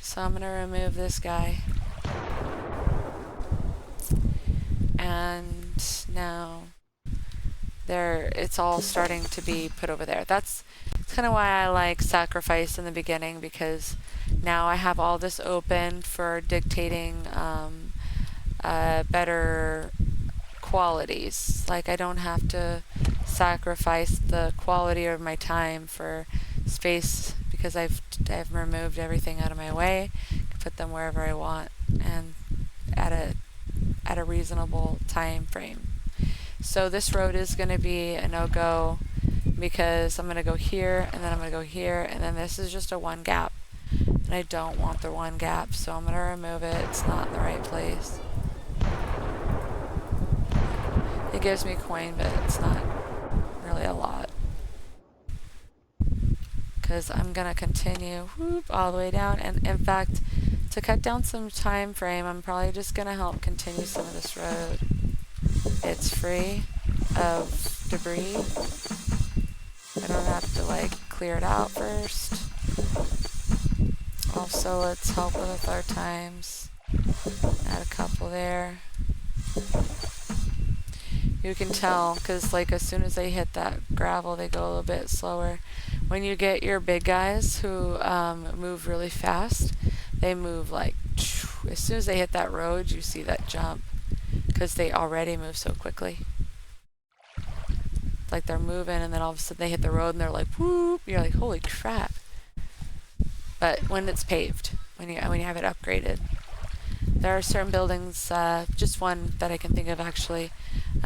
So I'm going to remove this guy. And now it's all starting to be put over there. That's kind of why I like sacrifice in the beginning, because now I have all this open for dictating better qualities. Like, I don't have to sacrifice the quality of my time for space, because I've removed everything out of my way, can put them wherever I want, and at a reasonable time frame. So this road is going to be a no-go, because I'm going to go here, and then I'm going to go here, and then this is just a one gap, and I don't want the one gap, so I'm going to remove it. It's not in the right place. It gives me coin, but it's not really a lot, because I'm going to continue all the way down. And in fact, to cut down some time frame, I'm probably just going to help continue some of this road. It's free of debris. I don't have to like clear it out first. Also, let's help with our times. Add a couple there. You can tell, because like as soon as they hit that gravel, they go a little bit slower. When you get your big guys who move really fast, they move like, as soon as they hit that road, you see that jump, because they already move so quickly. Like they're moving, and then all of a sudden they hit the road and they're like, whoop, you're like, holy crap. But when it's paved, when you have it upgraded, there are certain buildings, just one that I can think of actually.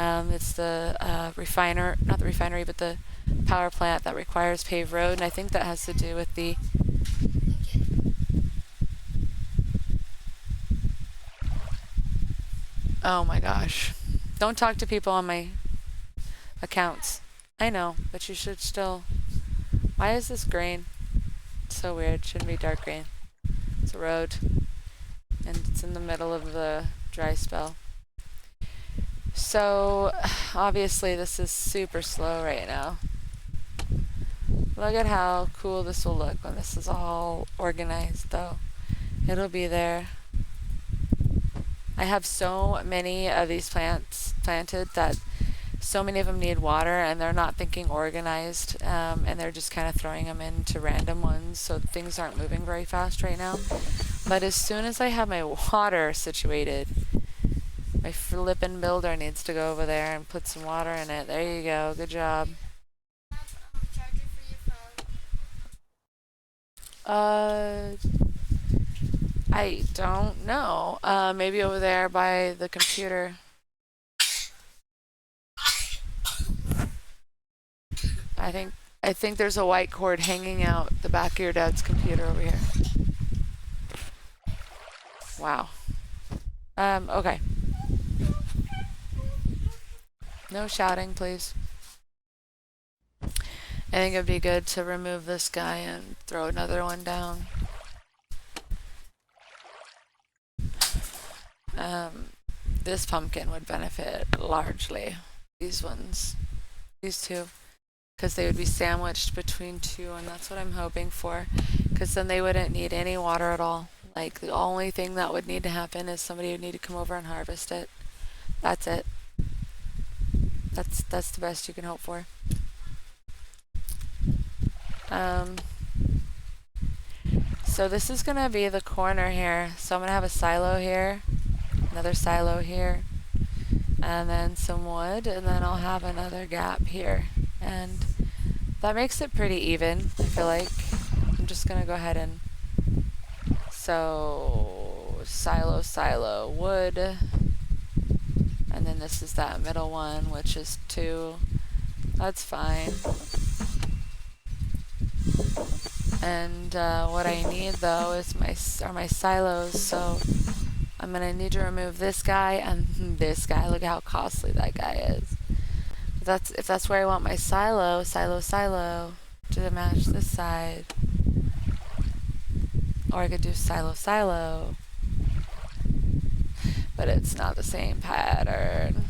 It's the not the refinery, but the power plant that requires paved road, and I think that has to do with the oh my gosh. Don't talk to people on my accounts. I know, but you should still. Why is this green? It's so weird. It shouldn't be dark green. It's a road, and it's in the middle of the dry spell. So obviously this is super slow right now. Look at how cool this will look when this is all organized, though. It'll be there. I have so many of these plants planted that so many of them need water, and they're not thinking organized, and they're just kind of throwing them into random ones, so things aren't moving very fast right now. But as soon as I have my water situated, my flippin' builder needs to go over there and put some water in it. There you go. Good job. Charger for your phone? I don't know. Maybe over there by the computer. I think there's a white cord hanging out the back of your dad's computer over here. Wow. Okay. No shouting, please. I think it'd be good to remove this guy and throw another one down. This pumpkin would benefit largely. These ones. These two. Because they would be sandwiched between two, and that's what I'm hoping for. Because then they wouldn't need any water at all. Like, the only thing that would need to happen is somebody would need to come over and harvest it. That's it. That's the best you can hope for. So this is gonna be the corner here. So I'm gonna have a silo here, another silo here, and then some wood, and then I'll have another gap here. And that makes it pretty even, I feel like. I'm just gonna go ahead and so silo, wood, and then this is that middle one, which is 2. That's fine. And what I need though is my silos. So I'm gonna need to remove this guy and this guy. Look at how costly that guy is. If that's where I want my silo to match this side. Or I could do silo. But it's not the same pattern.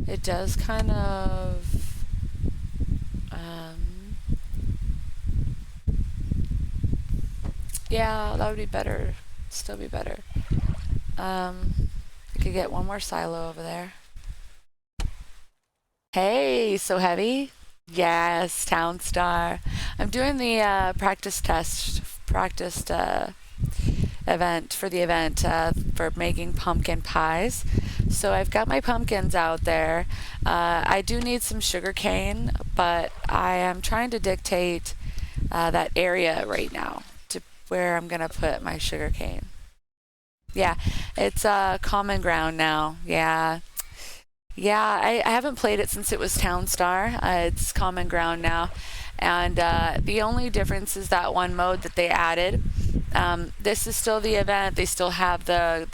It does kind of yeah, that would be better. Still be better. I could get one more silo over there. Hey, so heavy. Yes, Town Star. I'm doing the practice event for the event for making pumpkin pies. So I've got my pumpkins out there. I do need some sugar cane, but I am trying to dictate that area right now to where I'm gonna put my sugar cane. Yeah, it's common ground now. Yeah. Yeah, I haven't played it since it was Town Star. It's common ground now. And the only difference is that one mode that they added. This is still the event. They still have the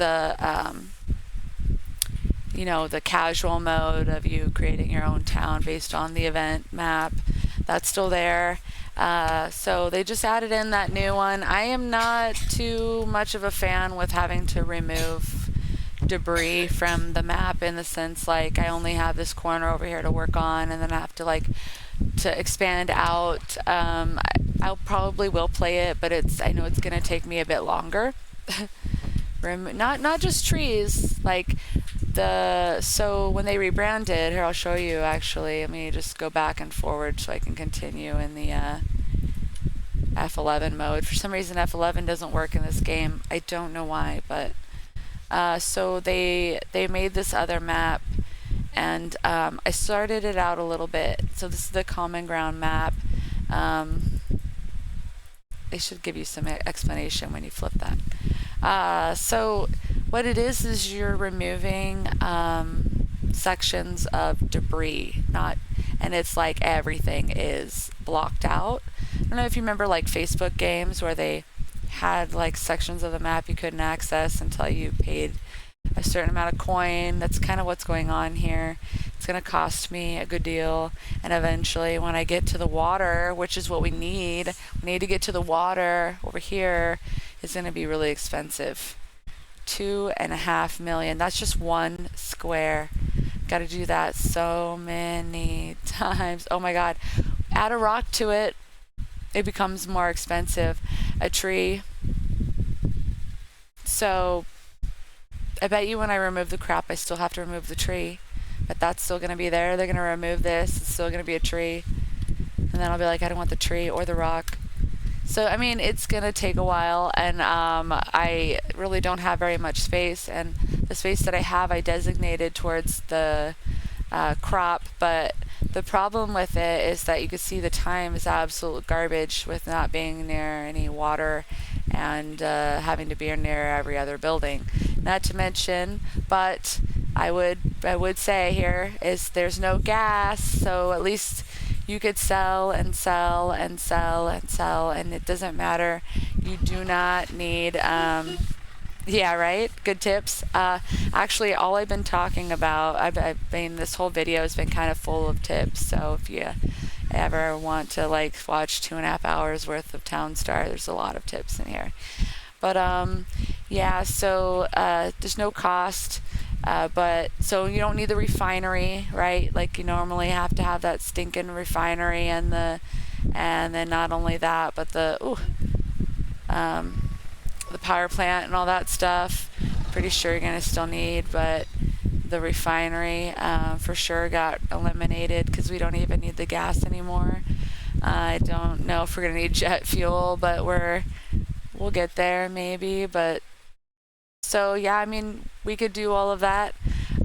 the casual mode of you creating your own town based on the event map. That's still there. So they just added in that new one. I am not too much of a fan with having to remove debris from the map, in the sense like I only have this corner over here to work on, and then I have to expand out. I'll probably will play it, but I know it's gonna take me a bit longer. Not just trees, so when they rebranded, here I'll show you actually. Let me just go back and forward so I can continue in the F11 mode. For some reason F11 doesn't work in this game. I don't know why, but so they made this other map, and I started it out a little bit. So this is the common ground map. They should give you some explanation when you flip that. So what it is you're removing sections of debris, and it's like everything is blocked out. I don't know if you remember Facebook games where they had sections of the map you couldn't access until you paid a certain amount of coin. That's kind of what's going on here. It's going to cost me a good deal, and eventually when I get to the water, which is what we need to get to the water over here, is going to be really expensive. 2.5 million. That's just one square. Got to do that so many times. Oh my god. Add a rock to it, it becomes more expensive. A tree. So I bet you when I remove the crap, I still have to remove the tree, but that's still going to be there. They're going to remove this. It's still going to be a tree, and then I'll be like, I don't want the tree or the rock. So I mean, it's going to take a while, and I really don't have very much space, and the space that I have I designated towards the crop, but the problem with it is that you can see the time is absolute garbage with not being near any water and having to be near every other building. Not to mention, but I would say here is there's no gas, so at least you could sell and sell and sell and sell, and it doesn't matter. You do not need yeah, right? Good tips. Actually, all I've been talking about, this whole video has been kind of full of tips. So if you ever want to watch 2.5 hours worth of Town Star, there's a lot of tips in here. But yeah, so there's no cost. But so you don't need the refinery, right? You normally have to have that stinking refinery, and then not only that, but the power plant and all that stuff. Pretty sure you're gonna still need, but the refinery for sure got eliminated because we don't even need the gas anymore. I don't know if we're gonna need jet fuel, but we'll get there maybe. But so yeah, I mean, we could do all of that.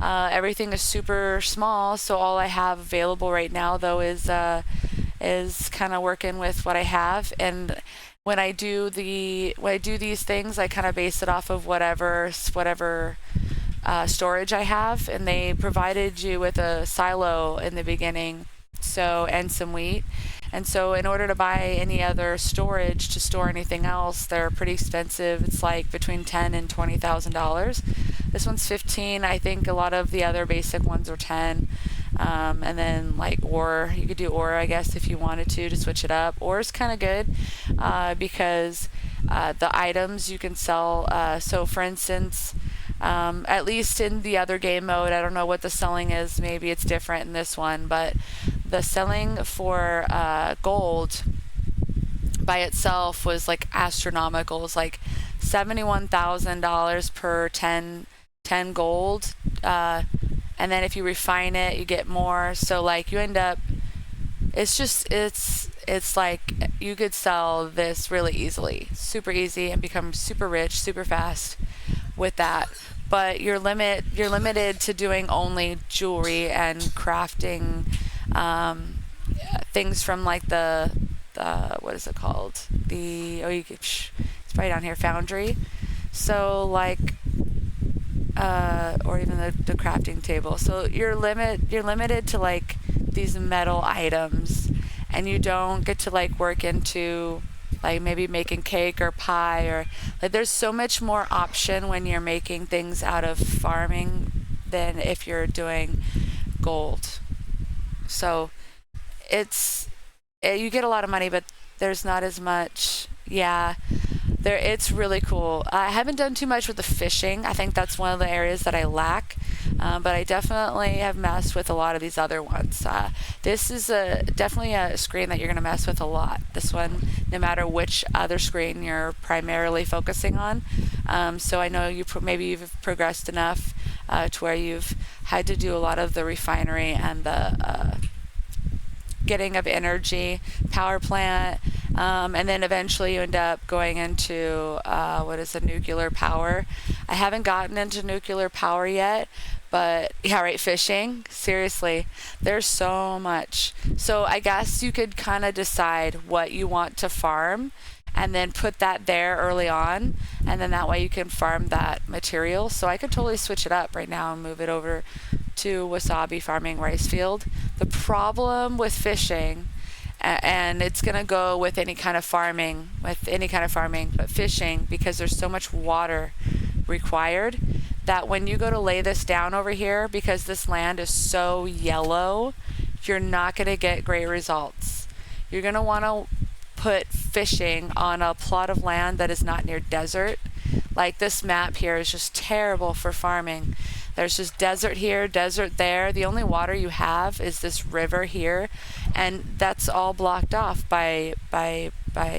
Everything is super small, so all I have available right now though is kind of working with what I have. And when I do these things, I kind of base it off of whatever storage I have, and they provided you with a silo in the beginning So, and some wheat. And so in order to buy any other storage to store anything else, they're pretty expensive. It's like between ten and $20,000. This one's 15. I think a lot of the other basic ones are 10. And then like ore, you could do ore, I guess, if you wanted to switch it up. Ore is kind of good because the items you can sell. So for instance, at least in the other game mode, I don't know what the selling is. Maybe it's different in this one, but the selling for gold by itself was like astronomical. It was like $71,000 per 10 gold. And then if you refine it, you get more. So like you end up, it's like you could sell this really easily, super easy, and become super rich, super fast with that. But you're limited to doing only jewelry and crafting things from like the what is it called? It's right down here, foundry. So like or even the crafting table. So you're limited to like these metal items, and you don't get to like work into like maybe making cake or pie, or like there's so much more option when you're making things out of farming than if you're doing gold. So you get a lot of money, but there's not as much. Yeah, it's really cool. I haven't done too much with the fishing. I think that's one of the areas that I lack. But I definitely have messed with a lot of these other ones. This is definitely a screen that you're going to mess with a lot. This one, no matter which other screen you're primarily focusing on. So I know maybe you've progressed enough to where you've had to do a lot of the refinery and the getting of energy, power plant, and then eventually you end up going into what is a nuclear power. I haven't gotten into nuclear power yet, but yeah, right, fishing. Seriously, there's so much. So I guess you could kind of decide what you want to farm and then put that there early on, and then that way you can farm that material. So I could totally switch it up right now and move it over to wasabi farming rice field. The problem with fishing, and it's going to go with any kind of farming, but fishing, because there's so much water required, that when you go to lay this down over here, because this land is so yellow, you're not going to get great results. You're going to want to put fishing on a plot of land that is not near desert. Like this map here is just terrible for farming. There's just desert here, desert there. The only water you have is this river here, and that's all blocked off by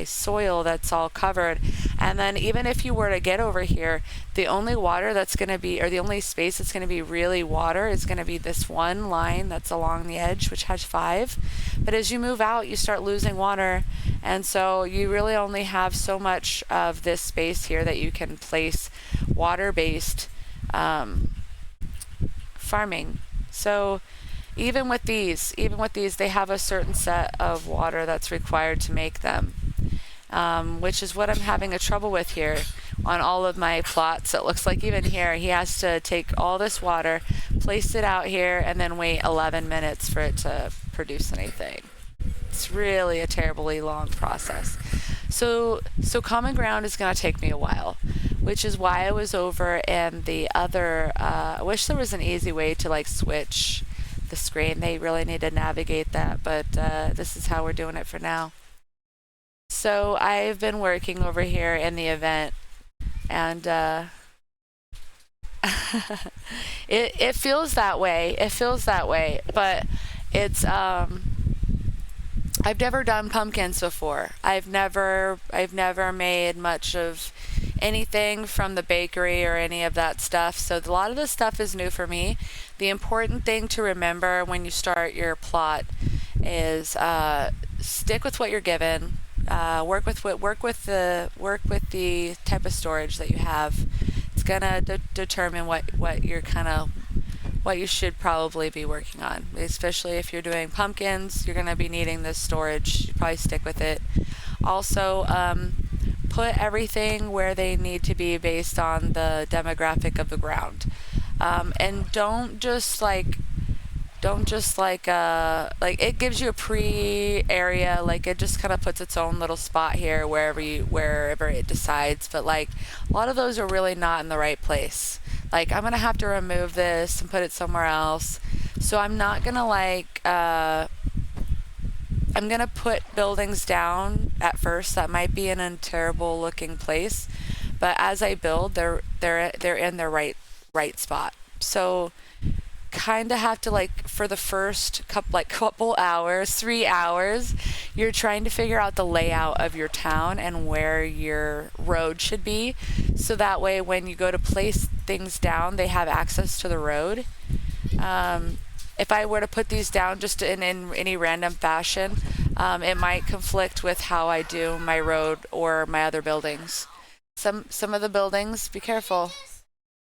soil that's all covered. And then even if you were to get over here, the only water that's going to be, or the only space that's going to be really water is going to be this one line that's along the edge, which has 5. But as you move out, you start losing water, and so you really only have so much of this space here that you can place water-based farming. So even with these, they have a certain set of water that's required to make them, which is what I'm having a trouble with here on all of my plots. It looks like even here, he has to take all this water, place it out here, and then wait 11 minutes for it to produce anything. It's really a terribly long process. So Common Ground is going to take me a while, which is why I was over in the other, I wish there was an easy way to like switch the screen. They really need to navigate that, but this is how we're doing it for now. So I've been working over here in the event, and it feels that way. It feels that way, but it's I've never done pumpkins before. I've never made much of anything from the bakery or any of that stuff. So a lot of this stuff is new for me. The important thing to remember when you start your plot is stick with what you're given. Work with the type of storage that you have. It's gonna determine what you should probably be working on. Especially if you're doing pumpkins, you're gonna be needing this storage. You probably stick with it. Also, put everything where they need to be based on the demographic of the ground, and don't just like Don't just like it gives you a pre area, like it just kind of puts its own little spot here wherever it decides, but like a lot of those are really not in the right place. Like I'm gonna have to remove this and put it somewhere else. So I'm not gonna I'm gonna put buildings down at first that might be in a terrible looking place, but as I build, they're in their right spot. So kind of have to like for the first couple hours, 3 hours, you're trying to figure out the layout of your town and where your road should be, so that way when you go to place things down, they have access to the road. If I were to put these down just in any random fashion, it might conflict with how I do my road or my other buildings. Some of the buildings, be careful.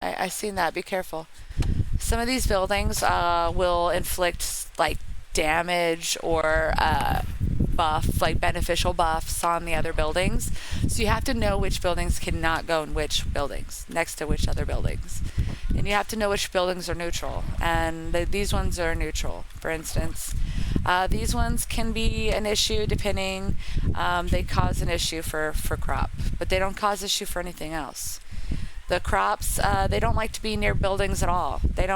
I seen that. Be careful. Some of these buildings will inflict like damage or like beneficial buffs on the other buildings. So you have to know which buildings cannot go in which buildings, next to which other buildings. And you have to know which buildings are neutral. And these ones are neutral, for instance. These ones can be an issue depending, they cause an issue for crop, but they don't cause issue for anything else. The crops, they don't like to be near buildings at all. They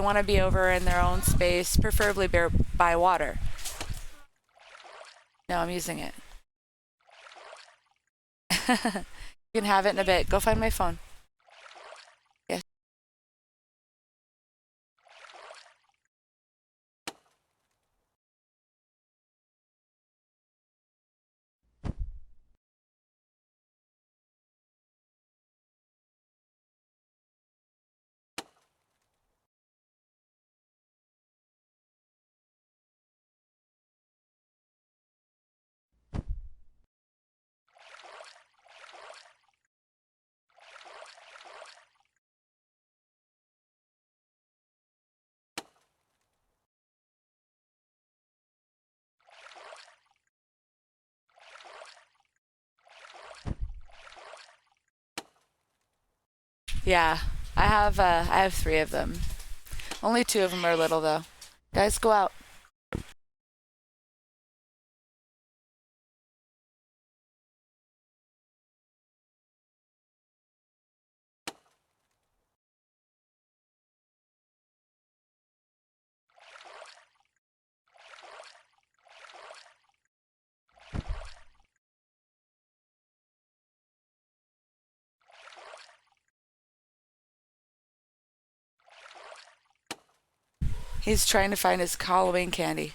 want to be over in their own space, preferably by water. No, I'm using it. You can have it in a bit. Go find my phone. Yes. Yeah, I have 3 of them. Only 2 of them are little though. Guys, go out. He's trying to find his Halloween candy.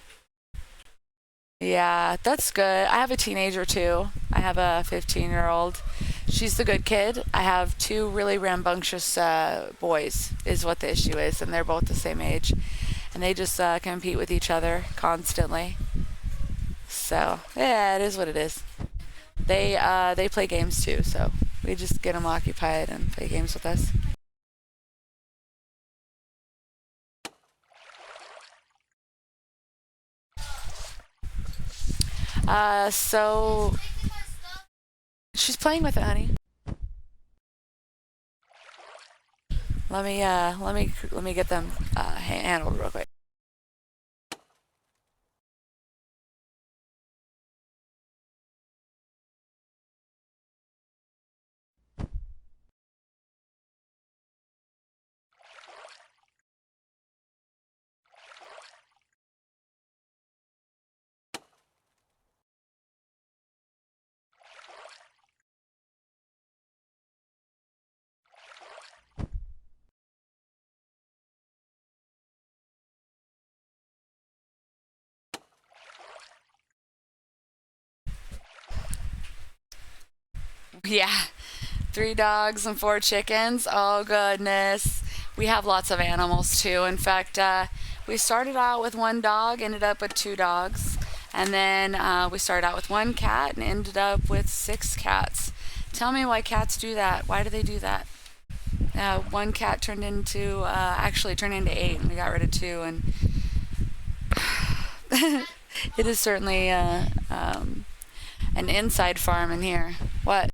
Yeah, that's good. I have a teenager too. I have a 15-year-old. She's the good kid. I have 2 really rambunctious boys, is what the issue is, and they're both the same age. And they just compete with each other constantly. So, yeah, it is what it is. They play games too, so we just get them occupied and play games with us. So she's playing with it, honey. Let me get them handled real quick. Yeah, 3 dogs and 4 chickens. Oh goodness. We have lots of animals too. In fact, we started out with 1 dog, ended up with 2 dogs, and then we started out with 1 cat and ended up with 6 cats. Tell me why cats do that. Why do they do that? 1 cat actually turned into 8, and we got rid of 2, and it is certainly an inside farm in here. What?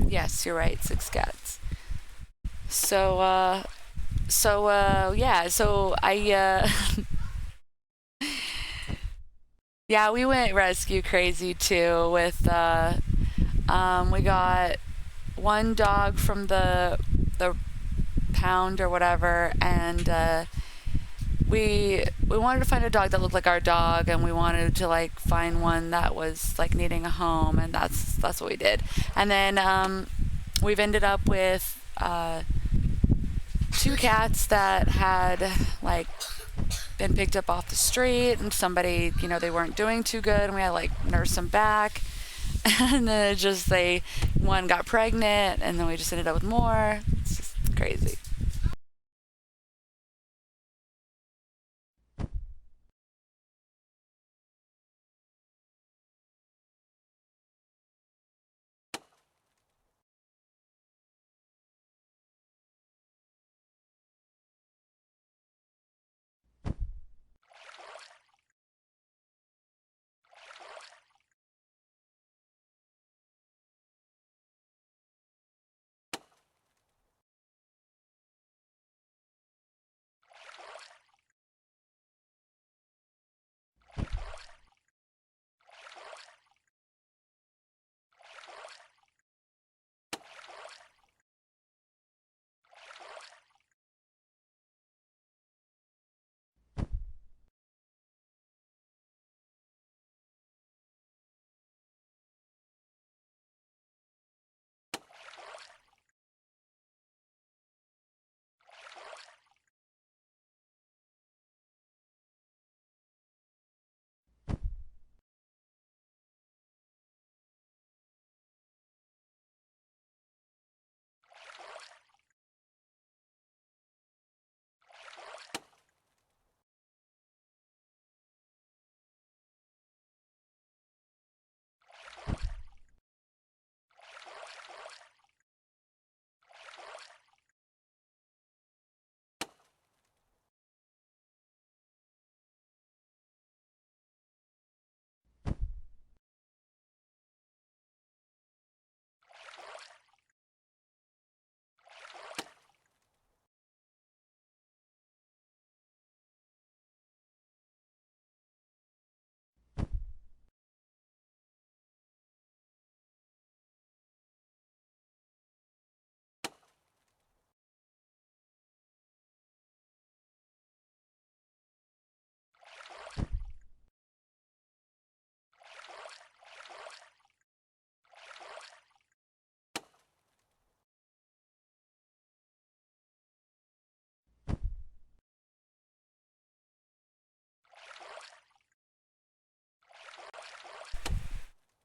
Yes, you're right, 6 cats. So, Yeah, so yeah, we went rescue crazy too with we got one dog from the pound or whatever, and we wanted to find a dog that looked like our dog, and we wanted to like find one that was like needing a home, and that's what we did. And then we've ended up with two cats that had like been picked up off the street, and somebody, they weren't doing too good, and we had to like nurse them back. And then one got pregnant, and then we just ended up with more. It's just crazy.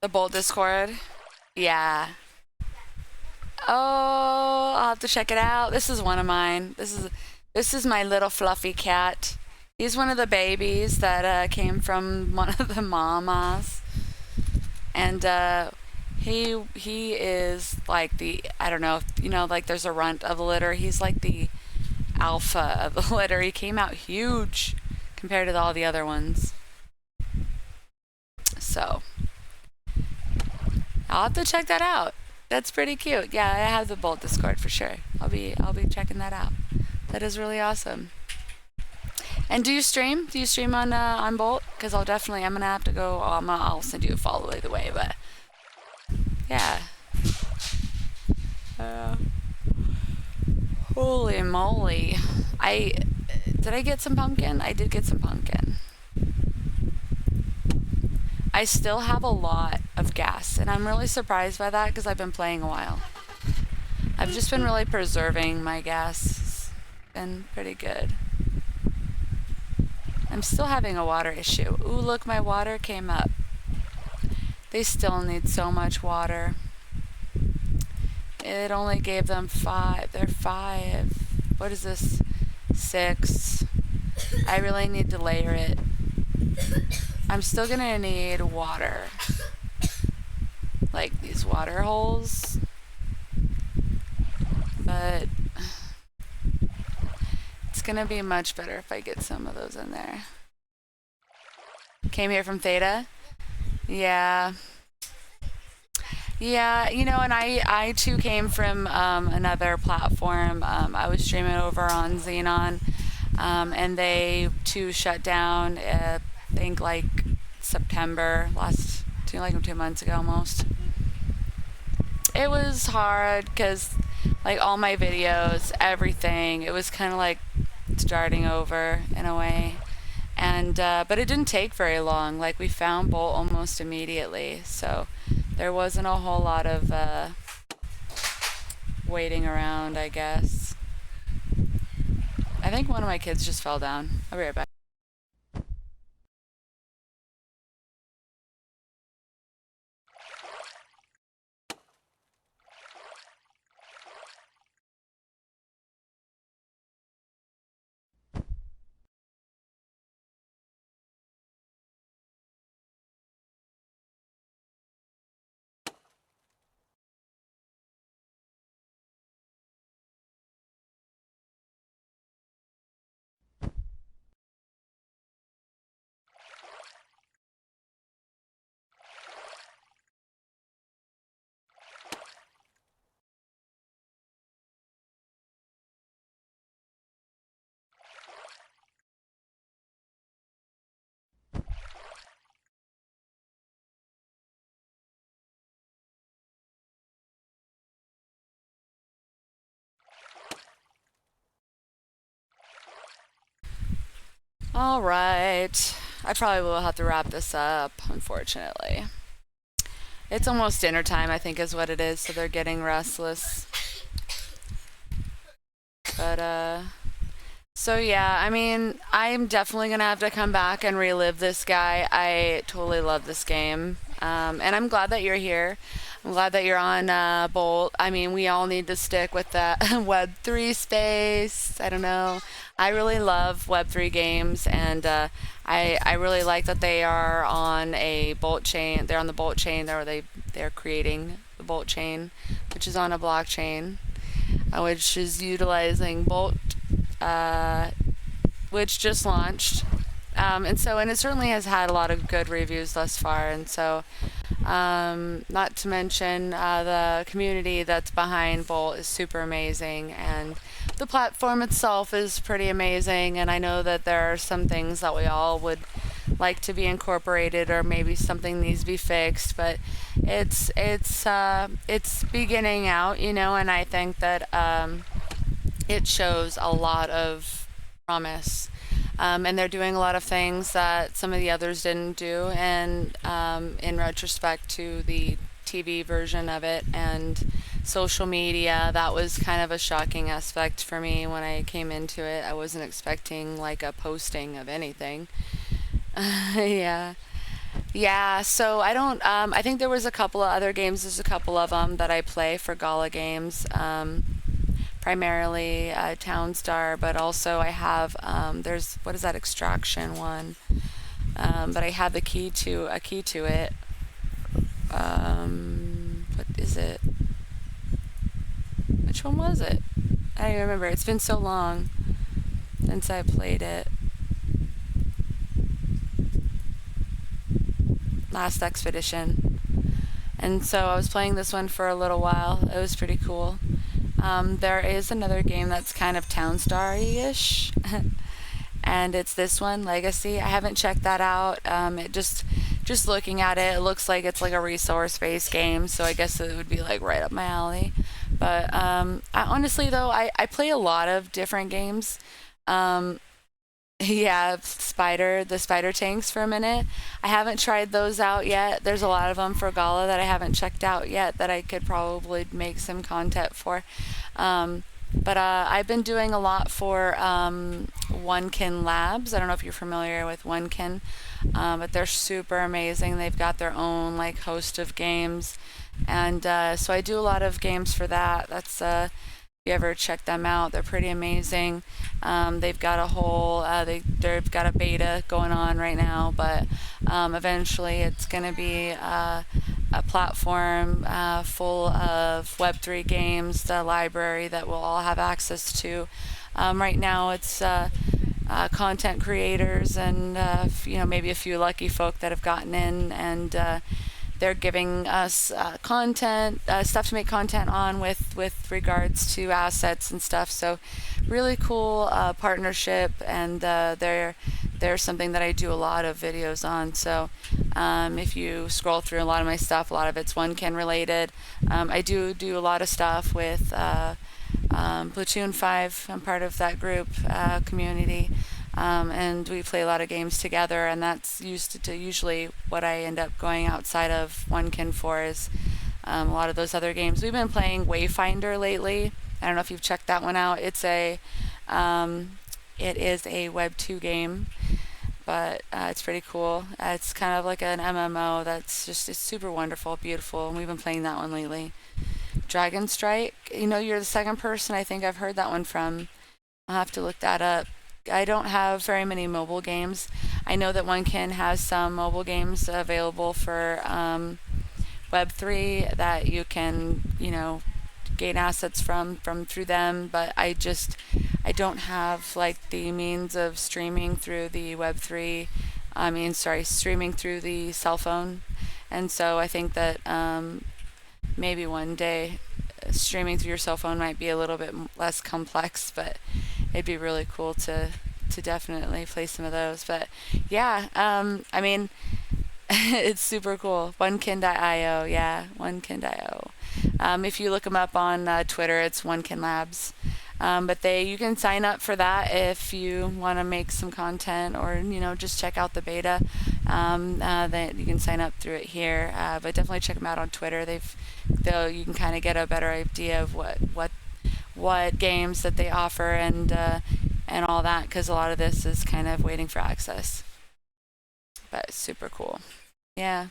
The Bolt Discord. Yeah. Oh, I'll have to check it out. This is one of mine. This is my little fluffy cat. He's one of the babies that came from one of the mamas, and he is like the, I don't know if like there's a runt of the litter. He's like the alpha of the litter. He came out huge compared to all the other ones. So I'll have to check that out. That's pretty cute. Yeah, I have the Bolt Discord for sure. I'll be checking that out. That is really awesome. And do you stream? Do you stream on Bolt? Because I'm gonna have to go. I'll send you a follow either way. But yeah. Holy moly! Did I get some pumpkin? I did get some pumpkin. I still have a lot of gas, and I'm really surprised by that because I've been playing a while. I've just been really preserving my gas. It's been pretty good. I'm still having a water issue. Ooh, look, my water came up. They still need so much water. It only gave them 5. They're 5. What is this? 6. I really need to layer it. I'm still gonna need water. Like these water holes. But it's gonna be much better if I get some of those in there. Came here from Theta? Yeah. Yeah, and I too came from another platform. I was streaming over on Xenon, and they too shut down. I think like September last, like 2 months ago almost. It was hard because like all my videos, everything, it was kind of like starting over in a way. And but it didn't take very long. Like we found Bolt almost immediately, so there wasn't a whole lot of waiting around, I guess. I think one of my kids just fell down. I'll be right back. All right. I probably will have to wrap this up, unfortunately. It's almost dinner time, I think, is what it is, so they're getting restless. But, so yeah, I mean, I'm definitely gonna have to come back and relive this guy. I totally love this game. And I'm glad that you're here. I'm glad that you're on Bolt. I mean, we all need to stick with that Web3 space. I don't know. I really love Web3 games, and I really like that they are on a Bolt chain. They're on the Bolt chain. They're creating the Bolt chain, which is on a blockchain, which is utilizing Bolt, uh, which just launched. And it certainly has had a lot of good reviews thus far. And so, not to mention the community that's behind Bolt is super amazing, and the platform itself is pretty amazing. And I know that there are some things that we all would like to be incorporated, or maybe something needs to be fixed, but it's beginning out, and I think that it shows a lot of promise. And they're doing a lot of things that some of the others didn't do. And in retrospect to the TV version of it and social media, that was kind of a shocking aspect for me when I came into it. I wasn't expecting like a posting of anything. Yeah. Yeah, so I don't. I think there was a couple of other games. There's a couple of them that I play for Gala Games, primarily Townstar, but also I have there's what is that Extraction one, but I have a key to it. What is it? Which one was it? I don't even remember. It's been so long since I played it. Last Expedition. And so I was playing this one for a little while. It was pretty cool. There is another game that's kind of Townstar-ish, and it's this one, Legacy. I haven't checked that out. It just looking at it, it looks like it's like a resource-based game, so I guess it would be like right up my alley. But honestly, though, I play a lot of different games. Um, yeah, the spider tanks for a minute. I haven't tried those out yet. There's a lot of them for Gala that I haven't checked out yet that I could probably make some content for. But I've been doing a lot for Onekin Labs. I don't know if you're familiar with Onekin, but they're super amazing. They've got their own like host of games, and so I do a lot of games for that. That's if you ever check them out, they're pretty amazing. They've got a whole they've got a beta going on right now, but eventually it's going to be a platform full of Web3 games, the library that we'll all have access to. Right now, it's content creators and maybe a few lucky folk that have gotten in, and they're giving us content, stuff to make content on with regards to assets and stuff. So really cool partnership, and they're something that I do a lot of videos on. So if you scroll through a lot of my stuff, a lot of it's OneKin related. I do a lot of stuff with Platoon 5. I'm part of that group community. And we play a lot of games together, and that's usually what I end up going outside of OneKin for is a lot of those other games. We've been playing Wayfinder lately. I don't know if you've checked that one out. It is a Web 2 game, but it's pretty cool. It's kind of like an MMO it's super wonderful, beautiful, and we've been playing that one lately. Dragon Strike, you're the second person I think I've heard that one from. I'll have to look that up. I don't have very many mobile games. I know that OneKin has some mobile games available for Web3 that you can, gain assets from through them, but I don't have like the means of streaming through the Web3. Streaming through the cell phone, and so I think that maybe one day streaming through your cell phone might be a little bit less complex, but it'd be really cool to definitely play some of those. But yeah, it's super cool. OneKin.io, yeah, OneKin.io. If you look them up on Twitter, it's OneKin Labs. But you can sign up for that if you want to make some content, or just check out the beta. That you can sign up through it here. But definitely check them out on Twitter. You can kind of get a better idea of what games that they offer and all that, because a lot of this is kind of waiting for access. But it's super cool. Yeah.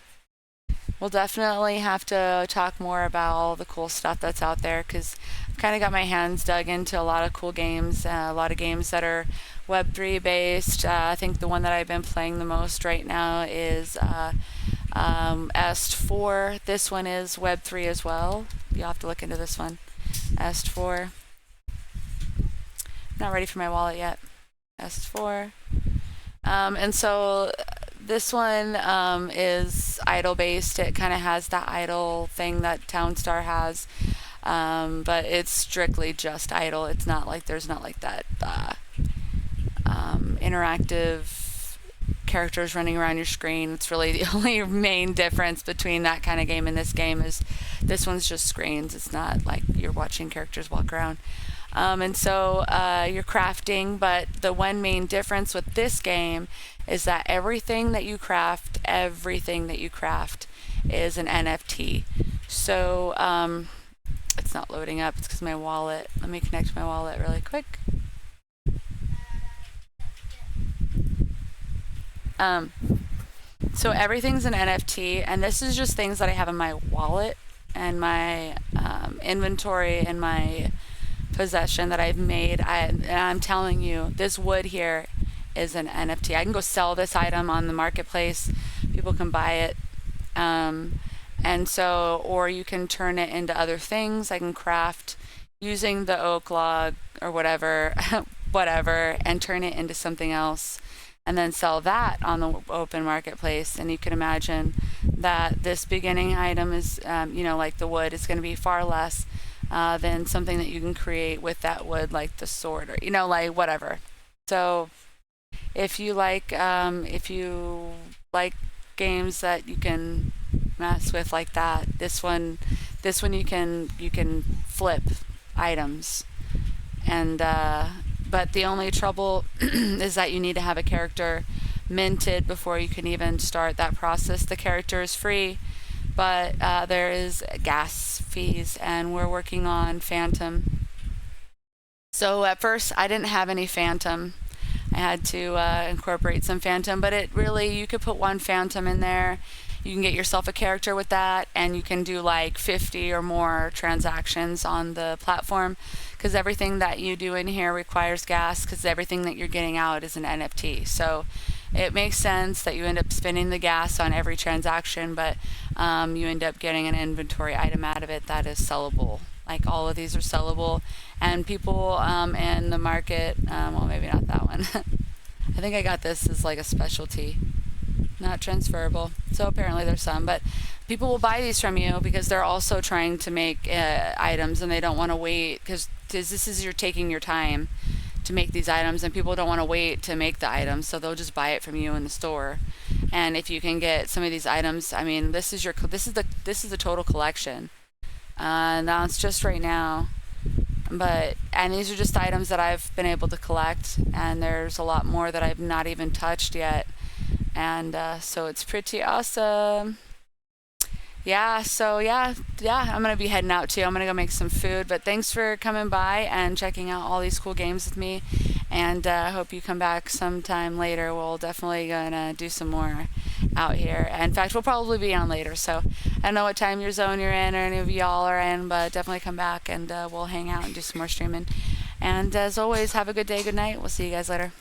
We'll definitely have to talk more about all the cool stuff that's out there, because I've kind of got my hands dug into a lot of cool games, a lot of games that are Web3 based. I think the one that I've been playing the most right now is Est4. This one is Web3 as well. You'll have to look into this one. Est4. Not ready for my wallet yet. Est4. And so this one is idle based. It kind of has that idle thing that Townstar has, but it's strictly just idle. It's not like there's not like that interactive characters running around your screen. It's really the only main difference between that kind of game and this game is this one's just screens. It's not like you're watching characters walk around. And so you're crafting, but the one main difference with this game is that everything that you craft is an NFT. So it's not loading up. It's because my wallet. Let me connect my wallet really quick. So everything's an NFT, and this is just things that I have in my wallet and my inventory and my possession that I've made. And I'm telling you, this wood here is an NFT. I can go sell this item on the marketplace. People can buy it. And so, or you can turn it into other things. I can craft using the oak log or whatever, and turn it into something else, and then sell that on the open marketplace. And you can imagine that this beginning item is, like the wood, is going to be far less than something that you can create with that wood, like the sword, or like whatever. So if you like games that you can mess with like that, this one you can flip items, and but the only trouble is that you need to have a character minted before you can even start that process. The character is free, but there is gas fees, and we're working on Phantom. So at first I didn't have any Phantom. I had to incorporate some Phantom, but you could put one Phantom in there. You can get yourself a character with that, and you can do like 50 or more transactions on the platform, because everything that you do in here requires gas, because everything that you're getting out is an NFT. So it makes sense that you end up spending the gas on every transaction, but you end up getting an inventory item out of it that is sellable. Like all of these are sellable, and people in the market, well, maybe not that one. I think I got this as like a specialty, not transferable. So apparently there's some, but people will buy these from you because they're also trying to make items, and they don't want to wait because this is you're taking your time to make these items, and people don't want to wait to make the items, so they'll just buy it from you in the store. And if you can get some of these items, I mean, this is the total collection. Now it's just right now, and these are just items that I've been able to collect, and there's a lot more that I've not even touched yet, and so it's pretty awesome. Yeah, so yeah, I'm gonna be heading out too. I'm gonna go make some food. But thanks for coming by and checking out all these cool games with me. And I hope you come back sometime later. We'll definitely gonna do some more out here. In fact, we'll probably be on later. So I don't know what time your zone you're in or any of y'all are in, but definitely come back and we'll hang out and do some more streaming. And as always, have a good day, good night. We'll see you guys later.